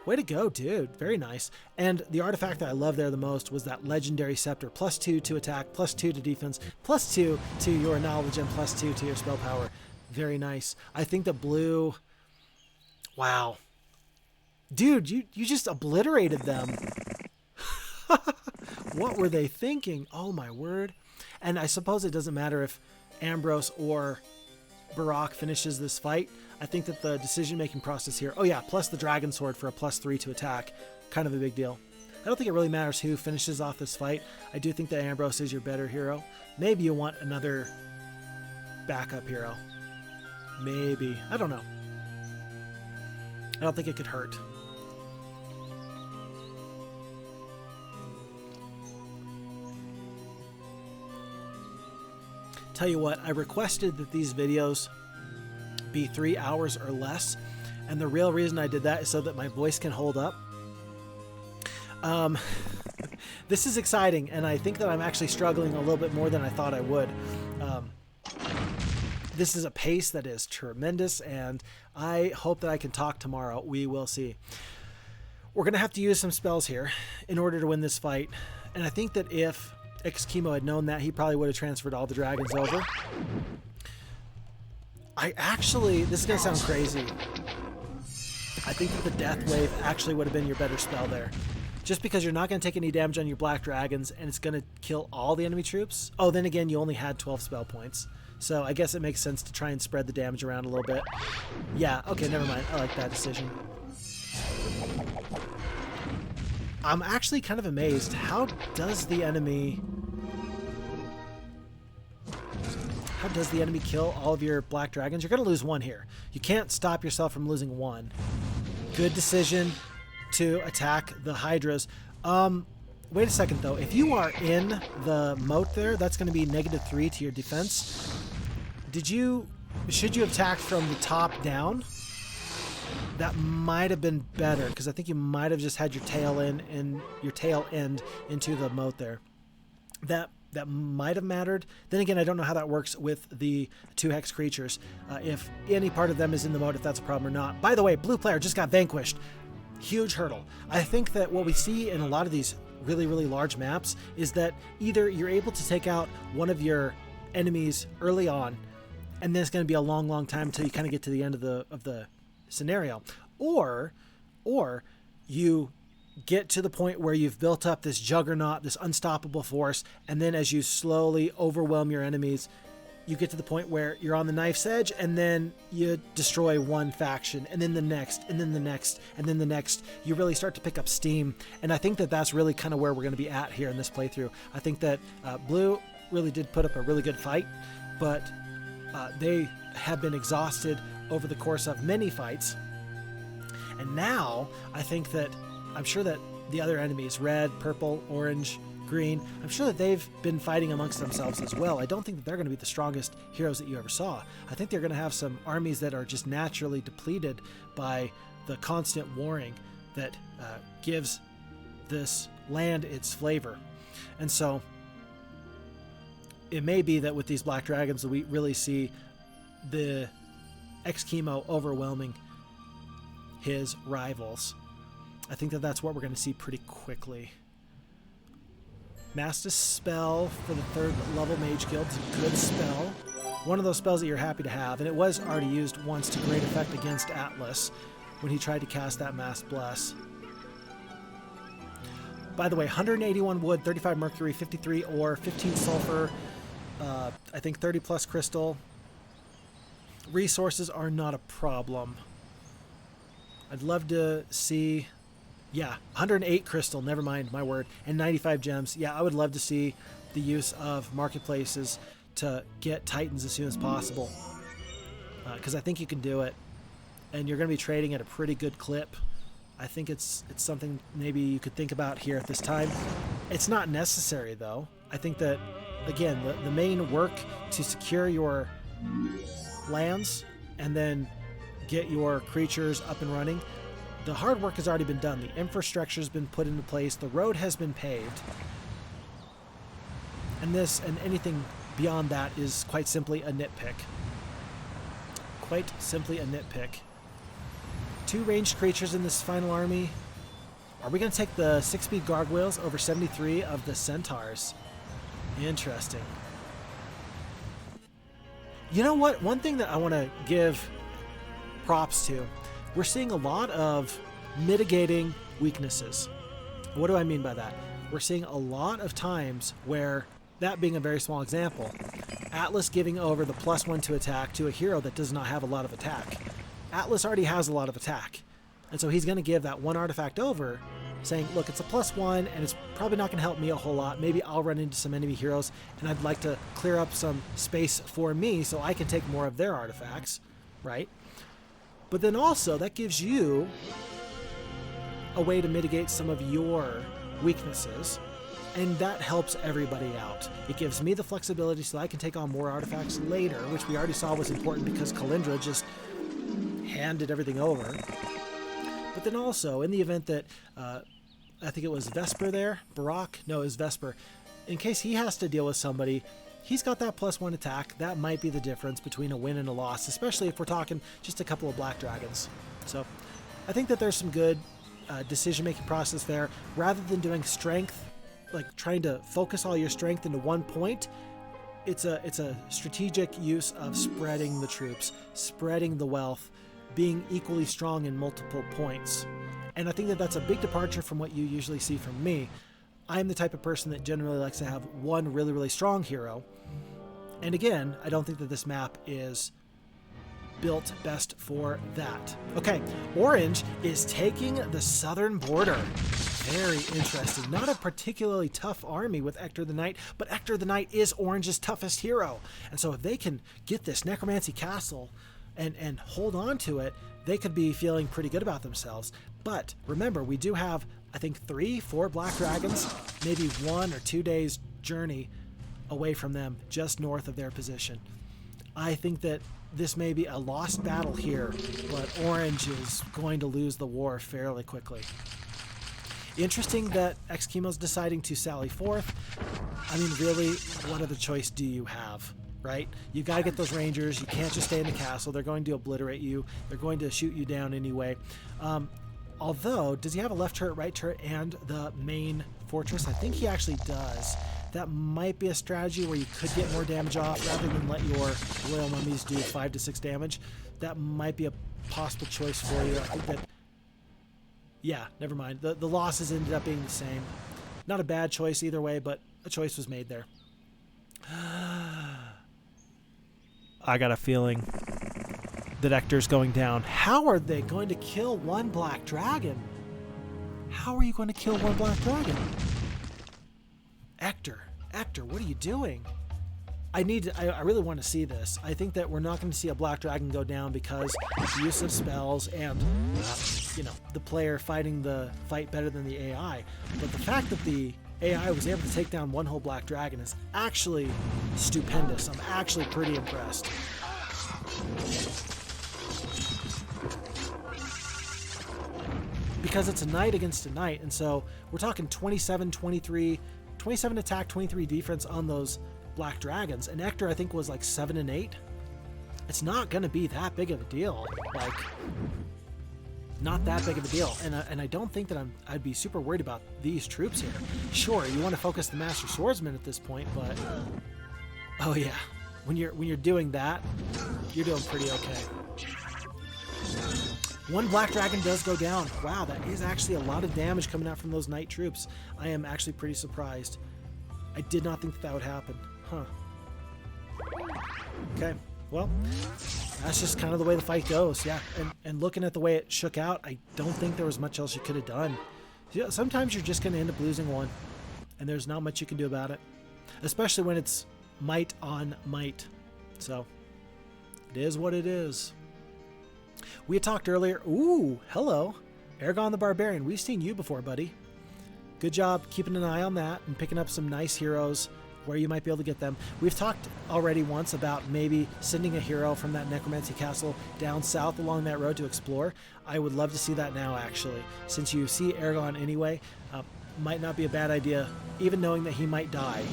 Way to go, dude. Very nice. And the artifact that I love there the most was that legendary Scepter. +2 to attack, +2 to defense, +2 to your knowledge, and +2 to your spell power. Very nice. I think the blue... Wow. Dude, you just obliterated them. What were they thinking? Oh, my word. And I suppose it doesn't matter if Ambrose or Barak finishes this fight. I think that the decision-making process here... Oh, yeah, plus the Dragon Sword for a +3 to attack. Kind of a big deal. I don't think it really matters who finishes off this fight. I do think that Ambrose is your better hero. Maybe you want another backup hero. Maybe. I don't know. I don't think it could hurt. Tell you what, I requested that these videos be 3 hours or less, and the real reason I did that is so that my voice can hold up. This is exciting, and I think that I'm actually struggling a little bit more than I thought I would. This is a pace that is tremendous, and I hope that I can talk tomorrow. We will see. We're going to have to use some spells here in order to win this fight, and I think that if XKimo had known that, he probably would have transferred all the dragons over. This is going to sound crazy. I think that the Death Wave actually would have been your better spell there. Just because you're not going to take any damage on your black dragons, and it's going to kill all the enemy troops. Oh, then again, you only had 12 spell points. So I guess it makes sense to try and spread the damage around a little bit. Yeah, okay, never mind. I like that decision. I'm actually kind of amazed. How does the enemy kill all of your black dragons? You're going to lose one here. You can't stop yourself from losing one. Good decision to attack the Hydras. Wait a second, though. If you are in the moat there, that's going to be -3 to your defense. Should you have attacked from the top down? That might have been better, because I think you might have just had your tail end into the moat there. That might have mattered. Then again, I don't know how that works with the 2 hex creatures. If any part of them is in the moat, if that's a problem or not. By the way, blue player just got vanquished. Huge hurdle. I think that what we see in a lot of these really, really large maps is that either you're able to take out one of your enemies early on, and then it's going to be a long, long time until you kind of get to the end of the scenario, or you get to the point where you've built up this juggernaut, this unstoppable force, and then as you slowly overwhelm your enemies, you get to the point where you're on the knife's edge, and then you destroy one faction, and then the next, and then the next, and then the next. You really start to pick up steam, and I think that that's really kind of where we're going to be at here in this playthrough. I think that blue really did put up a really good fight, but they have been exhausted over the course of many fights, and now I think that I'm sure that the other enemies, red, purple, orange, green, I'm sure that they've been fighting amongst themselves as well. I don't think that they're going to be the strongest heroes that you ever saw. I think they're going to have some armies that are just naturally depleted by the constant warring that gives this land its flavor. And so it may be that with these black dragons that we really see the XKimo overwhelming his rivals. I think that that's what we're going to see pretty quickly. Master spell for the 3rd level Mage Guild is a good spell. One of those spells that you're happy to have, and it was already used once to great effect against Atlas when he tried to cast that Mass Bless. By the way, 181 wood, 35 mercury, 53 ore, 15 sulfur, I think 30 plus crystal. Resources are not a problem. I'd love to see... Yeah, 108 crystal, never mind, my word, and 95 gems. Yeah, I would love to see the use of marketplaces to get titans as soon as possible, because I think you can do it, and you're going to be trading at a pretty good clip. I think it's something maybe you could think about here at this time. It's not necessary, though. I think that, again, the main work to secure your lands and then get your creatures up and running, the hard work has already been done. The infrastructure has been put into place. The road has been paved. And anything beyond that is quite simply a nitpick. Quite simply a nitpick. 2 ranged creatures in this final army. Are we going to take the 6-speed gargoyles over 73 of the centaurs? Interesting. You know what? One thing that I want to give props to, we're seeing a lot of mitigating weaknesses. What do I mean by that? We're seeing a lot of times where, that being a very small example, Atlas giving over the +1 to attack to a hero that does not have a lot of attack. Atlas already has a lot of attack, and so he's going to give that 1 artifact over, saying, look, it's a +1, and it's probably not going to help me a whole lot. Maybe I'll run into some enemy heroes, and I'd like to clear up some space for me so I can take more of their artifacts, right? But then also, that gives you a way to mitigate some of your weaknesses. And that helps everybody out. It gives me the flexibility so that I can take on more artifacts later, which we already saw was important because Kalindra just handed everything over. But then also, in the event that, I think it was Vesper there, Barak? No, it was Vesper. In case he has to deal with somebody, he's got that +1 attack. That might be the difference between a win and a loss, especially if we're talking just a couple of black dragons. So I think that there's some good decision-making process there. Rather than doing strength, like trying to focus all your strength into one point, it's a strategic use of spreading the troops, spreading the wealth, being equally strong in multiple points. And I think that that's a big departure from what you usually see from me. I'm the type of person that generally likes to have one really, really strong hero. And again, I don't think that this map is built best for that. Okay, Orange is taking the southern border. Very interesting. Not a particularly tough army with Ector the Knight, but Ector the Knight is Orange's toughest hero. And so if they can get this Necromancy Castle and hold on to it, they could be feeling pretty good about themselves. But remember, we do have, I think, 3-4 black dragons, maybe 1 or 2 days journey away from them, just north of their position. I think that this may be a lost battle here, but Orange is going to lose the war fairly quickly. Interesting that XKimo's deciding to sally forth. I mean, really, what other choice do you have, right? You got to get those rangers. You can't just stay in the castle. They're going to obliterate you. They're going to shoot you down anyway. Although, does he have a left turret, right turret, and the main fortress? I think he actually does. That might be a strategy where you could get more damage off rather than let your royal mummies do 5 to 6 damage. That might be a possible choice for you. I think that, yeah, never mind. The losses ended up being the same. Not a bad choice either way, but a choice was made there. I got a feeling that Ector's going down. How are they going to kill one black dragon? How are you going to kill one black dragon? Ector, what are you doing? I really want to see this. I think that we're not going to see a black dragon go down because of the use of spells and, you know, the player fighting the fight better than the AI. But the fact that the AI was able to take down one whole black dragon is actually stupendous. I'm actually pretty impressed. Because it's a knight against a knight, and so we're talking 27 attack, 23 defense on those black dragons, and Ector I think was like 7 and 8. It's not going to be that big of a deal, like not that big of a deal, and I don't think that I'd be super worried about these troops here. Sure, you want to focus the Master Swordsman at this point, but oh yeah, when you're doing that, you're doing pretty okay. One black dragon does go down. Wow, that is actually a lot of damage coming out from those knight troops. I am actually pretty surprised. I did not think that would happen. Huh. Okay, well, that's just kind of the way the fight goes. Yeah, and looking at the way it shook out, I don't think there was much else you could have done. You know, sometimes you're just going to end up losing one, and there's not much you can do about it, especially when it's might on might. So, it is what it is. We had talked earlier. Ooh, hello. Aragon the Barbarian. We've seen you before, buddy. Good job keeping an eye on that and picking up some nice heroes where you might be able to get them. We've talked already once about maybe sending a hero from that Necromancy Castle down south along that road to explore. I would love to see that now, actually. Since you see Aragon anyway, might not be a bad idea, even knowing that he might die.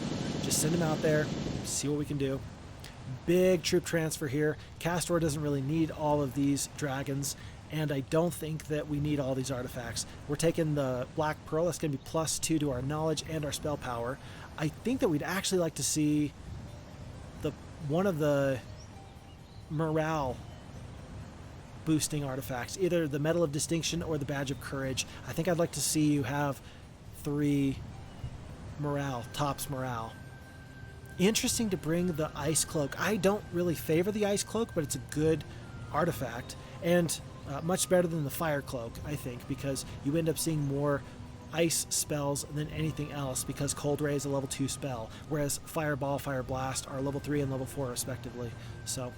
Just send him out there, see what we can do. Big troop transfer here. Kastore doesn't really need all of these dragons, and I don't think that we need all these artifacts. We're taking the Black Pearl. That's going to be +2 to our knowledge and our spell power. I think that we'd actually like to see one of the morale boosting artifacts, either the Medal of Distinction or the Badge of Courage. I think I'd like to see you have 3 morale, tops morale. Interesting to bring the Ice Cloak. I don't really favor the Ice Cloak, but it's a good artifact, and much better than the Fire Cloak, I think, because you end up seeing more ice spells than anything else, because Cold Ray is a level 2 spell, whereas Fireball, Fire Blast are level 3 and level 4 respectively. So,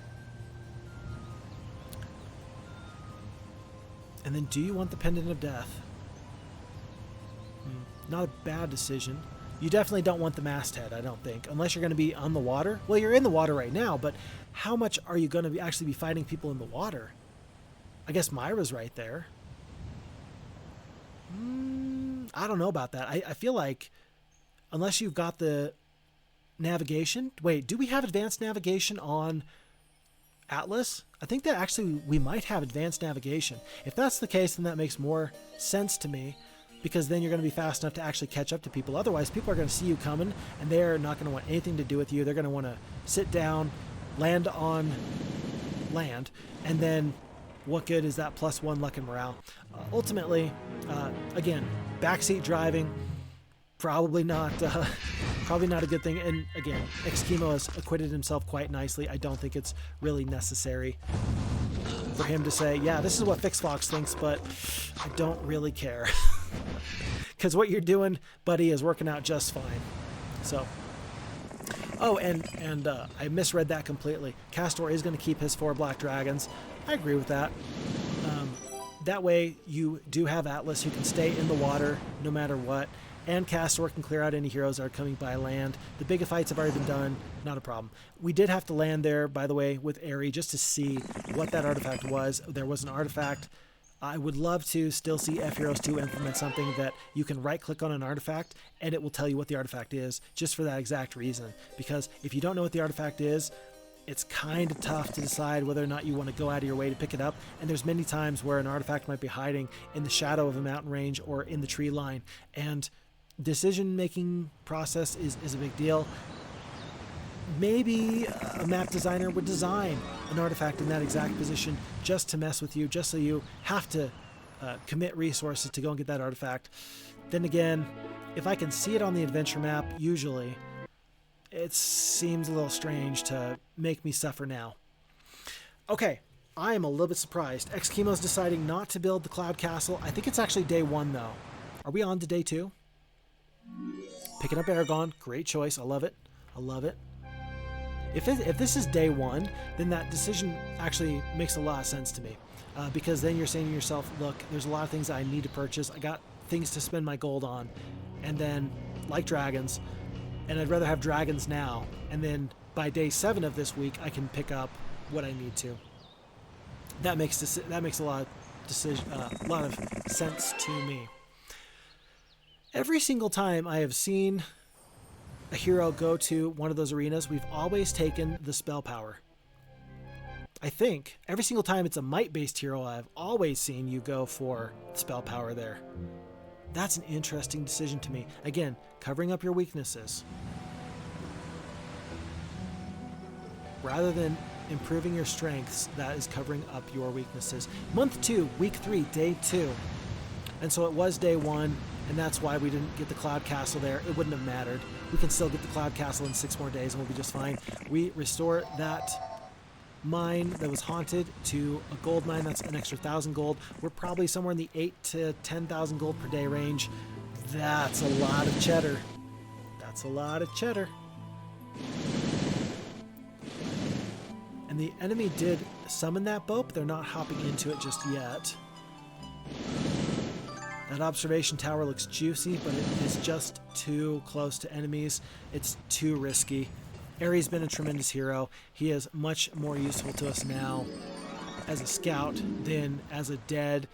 and then do you want the Pendant of Death? Not a bad decision. You definitely don't want the masthead, I don't think, unless you're going to be on the water. Well, you're in the water right now, but how much are you going to actually be fighting people in the water? I guess Myra's right there. I don't know about that. I feel like unless you've got the navigation. Wait, do we have advanced navigation on Atlas? I think that actually we might have advanced navigation. If that's the case, then that makes more sense to me, because then you're going to be fast enough to actually catch up to people. Otherwise, people are going to see you coming, and they're not going to want anything to do with you. They're going to want to sit down, land on land, and then what good is that +1 luck and morale? Ultimately, again, backseat driving, probably not a good thing. And again, XKimo has acquitted himself quite nicely. I don't think it's really necessary for him to say, yeah, this is what Phixfox thinks, but I don't really care. Because what you're doing, buddy, is working out just fine. So, oh, and I misread that completely. Kastore is going to keep his 4 black dragons. I agree with that. That way you do have Atlas who can stay in the water no matter what, and Kastore can clear out any heroes that are coming by land. The big fights have already been done, not a problem. We did have to land there, by the way, with Aerie just to see what that artifact was. There was an artifact. I would love to still see FHeroes2 implement something that you can right-click on an artifact and it will tell you what the artifact is, just for that exact reason. Because if you don't know what the artifact is, it's kind of tough to decide whether or not you want to go out of your way to pick it up. And there's many times where an artifact might be hiding in the shadow of a mountain range or in the tree line. And decision-making process is a big deal. Maybe a map designer would design an artifact in that exact position just to mess with you, just so you have to commit resources to go and get that artifact. Then again, if I can see it on the adventure map, usually, it seems a little strange to make me suffer now. Okay, I am a little bit surprised. XKimo's deciding not to build the Cloud Castle. I think it's actually day 1, though. Are we on to day 2? Picking up Aragon. Great choice. I love it. I love it. If this is day 1, then that decision actually makes a lot of sense to me. Because then you're saying to yourself, look, there's a lot of things I need to purchase. I got things to spend my gold on. And then, like dragons, and I'd rather have dragons now, and then by day 7 of this week I can pick up what I need to. That makes a lot of sense to me. Every single time I have seen a hero go to one of those arenas, we've always taken the spell power. I think every single time it's a might-based hero, I've always seen you go for spell power there. That's an interesting decision to me. Again, covering up your weaknesses. Rather than improving your strengths, that is covering up your weaknesses. Month 2, week 3, day 2. And so it was day 1, and that's why we didn't get the Cloud Castle there. It wouldn't have mattered. We can still get the Cloud Castle in 6 more days, and we'll be just fine. We restore that mine that was haunted to a gold mine. That's an extra 1,000 gold. We're probably somewhere in the 8 to 10,000 gold per day range. That's a lot of cheddar. That's a lot of cheddar. And the enemy did summon that boat, but they're not hopping into it just yet. That observation tower looks juicy, but it is just too close to enemies. It's too risky. Aerie's been a tremendous hero. He is much more useful to us now as a scout than as a dead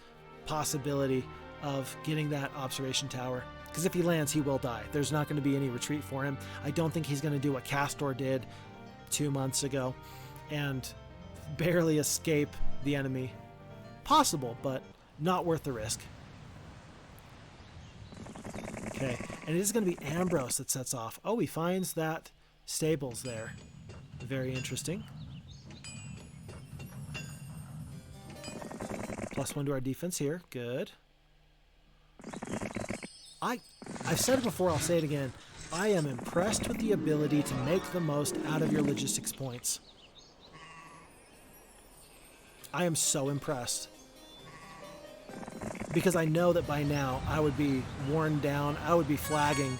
possibility of getting that observation tower. Because if he lands, he will die. There's not going to be any retreat for him. I don't think he's going to do what Kastore did 2 months ago and barely escape the enemy. Possible, but not worth the risk. Okay, and it is going to be Ambrose that sets off. Oh, he finds that stables there. Very interesting. +1 to our defense here. Good. I've said it before, I'll say it again. I am impressed with the ability to make the most out of your logistics points. I am so impressed. Because I know that by now I would be worn down, I would be flagging,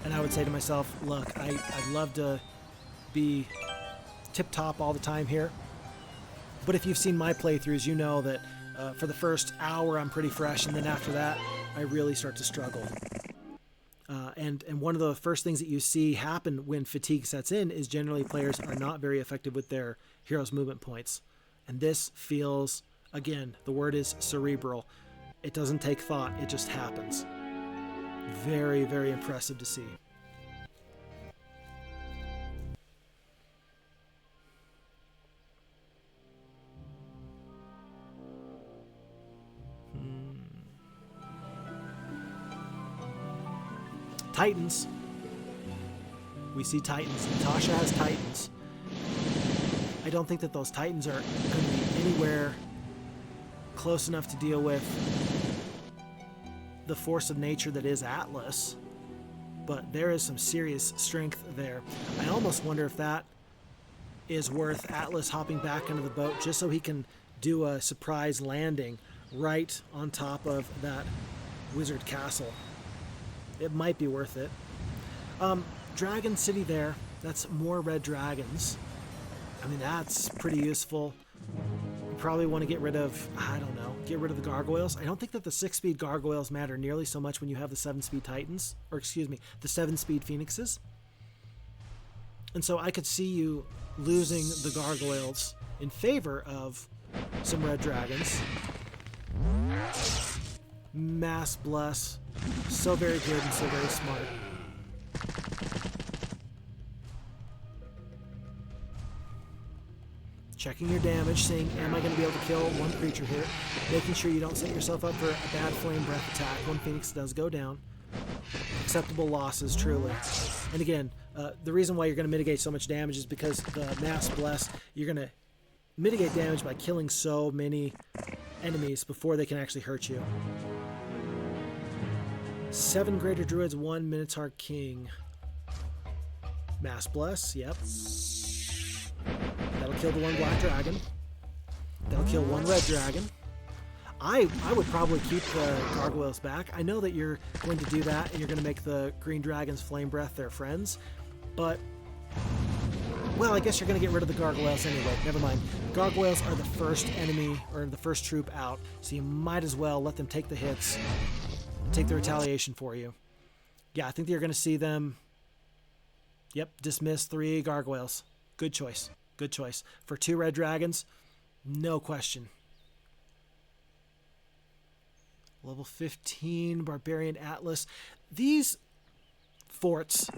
and I would say to myself, look, I'd love to be tip-top all the time here. But if you've seen my playthroughs, you know that for the first hour I'm pretty fresh, and then after that I really start to struggle. And one of the first things that you see happen when fatigue sets in is generally players are not very effective with their heroes' movement points. And this feels, again, the word is cerebral. It doesn't take thought, it just happens. Very, very impressive to see. Titans. We see Titans. Natasha has Titans. I don't think that those Titans are going to be anywhere close enough to deal with the force of nature that is Atlas, but there is some serious strength there. I almost wonder if that is worth Atlas hopping back into the boat just so he can do a surprise landing right on top of that wizard castle. It might be worth it. Dragon City there, that's more red dragons. I mean, that's pretty useful. You probably want to get rid of, I don't know, get rid of the gargoyles. I don't think that the 6-speed gargoyles matter nearly so much when you have the 7-speed titans, or excuse me, the 7-speed phoenixes. And so I could see you losing the gargoyles in favor of some red dragons. Mass Bless. So very good and so very smart. Checking your damage, saying, am I going to be able to kill one creature here? Making sure you don't set yourself up for a bad flame breath attack. One Phoenix does go down. Acceptable losses, truly. And again, the reason why you're going to mitigate so much damage is because the Mass Bless, you're going to mitigate damage by killing so many enemies before they can actually hurt you. 7 Greater Druids, 1 Minotaur King. Mass Bless, yep. That'll kill the 1 Black Dragon. That'll kill 1 Red Dragon. I would probably keep the Gargoyles back. I know that you're going to do that, and you're going to make the Green Dragons Flame Breath their friends, but, well, I guess you're going to get rid of the Gargoyles anyway. Never mind. Gargoyles are the first enemy, or the first troop out, so you might as well let them take the hits, take the retaliation for you. Yeah, I think you're going to see them, yep, dismiss 3 Gargoyles. Good choice. Good choice. For 2 Red Dragons, no question. Level 15, Barbarian Atlas. These forts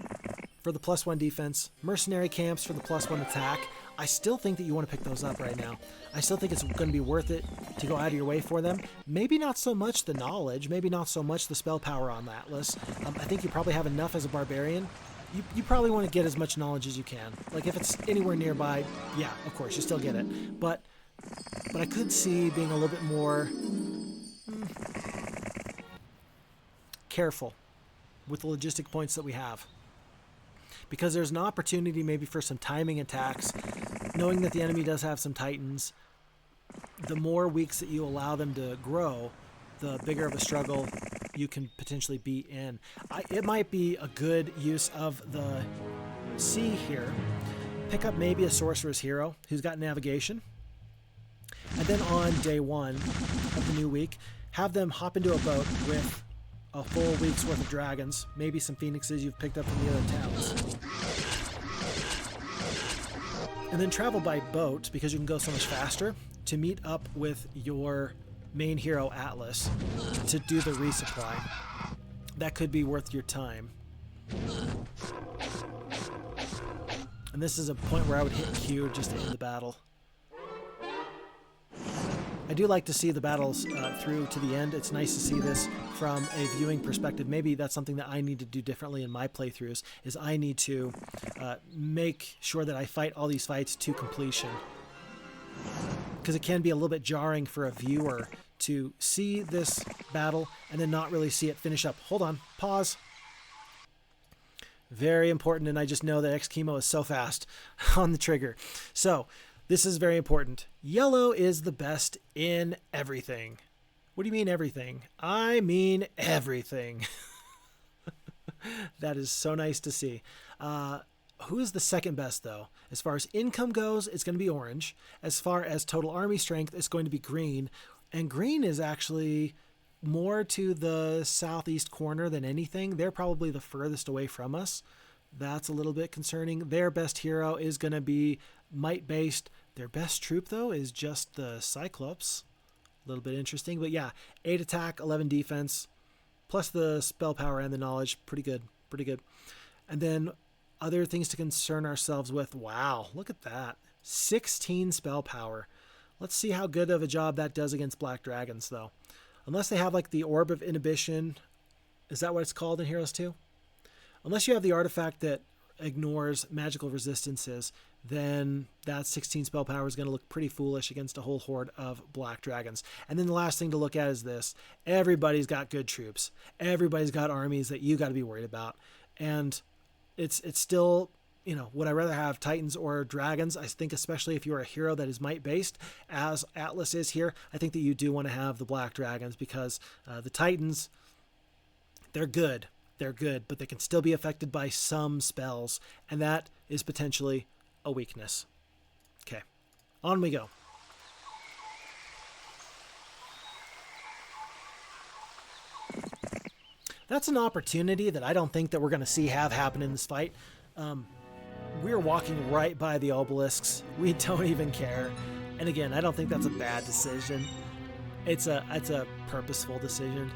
for the +1 defense, mercenary camps for the +1 attack, I still think that you want to pick those up right now. I still think it's going to be worth it to go out of your way for them. Maybe not so much the knowledge, maybe not so much the spell power on the Atlas. I think you probably have enough as a barbarian. You probably want to get as much knowledge as you can. Like, if it's anywhere nearby, yeah, of course, you still get it. But I could see being a little bit more careful with the logistic points that we have. Because there's an opportunity maybe for some timing attacks, knowing that the enemy does have some titans. The more weeks that you allow them to grow, the bigger of a struggle you can potentially be in. It might be a good use of the sea here. Pick up maybe a sorcerer's hero who's got navigation. And then on day 1 of the new week, have them hop into a boat with a full week's worth of dragons, maybe some phoenixes you've picked up from the other towns. And then travel by boat, because you can go so much faster, to meet up with your main hero Atlas to do the resupply. That could be worth your time. And this is a point where I would hit Q just to end the battle. I do like to see the battles through to the end. It's nice to see this from a viewing perspective. Maybe that's something that I need to do differently in my playthroughs, is I need to make sure that I fight all these fights to completion. Because it can be a little bit jarring for a viewer to see this battle and then not really see it finish up. Hold on, pause. Very important, and I just know that XKimo is so fast on the trigger. So, this is very important. Yellow is the best in everything. What do you mean everything? I mean everything. That is so nice to see. Who is the second best, though? As far as income goes, it's going to be orange. As far as total army strength, it's going to be green. And green is actually more to the southeast corner than anything. They're probably the furthest away from us. That's a little bit concerning. Their best hero is going to be might-based. Their best troop, though, is just the Cyclops. A little bit interesting. But yeah, 8 attack, 11 defense, plus the spell power and the knowledge. Pretty good. Pretty good. And then other things to concern ourselves with. Wow, look at that. 16 spell power. Let's see how good of a job that does against black dragons, though. Unless they have like the Orb of Inhibition. Is that what it's called in Heroes 2? Unless you have the artifact that ignores magical resistances, then that 16 spell power is going to look pretty foolish against a whole horde of black dragons. And then the last thing to look at is this. Everybody's got good troops. Everybody's got armies that you got to be worried about. And it's still, you know, would I rather have Titans or Dragons? I think especially if you're a hero that is might-based, as Atlas is here, I think that you do want to have the black dragons because the Titans, they're good. They're good, but they can still be affected by some spells, and that is potentially a weakness. Okay, on we go. That's an opportunity that I don't think that we're going to see happen in this fight. We're walking right by the obelisks. We don't even care. And again, I don't think that's a bad decision. It's a purposeful decision.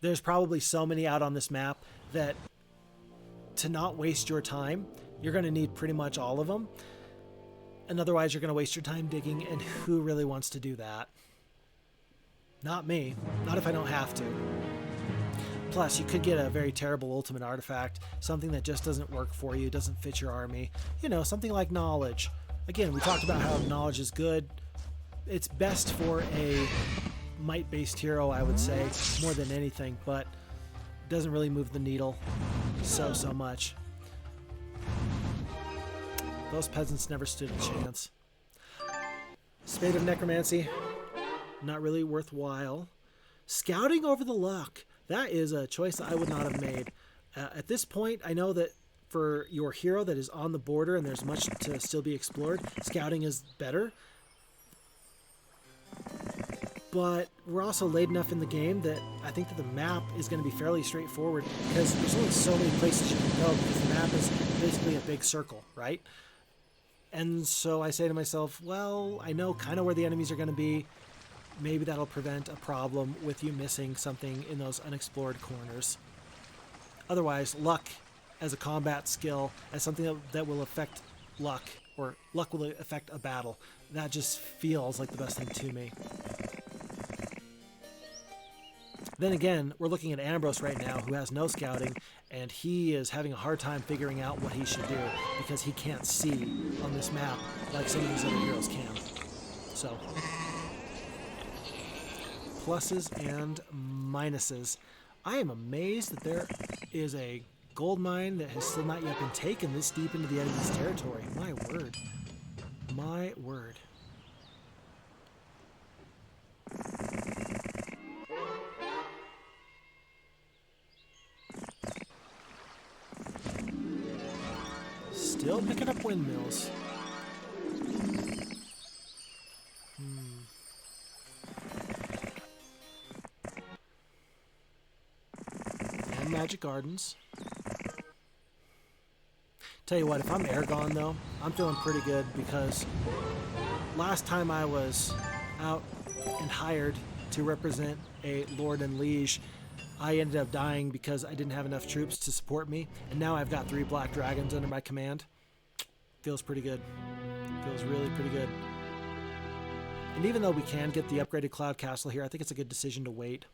There's probably so many out on this map that to not waste your time, you're going to need pretty much all of them. And otherwise, you're going to waste your time digging, and who really wants to do that? Not me. Not if I don't have to. Plus, you could get a very terrible ultimate artifact, something that just doesn't work for you, doesn't fit your army. You know, something like knowledge. Again, we talked about how knowledge is good. It's best for a might-based hero, I would say, more than anything, but doesn't really move the needle so much. Those peasants never stood a chance. Spade of Necromancy, not really worthwhile. Scouting over the luck, that is a choice that I would not have made. At this point, I know that for your hero that is on the border and there's much to still be explored, scouting is better. But we're also late enough in the game that I think that the map is going to be fairly straightforward because there's only so many places you can go because the map is basically a big circle, right? And so I say to myself, well, I know kind of where the enemies are going to be. Maybe that'll prevent a problem with you missing something in those unexplored corners. Otherwise, luck as a combat skill, as something that will affect luck, or luck will affect a battle, that just feels like the best thing to me. Then again, we're looking at Ambrose right now, who has no scouting, and he is having a hard time figuring out what he should do because he can't see on this map like some of these other heroes can. So, pluses and minuses. I am amazed that there is a gold mine that has still not yet been taken this deep into the enemy's territory. My word. My word. Still picking up windmills. And magic gardens. Tell you what, if I'm Aragon though, I'm feeling pretty good because last time I was out and hired to represent a lord and liege, I ended up dying because I didn't have enough troops to support me, and now I've got 3 black dragons under my command. Feels pretty good. Feels really pretty good. And even though we can get the upgraded Cloud Castle here, I think it's a good decision to wait.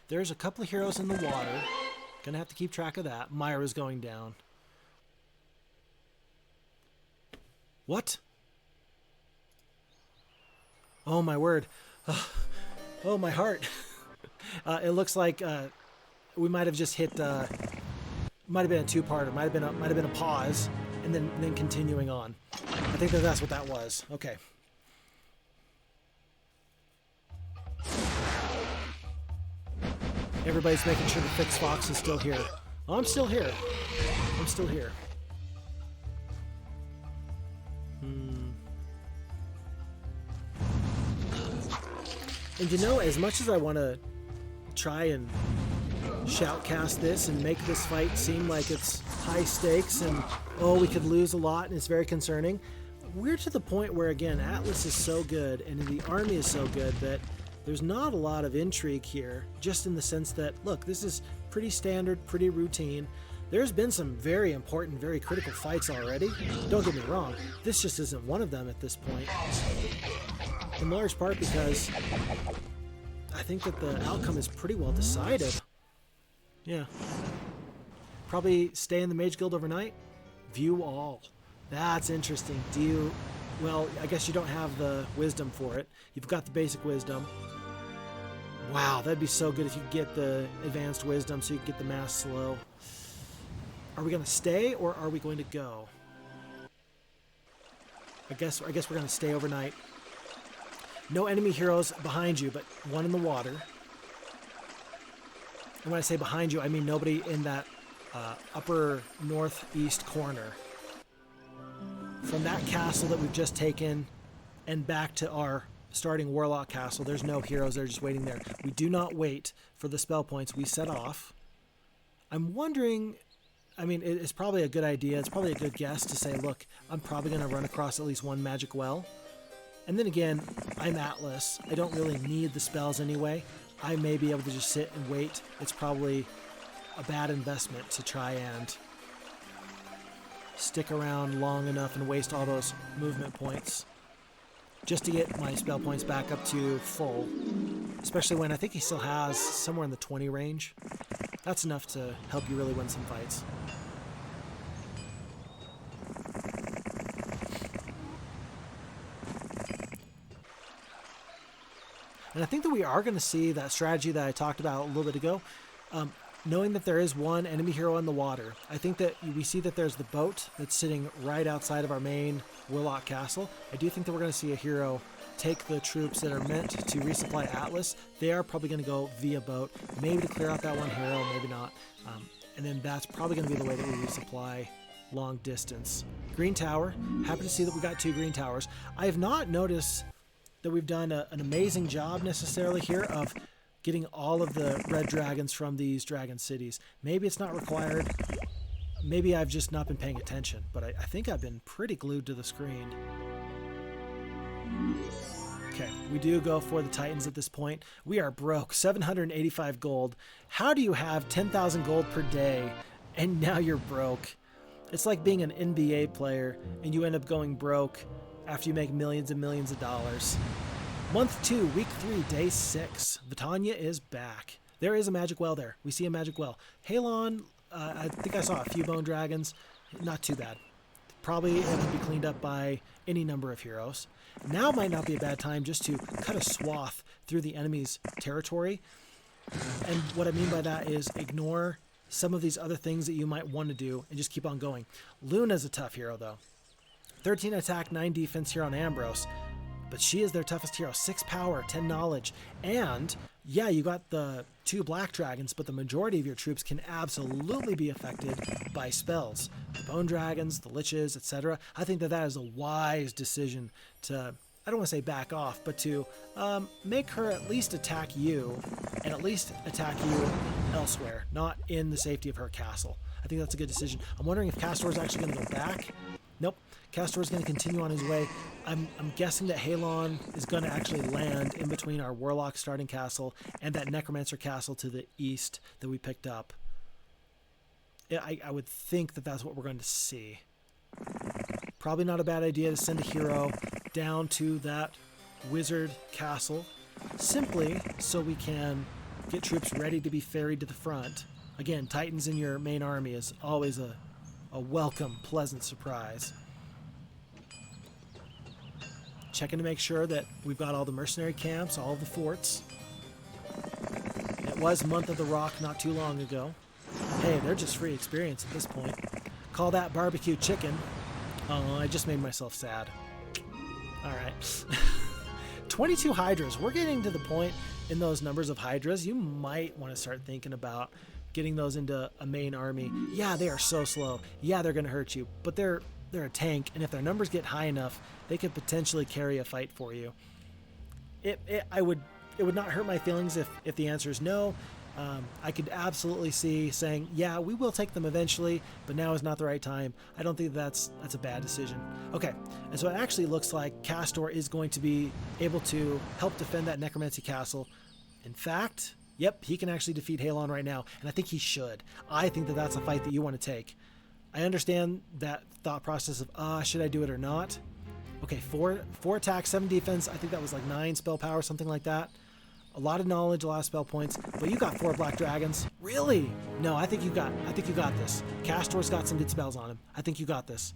There's a couple of heroes in the water. Gonna have to keep track of that. Myra's going down. What? Oh my word. Oh my heart. It looks like we might have just hit might have been a two-parter. Might have been a pause and then continuing on. I think that's what that was. Okay. Everybody's making sure the Phixfox is still here. Oh, I'm still here. I'm still here. And you know, as much as I want to try and shoutcast this and make this fight seem like it's high stakes and, oh, we could lose a lot and it's very concerning, we're to the point where, again, Atlas is so good and the army is so good that there's not a lot of intrigue here, just in the sense that, look, this is pretty standard, pretty routine. There's been some very important, very critical fights already. Don't get me wrong, this just isn't one of them at this point. In large part because I think that the outcome is pretty well decided. Yeah. Probably stay in the Mage Guild overnight. View all. That's interesting. Do you... Well, I guess you don't have the wisdom for it. You've got the basic wisdom. Wow, that'd be so good if you could get the advanced wisdom so you could get the mass slow. Are we going to stay or are we going to go? I guess we're going to stay overnight. No enemy heroes behind you, but one in the water. And when I say behind you, I mean nobody in that upper northeast corner. From that castle that we've just taken and back to our starting warlock castle, there's no heroes. They're just waiting there. We do not wait for the spell points. We set off. I'm wondering... I mean, it's probably a good idea. It's probably a good guess to say, look, I'm probably going to run across at least one magic well. And then again, I'm Atlas. I don't really need the spells anyway. I may be able to just sit and wait. It's probably a bad investment to try and stick around long enough and waste all those movement points just to get my spell points back up to full. Especially when I think he still has somewhere in the 20 range. That's enough to help you really win some fights. And I think that we are going to see that strategy that I talked about a little bit ago. Knowing that there is one enemy hero in the water, I think that we see that there's the boat that's sitting right outside of our main Warlock Castle. I do think that we're going to see a hero take the troops that are meant to resupply Atlas. They are probably going to go via boat, maybe to clear out that one hero, maybe not. And then that's probably going to be the way that we resupply long distance. Green Tower, happy to see that we got 2 green towers. I have not noticed that we've done an amazing job necessarily here of getting all of the red dragons from these dragon cities. Maybe it's not required. Maybe I've just not been paying attention, but I think I've been pretty glued to the screen. Okay, we do go for the Titans at this point. We are broke, 785 gold. How do you have 10,000 gold per day and now you're broke? It's like being an NBA player and you end up going broke after you make millions and millions of dollars. Month 2, week 3, day 6. Vitania is back. There is a magic well there. We see a magic well. Halon, I think I saw a few bone dragons. Not too bad. Probably able to be cleaned up by any number of heroes. Now might not be a bad time just to cut a swath through the enemy's territory. And what I mean by that is ignore some of these other things that you might want to do and just keep on going. Luna's a tough hero though. 13 attack, 9 defense here on Ambrose. But she is their toughest hero. 6 power, 10 knowledge. And, yeah, you got the 2 black dragons, but the majority of your troops can absolutely be affected by spells. The bone dragons, the liches, etc. I think that that is a wise decision to, I don't want to say back off, but to make her at least attack you, and at least attack you elsewhere, not in the safety of her castle. I think that's a good decision. I'm wondering if Kastore is actually going to go back. Nope. Kastore is going to continue on his way. I'm guessing that Halon is going to actually land in between our Warlock starting castle and that Necromancer castle to the east that we picked up. I would think that that's what we're going to see. Probably not a bad idea to send a hero down to that wizard castle simply so we can get troops ready to be ferried to the front. Again, Titans in your main army is always a welcome, pleasant surprise. Checking to make sure that we've got all the mercenary camps, all the forts. It was Month of the Rock not too long ago. Hey, they're just free experience at this point. Call that barbecue chicken. Oh, I just made myself sad. Alright. 22 Hydras. We're getting to the point in those numbers of Hydras. You might want to start thinking about getting those into a main army. Yeah, they are so slow. Yeah, they're going to hurt you. But they're they're a tank, and if their numbers get high enough, they could potentially carry a fight for you. It would not hurt my feelings if the answer is no. I could absolutely see saying, yeah, we will take them eventually, but now is not the right time. I don't think that's a bad decision. Okay, and so it actually looks like Kastore is going to be able to help defend that Necromancy Castle. In fact, yep, he can actually defeat Halon right now, and I think he should. I think that that's a fight that you want to take. I understand that thought process of, should I do it or not? Okay, 4 attack, 7 defense. I think that was like 9 spell power, something like that. A lot of knowledge, a lot of spell points, but you got 4 black dragons. Really? No, I think you got this. Kastore's got some good spells on him. I think you got this.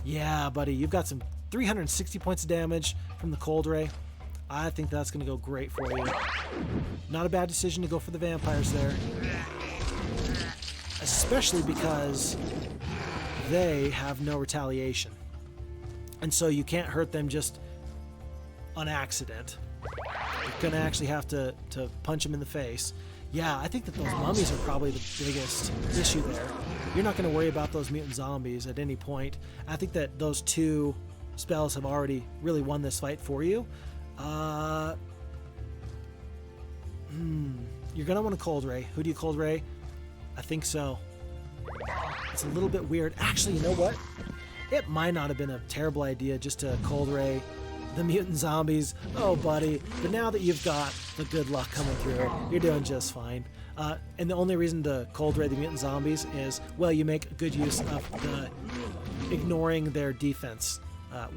Yeah, buddy, you've got some 360 points of damage from the Cold Ray. I think that's going to go great for you. Not a bad decision to go for the vampires there. Especially because they have no retaliation. And so you can't hurt them just on accident. You're going to actually have to punch them in the face. Yeah, I think that those mummies are probably the biggest issue there. You're not going to worry about those mutant zombies at any point. I think that those 2 spells have already really won this fight for you. You're going to want a Cold Ray. Who do you Cold Ray? I think so. It's a little bit weird. Actually, you know what? It might not have been a terrible idea just to Cold Ray the mutant zombies. Oh, buddy. But now that you've got the good luck coming through, you're doing just fine. And the only reason to Cold Ray the mutant zombies is, well, you make good use of the ignoring their defense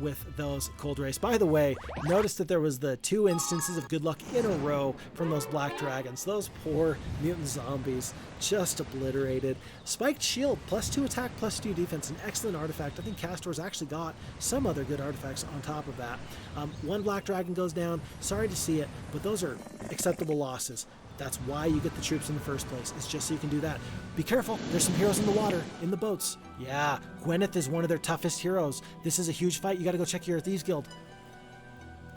with those Cold Rays. By the way, notice that there was the 2 instances of good luck in a row from those black dragons. Those poor mutant zombies just obliterated. Spiked shield, +2 attack, +2 defense, an excellent artifact. I think Kastore's actually got some other good artifacts on top of that. 1 black dragon goes down. Sorry to see it, but those are acceptable losses. That's why you get the troops in the first place. It's just so you can do that. Be careful. There's some heroes in the water, in the boats. Yeah, Gwyneth is one of their toughest heroes. This is a huge fight. You got to go check your Thieves Guild.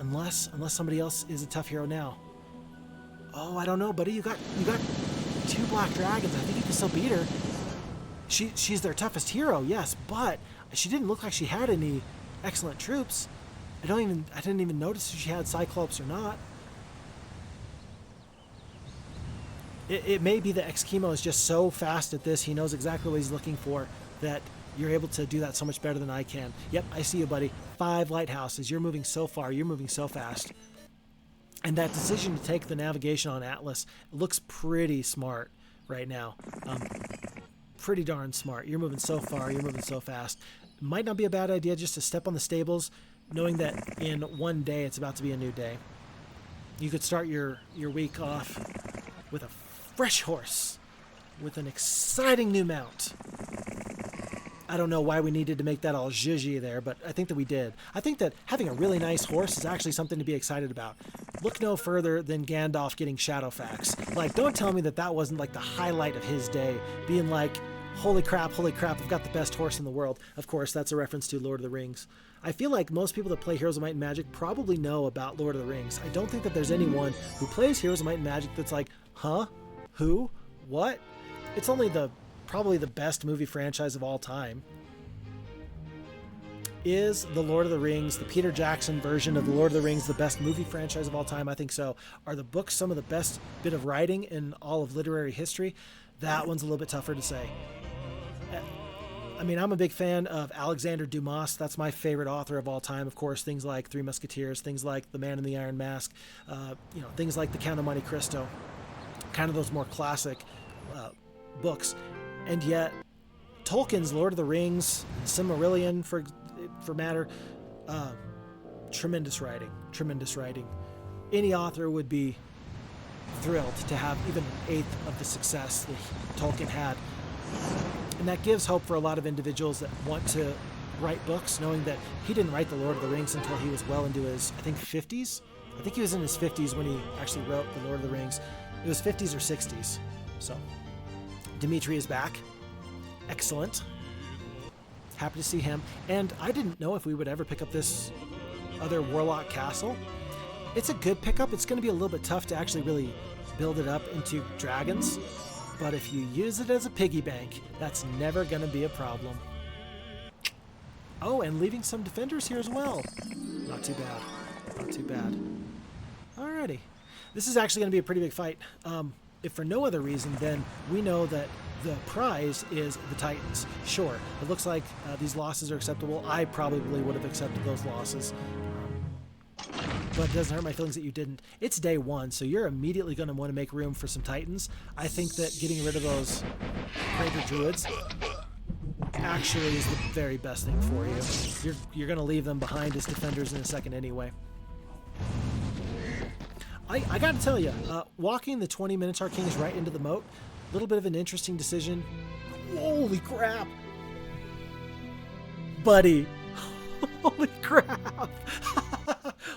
Unless somebody else is a tough hero now. Oh, I don't know, buddy. You got 2 black dragons. I think you can still beat her. She's their toughest hero, yes, but she didn't look like she had any excellent troops. I didn't even notice if she had Cyclops or not. It may be that XKimo is just so fast at this, he knows exactly what he's looking for, that you're able to do that so much better than I can. Yep, I see you, buddy. 5 lighthouses. You're moving so far. You're moving so fast. And that decision to take the navigation on Atlas looks pretty smart right now. Pretty darn smart. You're moving so far. You're moving so fast. Might not be a bad idea just to step on the stables, knowing that in 1 day it's about to be a new day. You could start your week off with a fresh horse, with an exciting new mount. I don't know why we needed to make that all zhuzhy there, but I think that we did. I think that having a really nice horse is actually something to be excited about. Look no further than Gandalf getting Shadowfax. Like, don't tell me that that wasn't like the highlight of his day, being like, holy crap, I've got the best horse in the world. Of course, that's a reference to Lord of the Rings. I feel like most people that play Heroes of Might and Magic probably know about Lord of the Rings. I don't think that there's anyone who plays Heroes of Might and Magic that's like, huh? Who? What? It's only probably the best movie franchise of all time. Is the Lord of the Rings, the Peter Jackson version of the Lord of the Rings, the best movie franchise of all time? I think so. Are the books some of the best bit of writing in all of literary history? That one's a little bit tougher to say. I mean, I'm a big fan of Alexander Dumas. That's my favorite author of all time. Of course, things like Three Musketeers, things like The Man in the Iron Mask, things like The Count of Monte Cristo, kind of those more classic books. And yet, Tolkien's Lord of the Rings, Silmarillion, for matter, tremendous writing. Any author would be thrilled to have even an eighth of the success that Tolkien had. And that gives hope for a lot of individuals that want to write books, knowing that he didn't write The Lord of the Rings until he was well into his, 50s. I think he was in his 50s when he actually wrote The Lord of the Rings. It was 50s or 60s. So, Dimitri is back. Excellent. Happy to see him. And I didn't know if we would ever pick up this other Warlock Castle. It's a good pickup. It's going to be a little bit tough to actually really build it up into dragons. But if you use it as a piggy bank, that's never going to be a problem. Oh, and leaving some defenders here as well. Not too bad. Not too bad. Alrighty. This is actually going to be a pretty big fight. If for no other reason, then we know that the prize is the Titans. Sure, it looks like these losses are acceptable. I probably would have accepted those losses. But it doesn't hurt my feelings that you didn't. It's day one, so you're immediately going to want to make room for some Titans. I think that getting rid of those Crater Druids actually is the very best thing for you. You're going to leave them behind as defenders in a second anyway. I got to tell you, walking the 20 Minotaur Kings right into the moat, a little bit of an interesting decision. Holy crap! Buddy! Holy crap!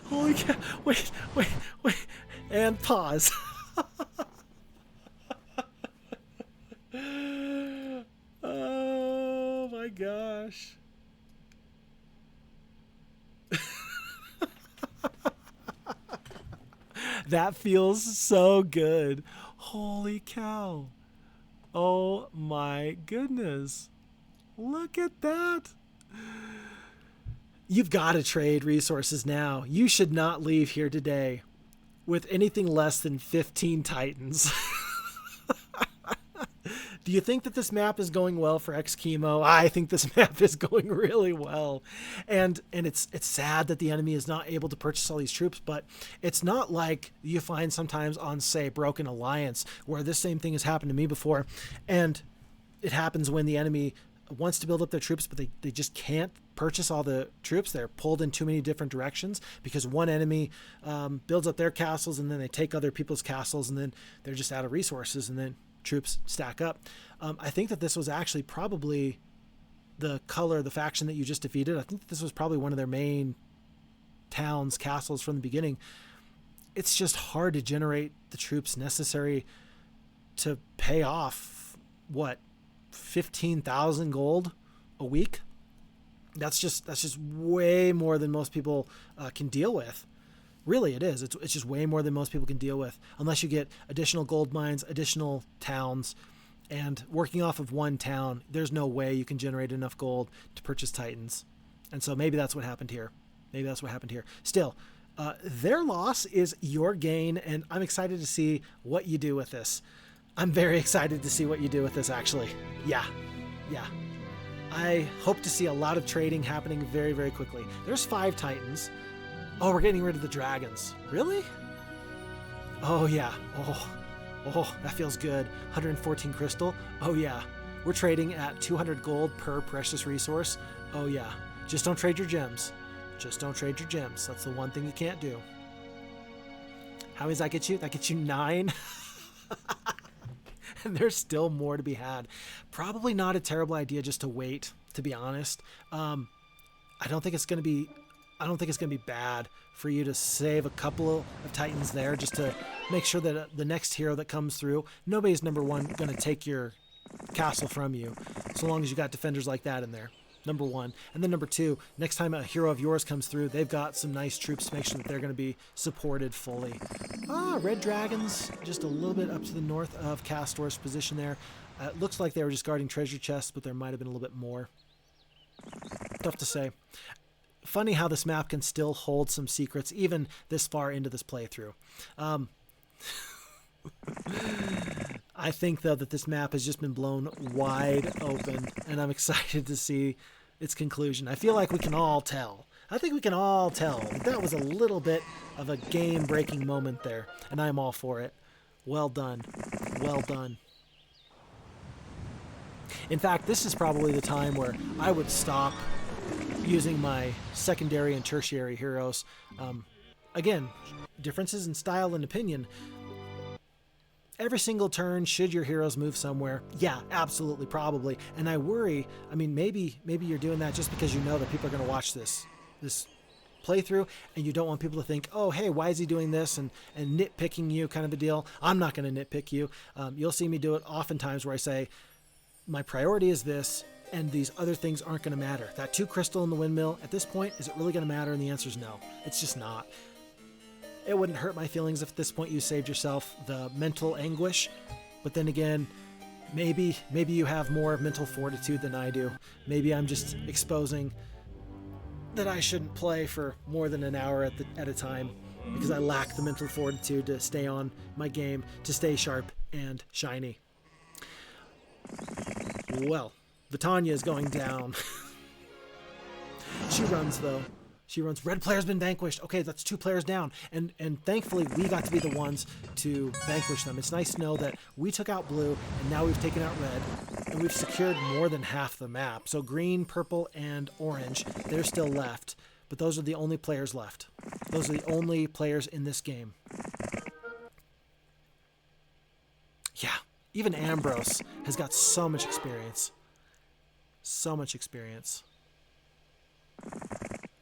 Holy cow! Wait! And pause. Oh my gosh. That feels so good. Holy cow. Oh my goodness. Look at that. You've got to trade resources now. You should not leave here today with anything less than 15 Titans. Do you think that this map is going well for XKimo? I think this map is going really well. And it's sad that the enemy is not able to purchase all these troops, but it's not like you find sometimes on, say, Broken Alliance, where this same thing has happened to me before. And it happens when the enemy wants to build up their troops, but they just can't purchase all the troops. They're pulled in too many different directions because one enemy builds up their castles, and then they take other people's castles, and then they're just out of resources, and then troops stack up. I think that this was actually probably the faction that you just defeated. I think that this was probably one of their main towns, castles from the beginning. It's just hard to generate the troops necessary to pay off, 15,000 gold a week? That's just way more than most people can deal with. Really, it is. It's just way more than most people can deal with, unless you get additional gold mines, additional towns, and working off of one town, there's no way you can generate enough gold to purchase Titans. And so maybe that's what happened here. Still, their loss is your gain, and I'm excited to see what you do with this. I'm very excited to see what you do with this, actually. Yeah. I hope to see a lot of trading happening very, very quickly. There's 5 Titans. Oh, we're getting rid of the dragons. Really? Oh, yeah. Oh, that feels good. 114 crystal. Oh, yeah. We're trading at 200 gold per precious resource. Oh, yeah. Just don't trade your gems. That's the one thing you can't do. How many does that get you? That gets you 9. And there's still more to be had. Probably not a terrible idea just to wait, to be honest. I don't think it's going to be bad for you to save a couple of Titans there just to make sure that the next hero that comes through, nobody's number one going to take your castle from you, so long as you got defenders like that in there. Number one. And then number two, next time a hero of yours comes through, they've got some nice troops to make sure that they're going to be supported fully. Red dragons, just a little bit up to the north of Kastore's position there. It looks like they were just guarding treasure chests, but there might have been a little bit more. Tough to say. Funny how this map can still hold some secrets even this far into this playthrough. I think, though, that this map has just been blown wide open, and I'm excited to see its conclusion. I feel like we can all tell. I think we can all tell that was a little bit of a game-breaking moment there, and I'm all for it. Well done. Well done. In fact, this is probably the time where I would stop using my secondary and tertiary heroes. Again, differences in style and opinion. Every single turn, should your heroes move somewhere? Yeah, absolutely, probably. And I worry, maybe you're doing that just because you know that people are going to watch this playthrough, and you don't want people to think, oh, hey, why is he doing this, and nitpicking you kind of a deal. I'm not going to nitpick you. You'll see me do it oftentimes where I say, my priority is this, and these other things aren't going to matter. That 2 crystal in the windmill, at this point, is it really going to matter? And the answer is no. It's just not. It wouldn't hurt my feelings if at this point you saved yourself the mental anguish. But then again, maybe you have more mental fortitude than I do. Maybe I'm just exposing that I shouldn't play for more than an hour at a time because I lack the mental fortitude to stay on my game, to stay sharp and shiny. Well, Vitania is going down. She runs, though. She runs. Red player's been vanquished. Okay, that's 2 players down. And thankfully, we got to be the ones to vanquish them. It's nice to know that we took out blue, and now we've taken out red, and we've secured more than half the map. So green, purple, and orange, they're still left. But those are the only players left. Those are the only players in this game. Yeah, even Ambrose has got so much experience. So much experience.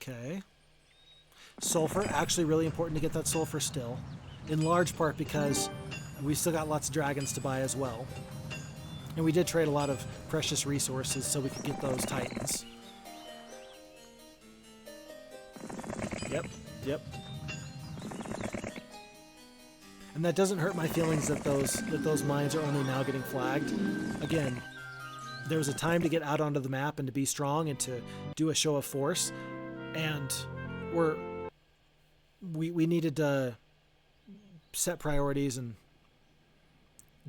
Okay. Sulfur, actually really important to get that sulfur still. In large part because we still got lots of dragons to buy as well. And we did trade a lot of precious resources so we could get those titans. Yep. And that doesn't hurt my feelings that those mines are only now getting flagged. Again, there was a time to get out onto the map and to be strong and to do a show of force. And we needed to set priorities and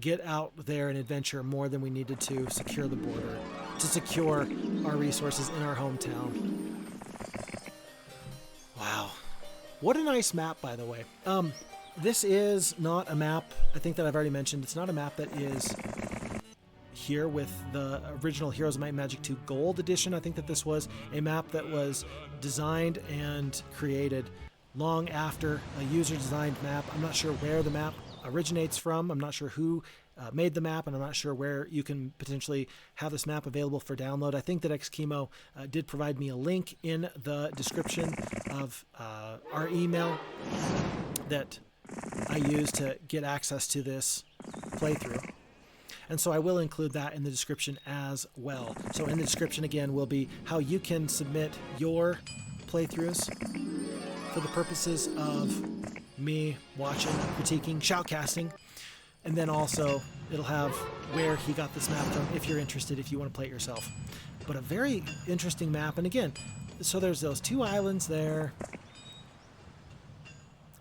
get out there and adventure more than we needed to secure the border, to secure our resources in our hometown. Wow. What a nice map, by the way. This is not a map, I think that I've already mentioned, it's not a map that is here with the original Heroes of Might and Magic 2 Gold Edition. I think that this was a map that was designed and created long after a user-designed map. I'm not sure where the map originates from. I'm not sure who made the map, and I'm not sure where you can potentially have this map available for download. I think that XKimo did provide me a link in the description of our email that I used to get access to this playthrough. And so I will include that in the description as well. So in the description, again, will be how you can submit your playthroughs for the purposes of me watching, critiquing, shoutcasting. And then also it'll have where he got this map from if you're interested, if you want to play it yourself. But a very interesting map. And again, so there's those 2 islands there.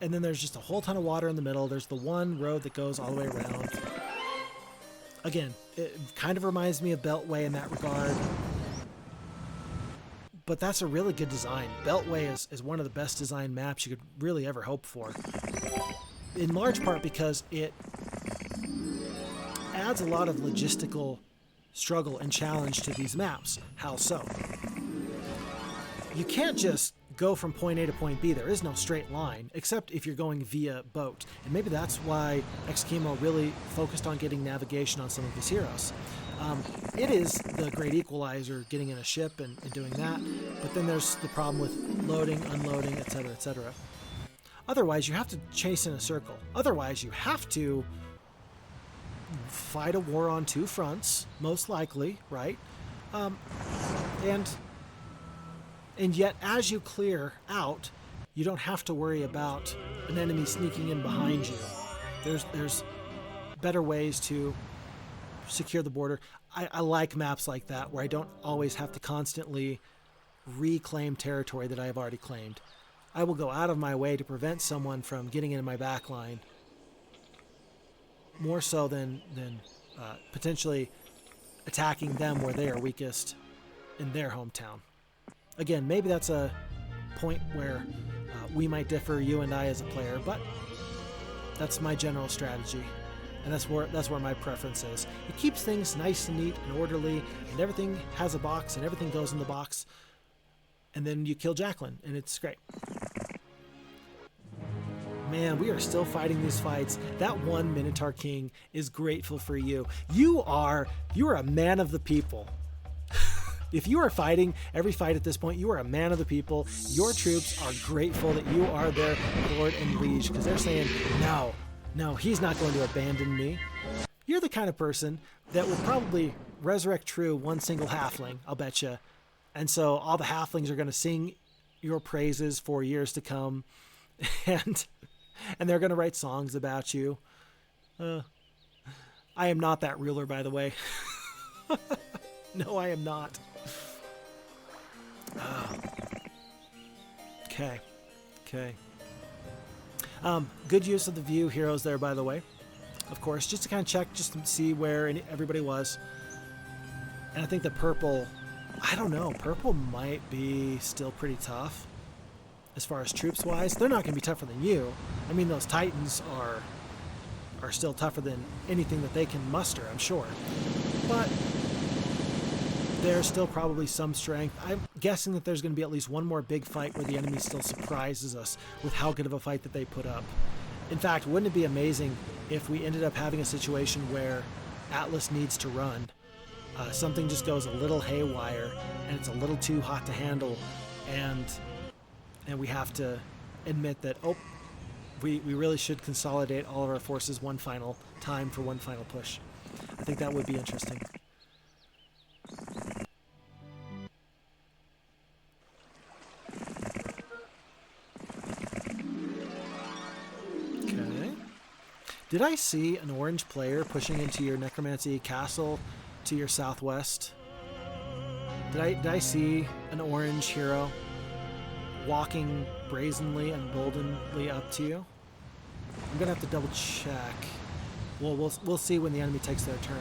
And then there's just a whole ton of water in the middle. There's the one road that goes all the way around. Again, it kind of reminds me of Beltway in that regard. But that's a really good design. Beltway is one of the best designed maps you could really ever hope for. In large part because it adds a lot of logistical struggle and challenge to these maps. How so? You can't just go from point A to point B. There is no straight line, except if you're going via boat. And maybe that's why XKimo really focused on getting navigation on some of his heroes. It is the great equalizer, getting in a ship and doing that, but then there's the problem with loading, unloading, etc., etc. Otherwise, you have to chase in a circle. Otherwise, you have to fight a war on 2 fronts, most likely, right? And yet, as you clear out, you don't have to worry about an enemy sneaking in behind you. There's better ways to secure the border. I like maps like that, where I don't always have to constantly reclaim territory that I have already claimed. I will go out of my way to prevent someone from getting into my back line, more so than potentially attacking them where they are weakest in their hometown. Again, maybe that's a point where we might differ, you and I as a player, but that's my general strategy, and that's where my preference is. It keeps things nice and neat and orderly, and everything has a box, and everything goes in the box, and then you kill Jacqueline, and it's great. Man, we are still fighting these fights. That one Minotaur King is grateful for you. You are a man of the people. If you are fighting every fight at this point, you are a man of the people. Your troops are grateful that you are their lord and liege, because they're saying, no, he's not going to abandon me. You're the kind of person that would probably resurrect true one single halfling, I'll bet you. And so all the halflings are going to sing your praises for years to come, and they're going to write songs about you. I am not that ruler, by the way. No, I am not. Okay. Okay. Good use of the view heroes there, by the way. Of course, just to kind of check, just to see where everybody was. And I think the purple, I don't know, purple might be still pretty tough. As far as troops-wise, they're not going to be tougher than you. I mean, those Titans are still tougher than anything that they can muster, I'm sure. But there's still probably some strength. I'm guessing that there's going to be at least one more big fight where the enemy still surprises us with how good of a fight that they put up. In fact, wouldn't it be amazing if we ended up having a situation where Atlas needs to run, something just goes a little haywire, and it's a little too hot to handle, and we have to admit that, oh, we really should consolidate all of our forces one final time for one final push. I think that would be interesting. Okay. Did I see an orange player pushing into your Necromancy Castle to your southwest? Did I see an orange hero walking brazenly and boldenly up to you? I'm gonna have to double check. Well, we'll see when the enemy takes their turn.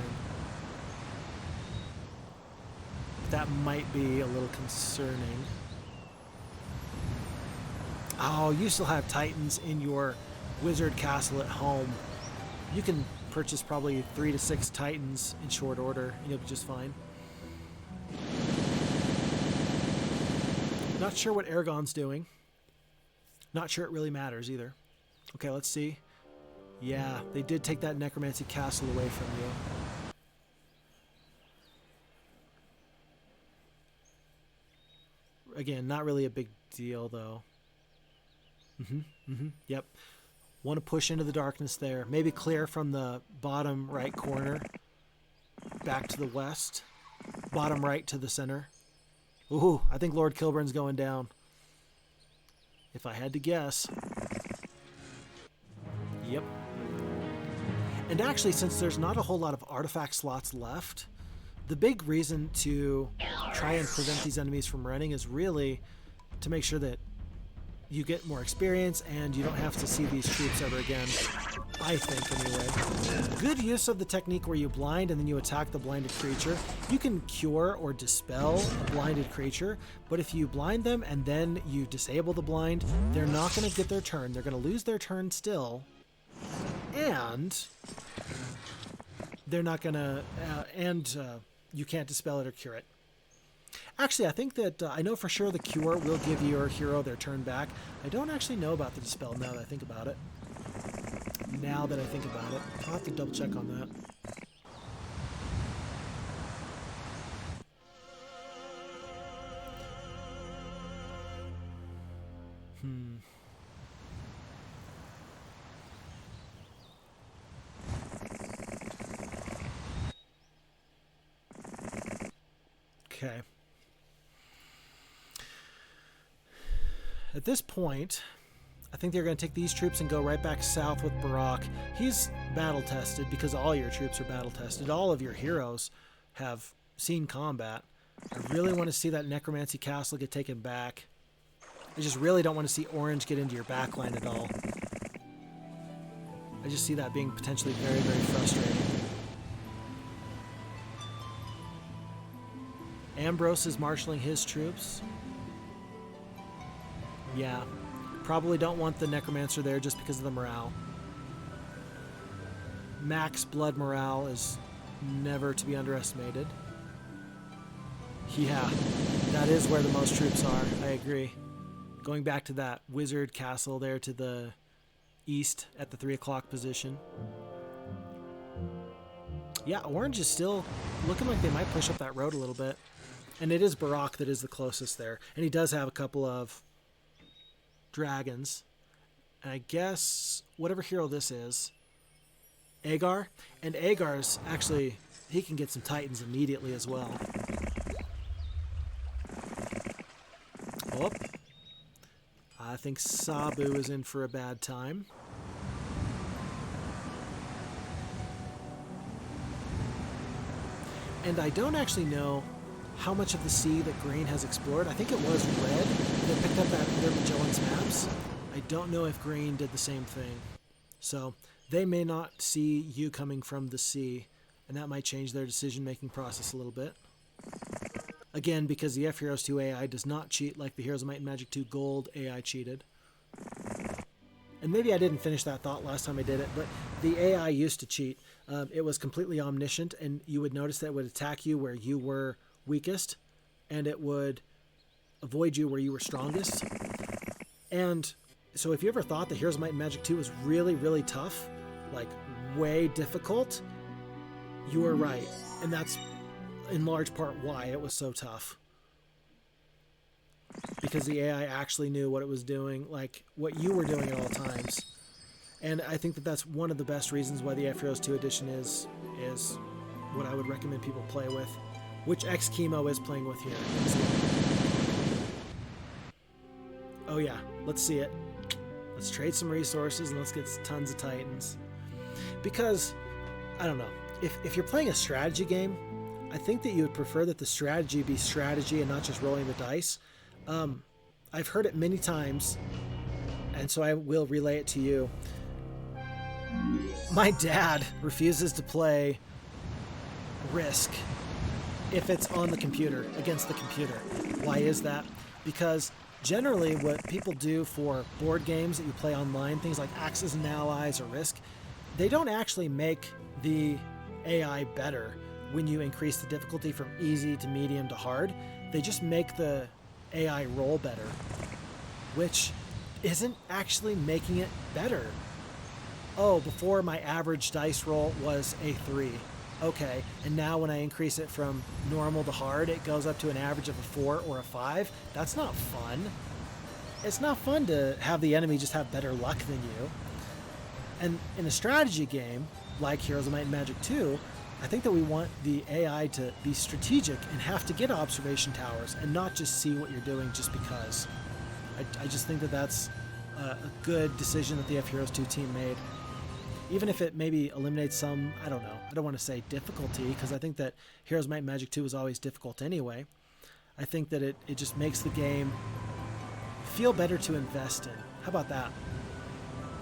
That might be a little concerning. Oh, you still have Titans in your wizard castle at home. You can purchase probably 3 to 6 Titans in short order, and you'll be just fine. Not sure what Aragon's doing. Not sure it really matters either. Okay, let's see. Yeah, they did take that Necromancy Castle away from you. Again, not really a big deal, though. Yep. Want to push into the darkness there. Maybe clear from the bottom right corner back to the west. Bottom right to the center. Ooh, I think Lord Kilburn's going down. If I had to guess. Yep. And actually, since there's not a whole lot of artifact slots left, the big reason to try and prevent these enemies from running is really to make sure that you get more experience and you don't have to see these troops ever again. I think, anyway. Good use of the technique where you blind and then you attack the blinded creature. You can cure or dispel a blinded creature, but if you blind them and then you disable the blind, they're not going to get their turn. They're going to lose their turn still. And they're not going to... you can't dispel it or cure it. Actually, I think that I know for sure the cure will give your hero their turn back. I don't actually know about the dispel now that I think about it. I'll have to double check on that. Okay. At this point, I think they're going to take these troops and go right back south with Barak. He's battle-tested because all your troops are battle-tested. All of your heroes have seen combat. I really want to see that Necromancy Castle get taken back. I just really don't want to see Orange get into your backline at all. I just see that being potentially very, very frustrating. Ambrose is marshalling his troops. Yeah. Probably don't want the Necromancer there just because of the morale. Max blood morale is never to be underestimated. Yeah, that is where the most troops are. I agree. Going back to that wizard castle there to the east at the 3 o'clock position. Yeah, Orange is still looking like they might push up that road a little bit. And it is Barak that is the closest there. And he does have a couple of dragons. And I guess whatever hero this is, Agar. And Agar's actually, he can get some Titans immediately as well. Oh, I think Sabu is in for a bad time. And I don't actually know how much of the sea that green has explored. I think it was red they picked up that other Magellans Maps. I don't know if green did the same thing. So they may not see you coming from the sea, and that might change their decision-making process a little bit. Again, because the FHeroes2 AI does not cheat like the Heroes of Might and Magic 2 Gold AI cheated. And maybe I didn't finish that thought last time I did it, but the AI used to cheat. It was completely omniscient, and you would notice that it would attack you where you were weakest, and it would avoid you where you were strongest. And so if you ever thought the Heroes of Might and Magic 2 was really, really tough, like way difficult, you were right. And that's in large part why it was so tough. Because the AI actually knew what it was doing, like what you were doing at all times. And I think that that's one of the best reasons why the FHeroes2 edition is what I would recommend people play with, which XKimo is playing with here. Oh yeah, let's see it. Let's trade some resources and let's get tons of Titans. Because, I don't know, if you're playing a strategy game, I think that you would prefer that the strategy be strategy and not just rolling the dice. I've heard it many times, and so I will relay it to you. My dad refuses to play Risk if it's on the computer, against the computer. Why is that? Because generally what people do for board games that you play online, things like Axes and Allies or Risk, they don't actually make the AI better when you increase the difficulty from easy to medium to hard. They just make the AI roll better, which isn't actually making it better. Oh, before my average dice roll was a 3. Okay, and now when I increase it from normal to hard, it goes up to an average of a 4 or a 5. That's not fun. It's not fun to have the enemy just have better luck than you. And in a strategy game, like Heroes of Might and Magic 2, I think that we want the AI to be strategic and have to get observation towers and not just see what you're doing just because. I just think that that's a good decision that the FHeroes2 team made. Even if it maybe eliminates some, I don't know, I don't want to say difficulty, because I think that Heroes of Might and Magic 2 was always difficult anyway. I think that it just makes the game feel better to invest in. How about that?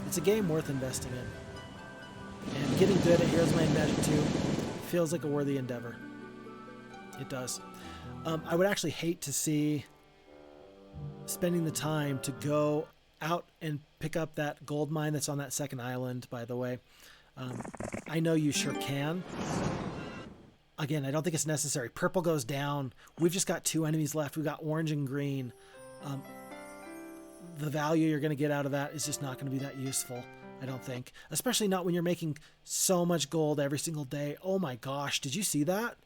It's a game worth investing in. And getting good at Heroes of Might and Magic 2 feels like a worthy endeavor. It does. I would actually hate to see spending the time to go out and pick up that gold mine that's on that second island, by the way. I know you sure can. Again, I don't think it's necessary. Purple goes down. We've just got 2 enemies left. We've got orange and green. The value you're going to get out of that is just not going to be that useful, I don't think. Especially not when you're making so much gold every single day. Oh my gosh, did you see that?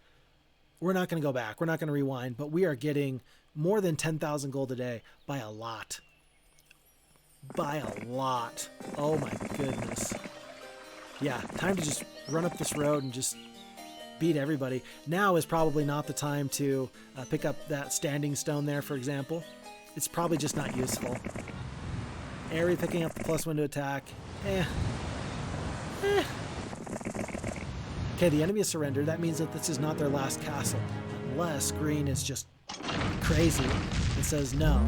We're not going to go back. We're not going to rewind, but we are getting more than 10,000 gold a day by a lot. By a lot. Oh my goodness. Yeah, time to just run up this road and just beat everybody. Now is probably not the time to pick up that standing stone there, for example. It's probably just not useful. Airy picking up the +1 to attack. Okay, the enemy has surrendered. That means that this is not their last castle. Unless green is just crazy and says, no,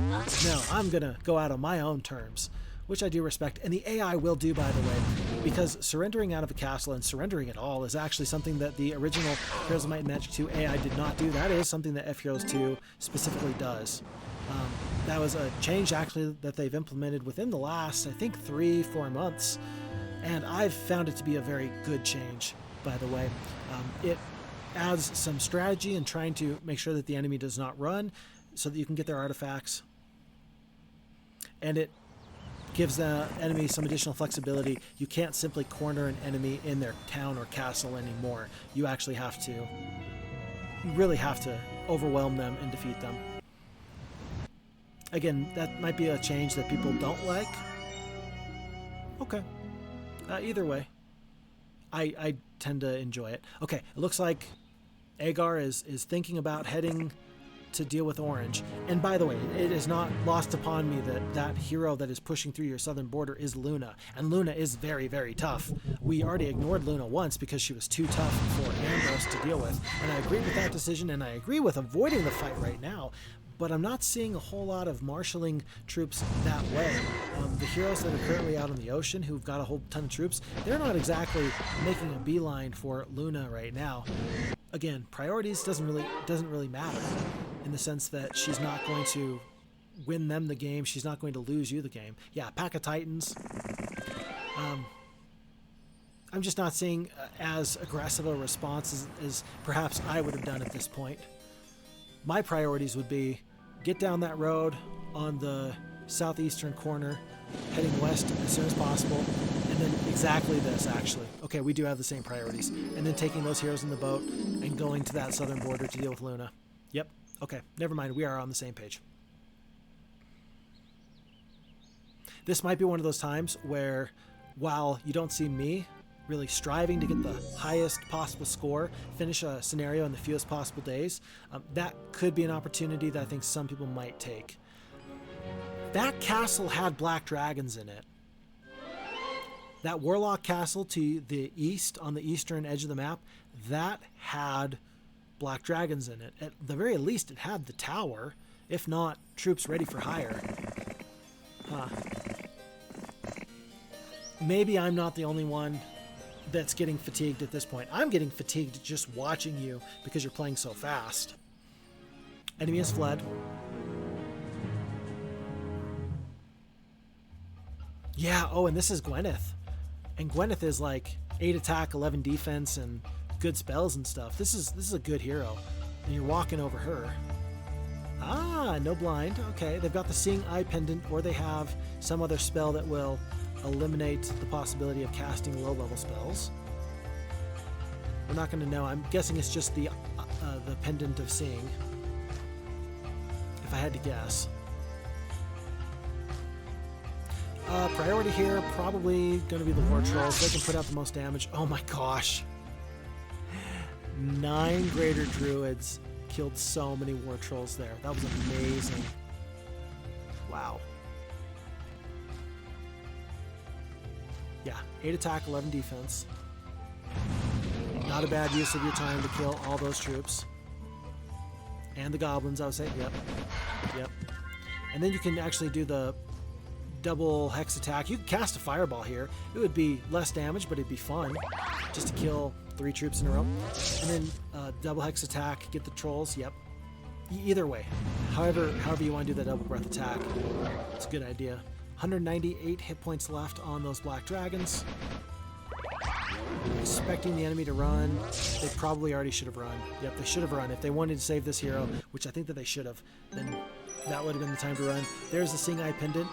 I'm going to go out on my own terms, which I do respect. And the AI will do, by the way, because surrendering out of a castle and surrendering at all is actually something that the original Heroes of Might and Magic 2 AI did not do. That is something that FHeroes2 specifically does. That was a change, actually, that they've implemented within the last, I think, 3-4 months. And I've found it to be a very good change, by the way. It adds some strategy in trying to make sure that the enemy does not run so that you can get their artifacts. And it gives the enemy some additional flexibility. You can't simply corner an enemy in their town or castle anymore. You actually have to, you really have to overwhelm them and defeat them. Again, that might be a change that people don't like. Okay. Either way, I tend to enjoy it. Okay, it looks like Agar is thinking about heading to deal with orange. And by the way, it is not lost upon me that that hero that is pushing through your southern border is Luna. And Luna is very, very tough. We already ignored Luna once because she was too tough for Ambrose to deal with. And I agree with that decision, and I agree with avoiding the fight right now. but I'm not seeing a whole lot of marshaling troops that way. The heroes that are currently out on the ocean, who've got a whole ton of troops, they're not exactly making a beeline for Luna right now. Again, priorities doesn't really matter, in the sense that she's not going to win them the game. She's not going to lose you the game. Yeah, pack of Titans. I'm just not seeing as aggressive a response as perhaps I would have done at this point. My priorities would be get down that road on the southeastern corner, heading west as soon as possible, and then exactly this, actually. Okay, we do have the same priorities. And then taking those heroes in the boat and going to that southern border to deal with Luna. Yep, okay, never mind, we are on the same page. This might be one of those times where, while you don't see me really striving to get the highest possible score, finish a scenario in the fewest possible days, that could be an opportunity that I think some people might take. That castle had black dragons in it. That warlock castle to the east, on the eastern edge of the map, that had black dragons in it. At the very least, it had the tower, if not troops ready for hire. Huh. Maybe I'm not the only one that's getting fatigued at this point. I'm getting fatigued just watching you because you're playing so fast. Enemy has fled. Yeah, oh, and this is Gwyneth. And Gwyneth is like 8 attack, 11 defense, and good spells and stuff. This is a good hero. And you're walking over her. Ah, no blind. Okay, they've got the Seeing Eye Pendant, or they have some other spell that will eliminate the possibility of casting low-level spells. We're not going to know. I'm guessing it's just the Pendant of Seeing, if I had to guess. Priority here, probably going to be the War Trolls. They can put out the most damage. Oh my gosh. 9 Greater Druids killed so many War Trolls there. That was amazing. Wow. Yeah, 8 attack, 11 defense. Not a bad use of your time to kill all those troops. And the goblins, I would say. Yep. Yep. And then you can actually do the double hex attack. You could cast a fireball here. It would be less damage, but it'd be fun just to kill 3 troops in a row. And then double hex attack, get the trolls. Yep. Either way, however you want to do that double breath attack, it's a good idea. 198 hit points left on those black dragons. Expecting the enemy to run. They probably already should have run. Yep, they should have run. If they wanted to save this hero, which I think that they should have, then that would have been the time to run. There's the Seeing Eye Pendant.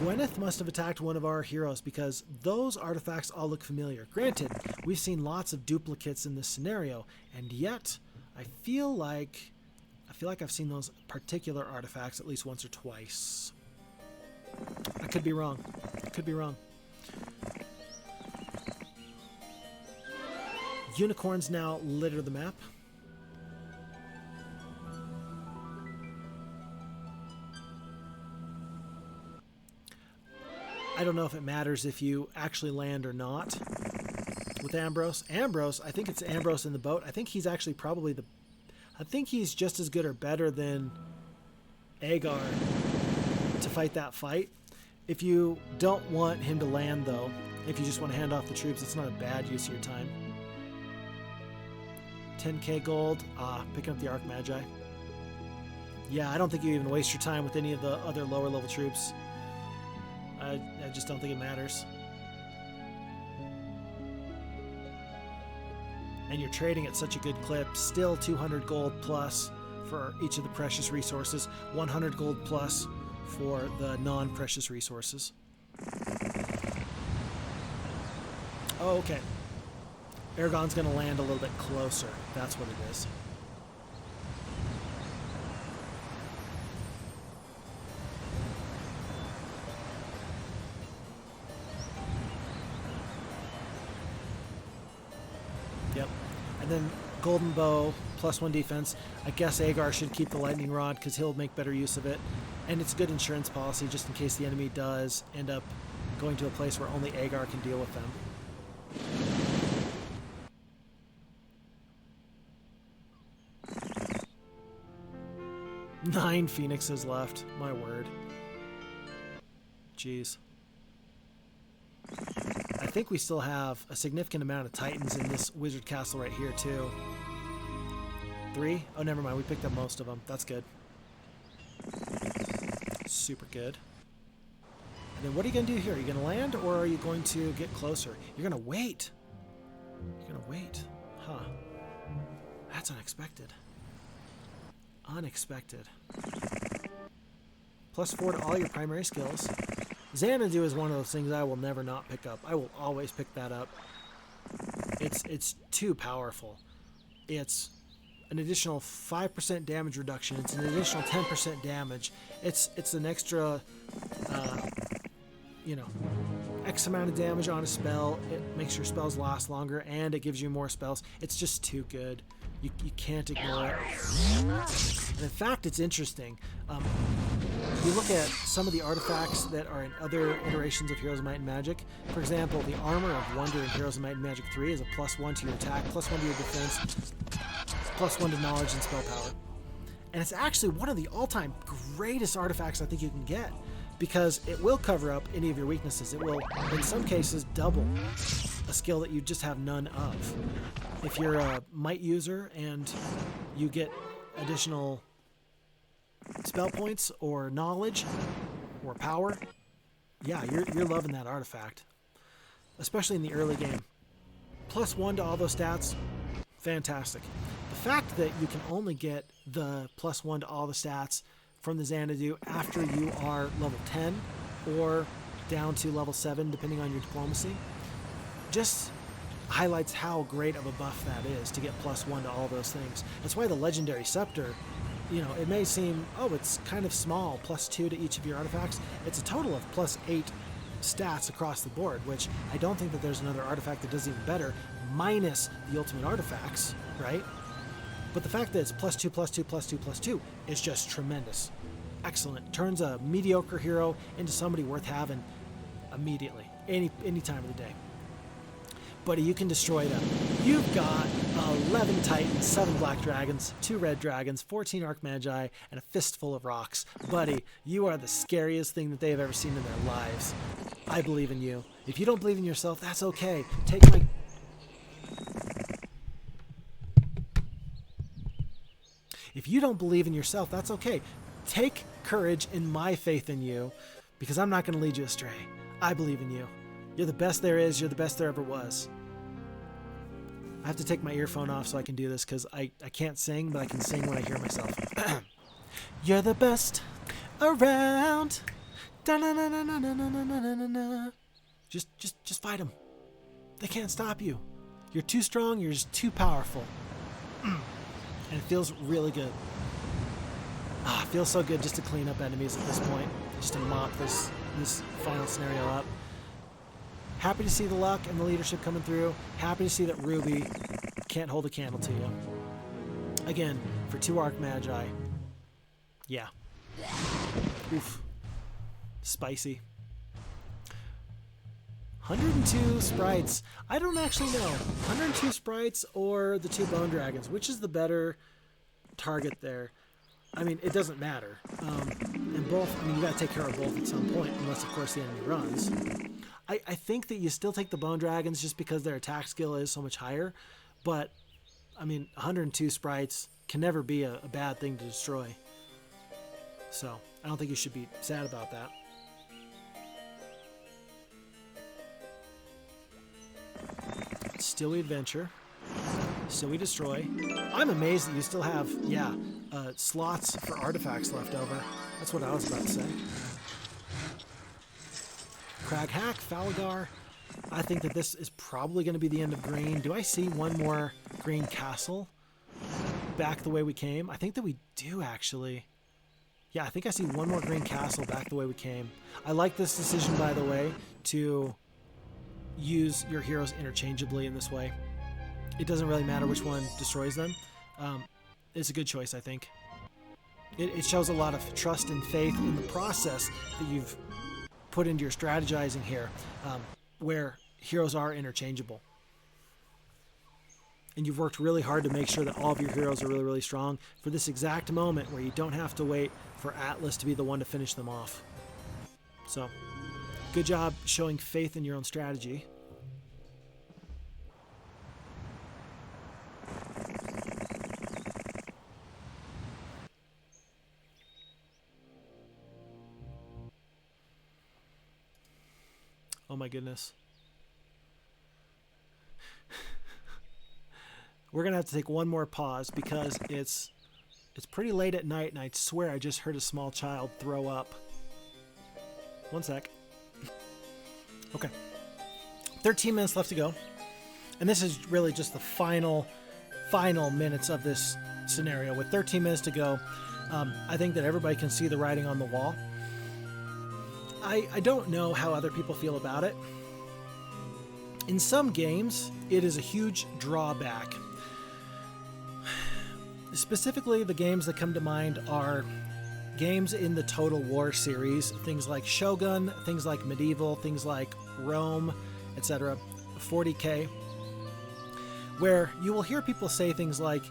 Gwyneth must have attacked one of our heroes because those artifacts all look familiar. Granted, we've seen lots of duplicates in this scenario, and yet I feel like I've seen those particular artifacts at least once or twice. I could be wrong. I could be wrong. Unicorns now litter the map. I don't know if it matters if you actually land or not with Ambrose. Ambrose, I think it's Ambrose in the boat. I think he's actually probably I think he's just as good or better than Agar to fight that fight. If you don't want him to land, though, if you just want to hand off the troops, it's not a bad use of your time. 10k gold. Picking up the Arc Magi. Yeah, I don't think you even waste your time with any of the other lower level troops. I just don't think it matters. And you're trading at such a good clip. Still 200 gold plus for each of the precious resources. 100 gold plus for the non-precious resources. Oh, okay. Aragon's going to land a little bit closer. That's what it is. Yep. And then Golden Bow, +1 defense. I guess Agar should keep the Lightning Rod because he'll make better use of it. And it's a good insurance policy just in case the enemy does end up going to a place where only Agar can deal with them. 9 phoenixes left. My word. Jeez. I think we still have a significant amount of titans in this wizard castle right here too. 3? Oh, never mind. We picked up most of them. That's good. Super good. And then what are you going to do here? Are you going to land or are you going to get closer? You're going to wait. You're going to wait. Huh. That's unexpected. Unexpected. +4 to all your primary skills. Xanadu is one of those things I will never not pick up. I will always pick that up. It's too powerful. It's an additional 5% damage reduction. It's an additional 10% damage. It's an extra, you know, X amount of damage on a spell. It makes your spells last longer, and it gives you more spells. It's just too good. You can't ignore it. And in fact, it's interesting. You look at some of the artifacts that are in other iterations of Heroes of Might and Magic. For example, the Armor of Wonder in Heroes of Might and Magic 3 is a +1 to your attack, +1 to your defense, +1 to knowledge and spell power. And it's actually one of the all-time greatest artifacts I think you can get, because it will cover up any of your weaknesses. It will, in some cases, double a skill that you just have none of. If you're a Might user and you get additional spell points or knowledge or power, yeah, you're loving that artifact, especially in the early game. +1 to all those stats, fantastic. The fact that you can only get the +1 to all the stats from the Xanadu after you are level 10 or down to level 7, depending on your diplomacy, just highlights how great of a buff that is to get +1 to all those things. That's why the legendary Scepter, you know, it may seem, oh, it's kind of small, +2 to each of your artifacts. It's a total of +8 stats across the board, which I don't think that there's another artifact that does even better, minus the ultimate artifacts, right? But the fact that it's +2, +2, +2, +2 is just tremendous. Excellent. Turns a mediocre hero into somebody worth having immediately, any time of the day. Buddy, you can destroy them. You've got 11 titans, 7 black dragons, 2 red dragons, 14 archmagi, and a fistful of rocks. Buddy, you are the scariest thing that they have ever seen in their lives. I believe in you. If you don't believe in yourself, that's okay. Take my... If you don't believe in yourself, that's okay. Take courage in my faith in you, because I'm not going to lead you astray. I believe in you. You're the best there is. You're the best there ever was. I have to take my earphone off so I can do this, because I can't sing, but I can sing when I hear myself. You're the best around. Just fight them. They can't stop you. You're too strong. You're just too powerful. And it feels really good. It feels so good just to clean up enemies at this point. Just to mop this final scenario up. Happy to see the luck and the leadership coming through. Happy to see that Ruby can't hold a candle to you. Again, for 2 Archmagi. Yeah. Oof. Spicy. 102 sprites. I don't actually know. 102 sprites or the 2 bone dragons. Which is the better target there? I mean, it doesn't matter. And both, I mean, you gotta take care of both at some point, unless, of course, the enemy runs. I think that you still take the bone dragons just because their attack skill is so much higher. But, I mean, 102 sprites can never be a bad thing to destroy. So, I don't think you should be sad about that. Still we adventure. Still we destroy. I'm amazed that you still have, slots for artifacts left over. That's what I was about to say. Crag Hack, Falagar. I think that this is probably going to be the end of green. Do I see one more green castle back the way we came? I think that we do, actually. Yeah, I think I see one more green castle back the way we came. I like this decision, by the way, to use your heroes interchangeably in this way. It doesn't really matter which one destroys them. It's a good choice, I think. It shows a lot of trust and faith in the process that you've put into your strategizing here, where heroes are interchangeable. and you've worked really hard to make sure that all of your heroes are really, really strong for this exact moment where you don't have to wait for Atlas to be the one to finish them off. So, good job showing faith in your own strategy. Oh my goodness. We're going to have to take one more pause because it's pretty late at night, and I swear I just heard a small child throw up. One sec. Okay. 13 minutes left to go. And this is really just the final minutes of this scenario. With 13 minutes to go, I think that everybody can see the writing on the wall. I don't know how other people feel about it. In some games, it is a huge drawback. Specifically, the games that come to mind are games in the Total War series, things like Shogun, things like Medieval, things like Rome, etc., 40K, where you will hear people say things like,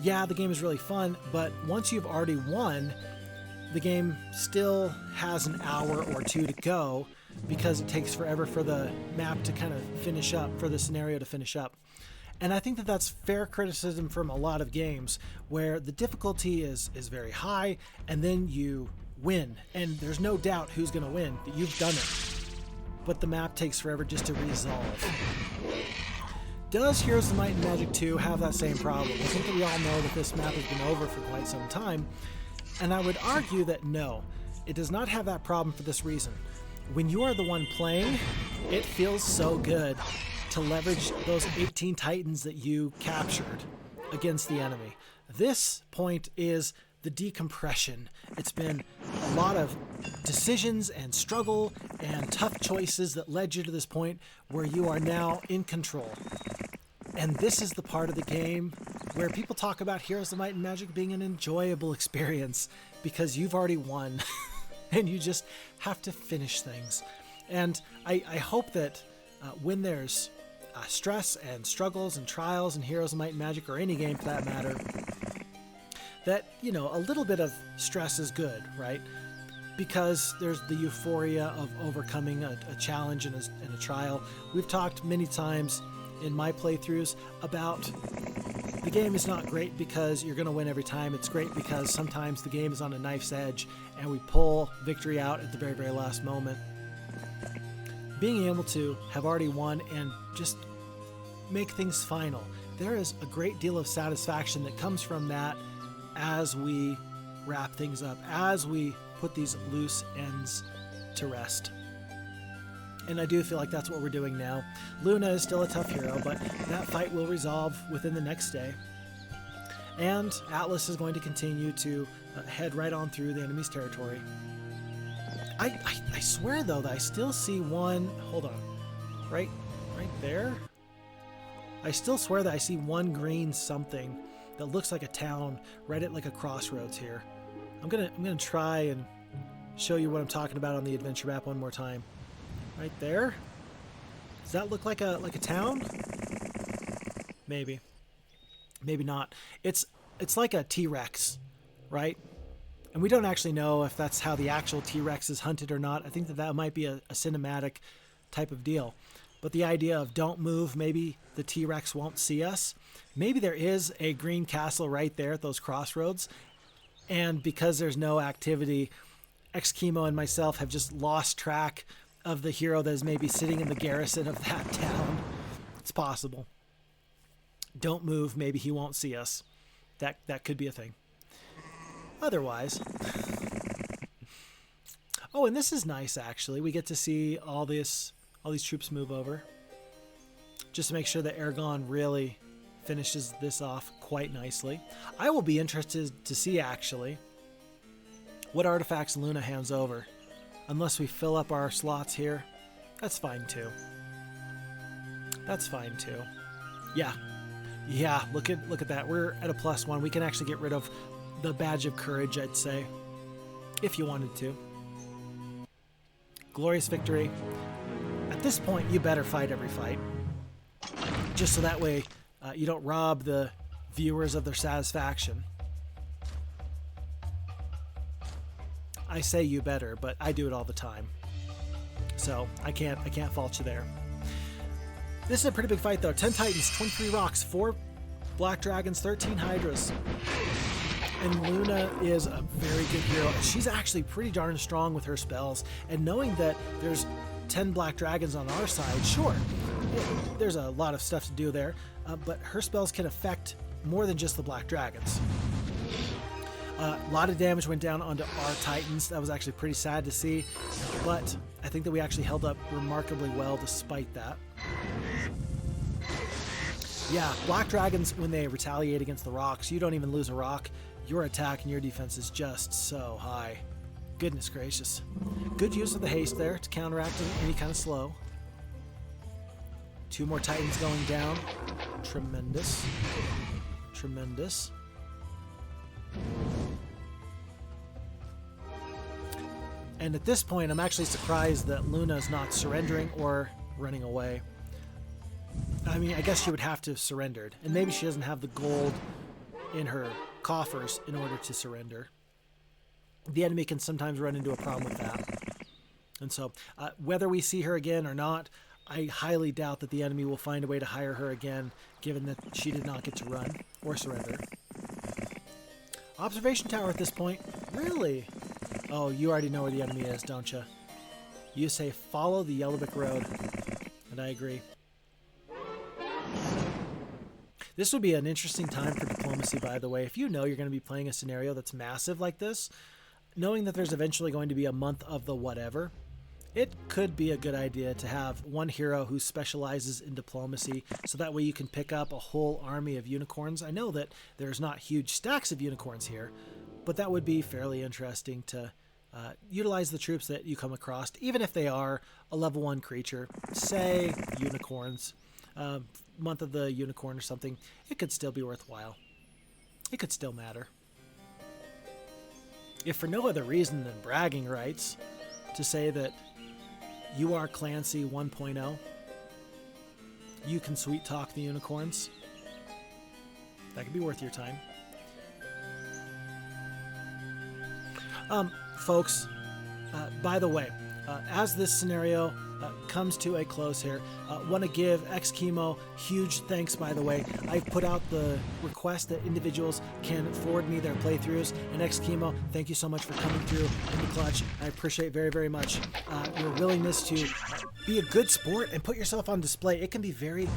yeah, the game is really fun, but once you've already won, the game still has an hour or two to go because it takes forever for the map to kind of finish up, for the scenario to finish up. And I think that that's fair criticism from a lot of games where the difficulty is very high and then you win. And there's no doubt who's going to win. You've done it. But the map takes forever just to resolve. Does Heroes of Might and Magic 2 have that same problem? I think that we all know that this map has been over for quite some time. And I would argue that no, it does not have that problem for this reason. When you are the one playing, it feels so good to leverage those 18 Titans that you captured against the enemy. This point is the decompression. It's been a lot of decisions and struggle and tough choices that led you to this point where you are now in control. And this is the part of the game where people talk about Heroes of Might and Magic being an enjoyable experience because you've already won and you just have to finish things. And I hope that when there's stress and struggles and trials in Heroes of Might and Magic, or any game for that matter, that, you know, a little bit of stress is good, right? Because there's the euphoria of overcoming a challenge and a trial. We've talked many times in my playthroughs about the game is not great because you're going to win every time. It's great because sometimes the game is on a knife's edge and we pull victory out at the very, very last moment. Being able to have already won and just make things final, there is a great deal of satisfaction that comes from that as we wrap things up, as we put these loose ends to rest. And I do feel like that's what we're doing now. Luna is still a tough hero, but that fight will resolve within the next day. And Atlas is going to continue to head right on through the enemy's territory. I swear, though, that I still see one... Hold on. Right there? I still swear that I see one green something that looks like a town right at like a crossroads here. I'm gonna try and show you what I'm talking about on the adventure map one more time. Right there? Does that look like a town? Maybe. Maybe not. It's like a T-Rex, right? And we don't actually know if that's how the actual T-Rex is hunted or not. I think that might be a cinematic type of deal. But the idea of don't move, maybe the T-Rex won't see us. Maybe there is a green castle right there at those crossroads. And because there's no activity, XKimo and myself have just lost track of the hero that is maybe sitting in the garrison of that town. It's possible. Don't move, maybe he won't see us. That could be a thing. Otherwise... Oh, and this is nice, actually. We get to see all these troops move over. Just to make sure that Aragon really finishes this off quite nicely. I will be interested to see, actually, what artifacts Luna hands over. Unless we fill up our slots here. That's fine, too. That's fine, too. Yeah. Yeah, look at that. We're at a +1. We can actually get rid of the Badge of Courage, I'd say. If you wanted to. Glorious victory. At this point, you better fight every fight. Just so that way you don't rob the viewers of their satisfaction. I say you better, but I do it all the time. So I can't fault you there. This is a pretty big fight though. 10 Titans, 23 Rocks, 4 Black Dragons, 13 Hydras. And Luna is a very good hero. She's actually pretty darn strong with her spells. And knowing that there's 10 Black Dragons on our side, sure, there's a lot of stuff to do there. But her spells can affect more than just the Black Dragons. A lot of damage went down onto our Titans. That was actually pretty sad to see. But I think that we actually held up remarkably well despite that. Yeah, Black Dragons, when they retaliate against the rocks, you don't even lose a rock. Your attack and your defense is just so high. Goodness gracious. Good use of the haste there to counteract any kind of slow. 2 more Titans going down. Tremendous. Tremendous. And at this point, I'm actually surprised that Luna's not surrendering or running away. I mean, I guess she would have to have surrendered. And maybe she doesn't have the gold in her coffers in order to surrender. The enemy can sometimes run into a problem with that. And so, whether we see her again or not, I highly doubt that the enemy will find a way to hire her again, given that she did not get to run or surrender. Observation tower at this point. Really? Oh, you already know where the enemy is, don't you? You say follow the Yellow Brick Road. And I agree. This would be an interesting time for diplomacy, by the way. If you know you're going to be playing a scenario that's massive like this, knowing that there's eventually going to be a month of the whatever, it could be a good idea to have one hero who specializes in diplomacy, so that way you can pick up a whole army of unicorns. I know that there's not huge stacks of unicorns here, but that would be fairly interesting to utilize the troops that you come across, even if they are a level 1 creature, say unicorns, month of the unicorn or something. It could still be worthwhile. It could still matter. If for no other reason than bragging rights, to say that you are Clancy 1.0, you can sweet talk the unicorns, that could be worth your time. Folks, by the way, as this scenario comes to a close here, want to give XKimo huge thanks, by the way. I've put out the request that individuals can forward me their playthroughs, and XKimo, thank you so much for coming through in the clutch. I appreciate very, very much your willingness to be a good sport and put yourself on display. It can be very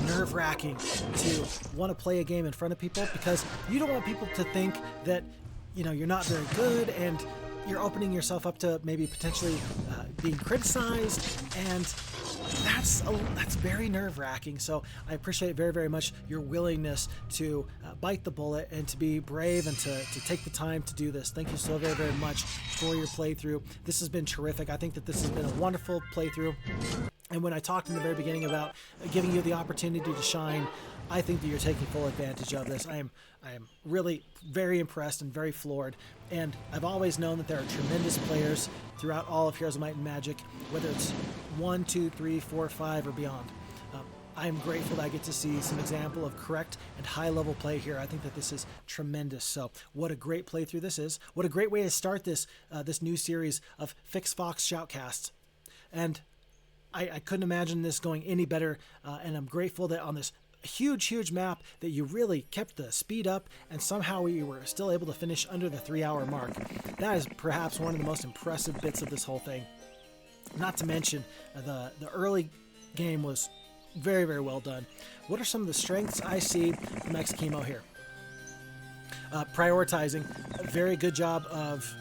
nerve-wracking to want to play a game in front of people, because you don't want people to think that, you know, you're not very good and you're opening yourself up to maybe potentially being criticized, and that's very nerve-wracking. So I appreciate very, very much your willingness to bite the bullet and to be brave and to take the time to do this. Thank you so very, very much for your playthrough. This has been terrific. I think that this has been a wonderful playthrough. And when I talked in the very beginning about giving you the opportunity to shine, I think that you're taking full advantage of this. I am really very impressed and very floored. And I've always known that there are tremendous players throughout all of Heroes of Might and Magic, whether it's 1, 2, 3, 4, 5, or beyond. I am grateful that I get to see some example of correct and high-level play here. I think that this is tremendous. So what a great playthrough this is. What a great way to start this this new series of Phixfox Shoutcasts. And I couldn't imagine this going any better, and I'm grateful that on this huge map that you really kept the speed up, and somehow we were still able to finish under the 3-hour mark. That is perhaps one of the most impressive bits of this whole thing. Not to mention the early game was very, very well done. What are some of the strengths I see from XKimo here? Prioritizing. A very good job of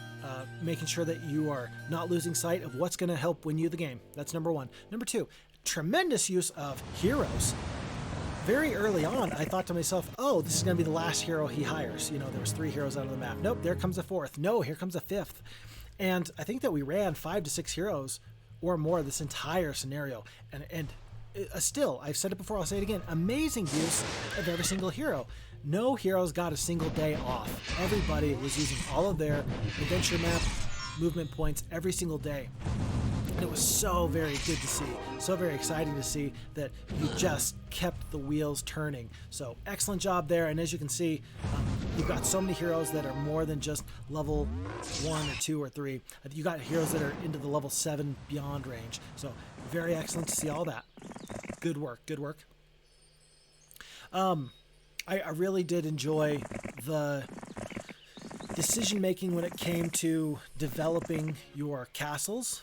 making sure that you are not losing sight of what's going to help win you the game. That's number 1. Number 2, tremendous use of heroes. Very early on, I thought to myself, oh, this is going to be the last hero he hires. You know, there was 3 heroes out of the map. Nope, there comes a 4th. No, here comes a 5th. And I think that we ran 5 to 6 heroes or more this entire scenario. And still, I've said it before, I'll say it again, amazing use of every single hero. No heroes got a single day off. Everybody was using all of their adventure map movement points every single day. it was so very good to see, so very exciting to see that you just kept the wheels turning. So excellent job there. And as you can see, you've got so many heroes that are more than just level 1 or 2 or 3. You got heroes that are into the level 7 beyond range. So very excellent to see all that. Good work, good work. I really did enjoy the decision making when it came to developing your castles.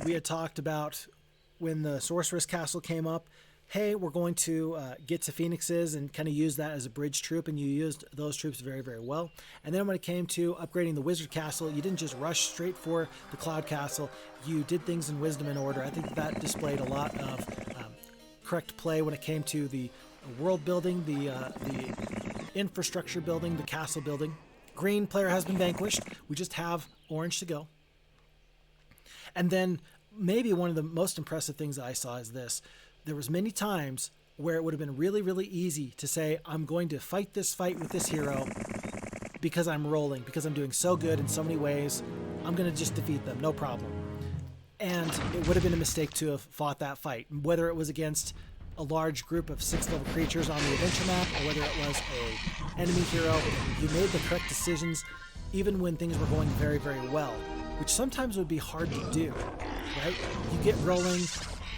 We had talked about when the sorceress castle came up, hey, we're going to get to phoenixes and kind of use that as a bridge troop, and you used those troops very, very well. And then when it came to upgrading the wizard castle, you didn't just rush straight for the cloud castle. You did things in wisdom and order. I think that displayed a lot of correct play when it came to the world building, the infrastructure building, the castle building. Green player has been vanquished. We just have orange to go. And then maybe one of the most impressive things that I saw is this. There was many times where it would have been really, really easy to say, I'm going to fight this fight with this hero because I'm rolling, because I'm doing so good in so many ways. I'm going to just defeat them, no problem. And it would have been a mistake to have fought that fight, whether it was against a large group of 6th level creatures on the adventure map, or whether it was a enemy hero. You made the correct decisions even when things were going very, very well, which sometimes would be hard to do, right? You get rolling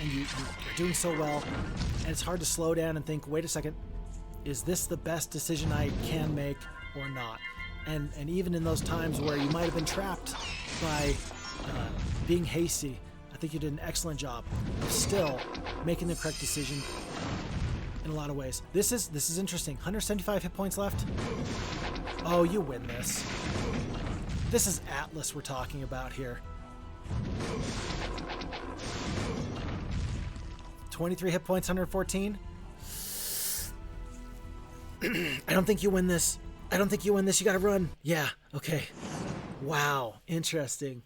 and you're doing so well, and it's hard to slow down and think, wait a second, is this the best decision I can make or not? And even in those times where you might have been trapped by being hasty, I think you did an excellent job of still making the correct decision in a lot of ways. This is interesting. 175 hit points left. Oh, you win this. This is Atlas we're talking about here. 23 hit points, 114. I don't think you win this. I don't think you win this. You gotta run. Yeah, okay. Wow, interesting.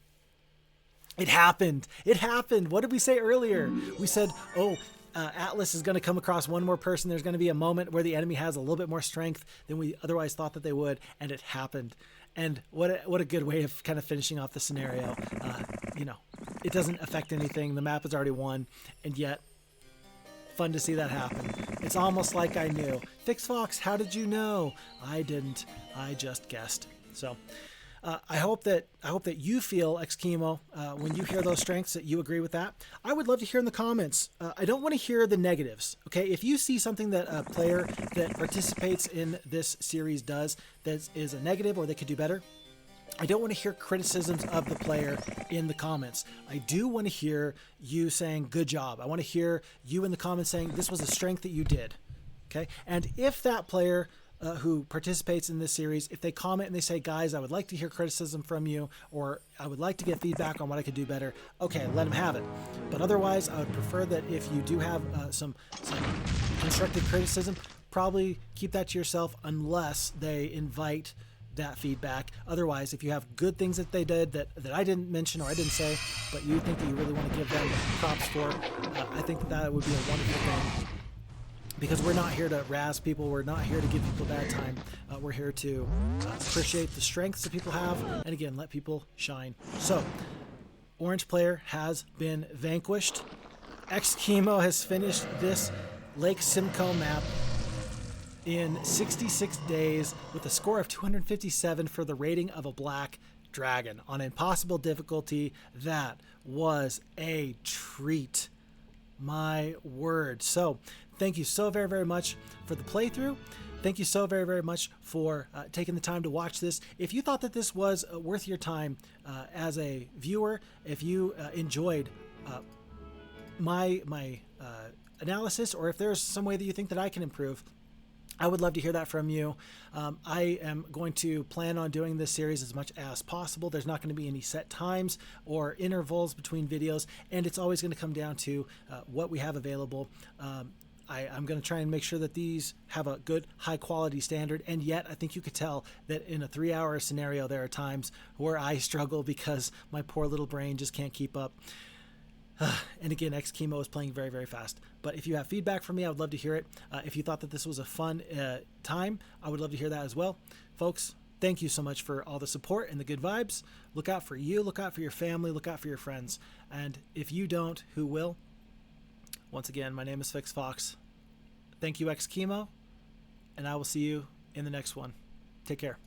It happened. It happened. What did we say earlier? We said, oh, Atlas is going to come across one more person. There's going to be a moment where the enemy has a little bit more strength than we otherwise thought that they would, and it happened. And what a good way of kind of finishing off the scenario. You know, it doesn't affect anything. The map is already won, and yet fun to see that happen. It's almost like I knew. Phixfox, how did you know? I didn't. I just guessed. So I hope that you feel, XKimo, when you hear those strengths, that you agree with that. I would love to hear in the comments. I don't want to hear the negatives. Okay, if you see something that a player that participates in this series does that is a negative or they could do better, I don't want to hear criticisms of the player in the comments. I do want to hear you saying good job. I want to hear you in the comments saying this was a strength that you did. Okay, and if that player who participates in this series, if they comment and they say, guys, I would like to hear criticism from you, or I would like to get feedback on what I could do better, okay, let them have it. But otherwise, I would prefer that if you do have some constructive criticism, probably keep that to yourself unless they invite that feedback. Otherwise, if you have good things that they did that I didn't mention or I didn't say, but you think that you really want to give them props for, I think that would be a wonderful thing. Because we're not here to razz people, we're not here to give people a bad time. We're here to appreciate the strengths that people have, and again, let people shine. So, orange player has been vanquished. XKimo has finished this Lake Simcoe map in 66 days with a score of 257 for the rating of a black dragon on impossible difficulty. That was a treat. My word. So, thank you so very, very much for the playthrough. Thank you so very, very much for taking the time to watch this. If you thought that this was worth your time as a viewer, if you enjoyed my analysis, or if there's some way that you think that I can improve, I would love to hear that from you. I am going to plan on doing this series as much as possible. There's not going to be any set times or intervals between videos, and it's always going to come down to what we have available. I'm going to try and make sure that these have a good high quality standard, and yet I think you could tell that in a 3-hour scenario there are times where I struggle because my poor little brain just can't keep up. And again, XKimo is playing very, very fast. But if you have feedback from me, I would love to hear it. If you thought that this was a fun time, I would love to hear that as well. Folks, thank you so much for all the support and the good vibes. Look out for you, look out for your family, look out for your friends. And if you don't, who will? Once again, my name is Phixfox. Thank you, XKimo, and I will see you in the next one. Take care.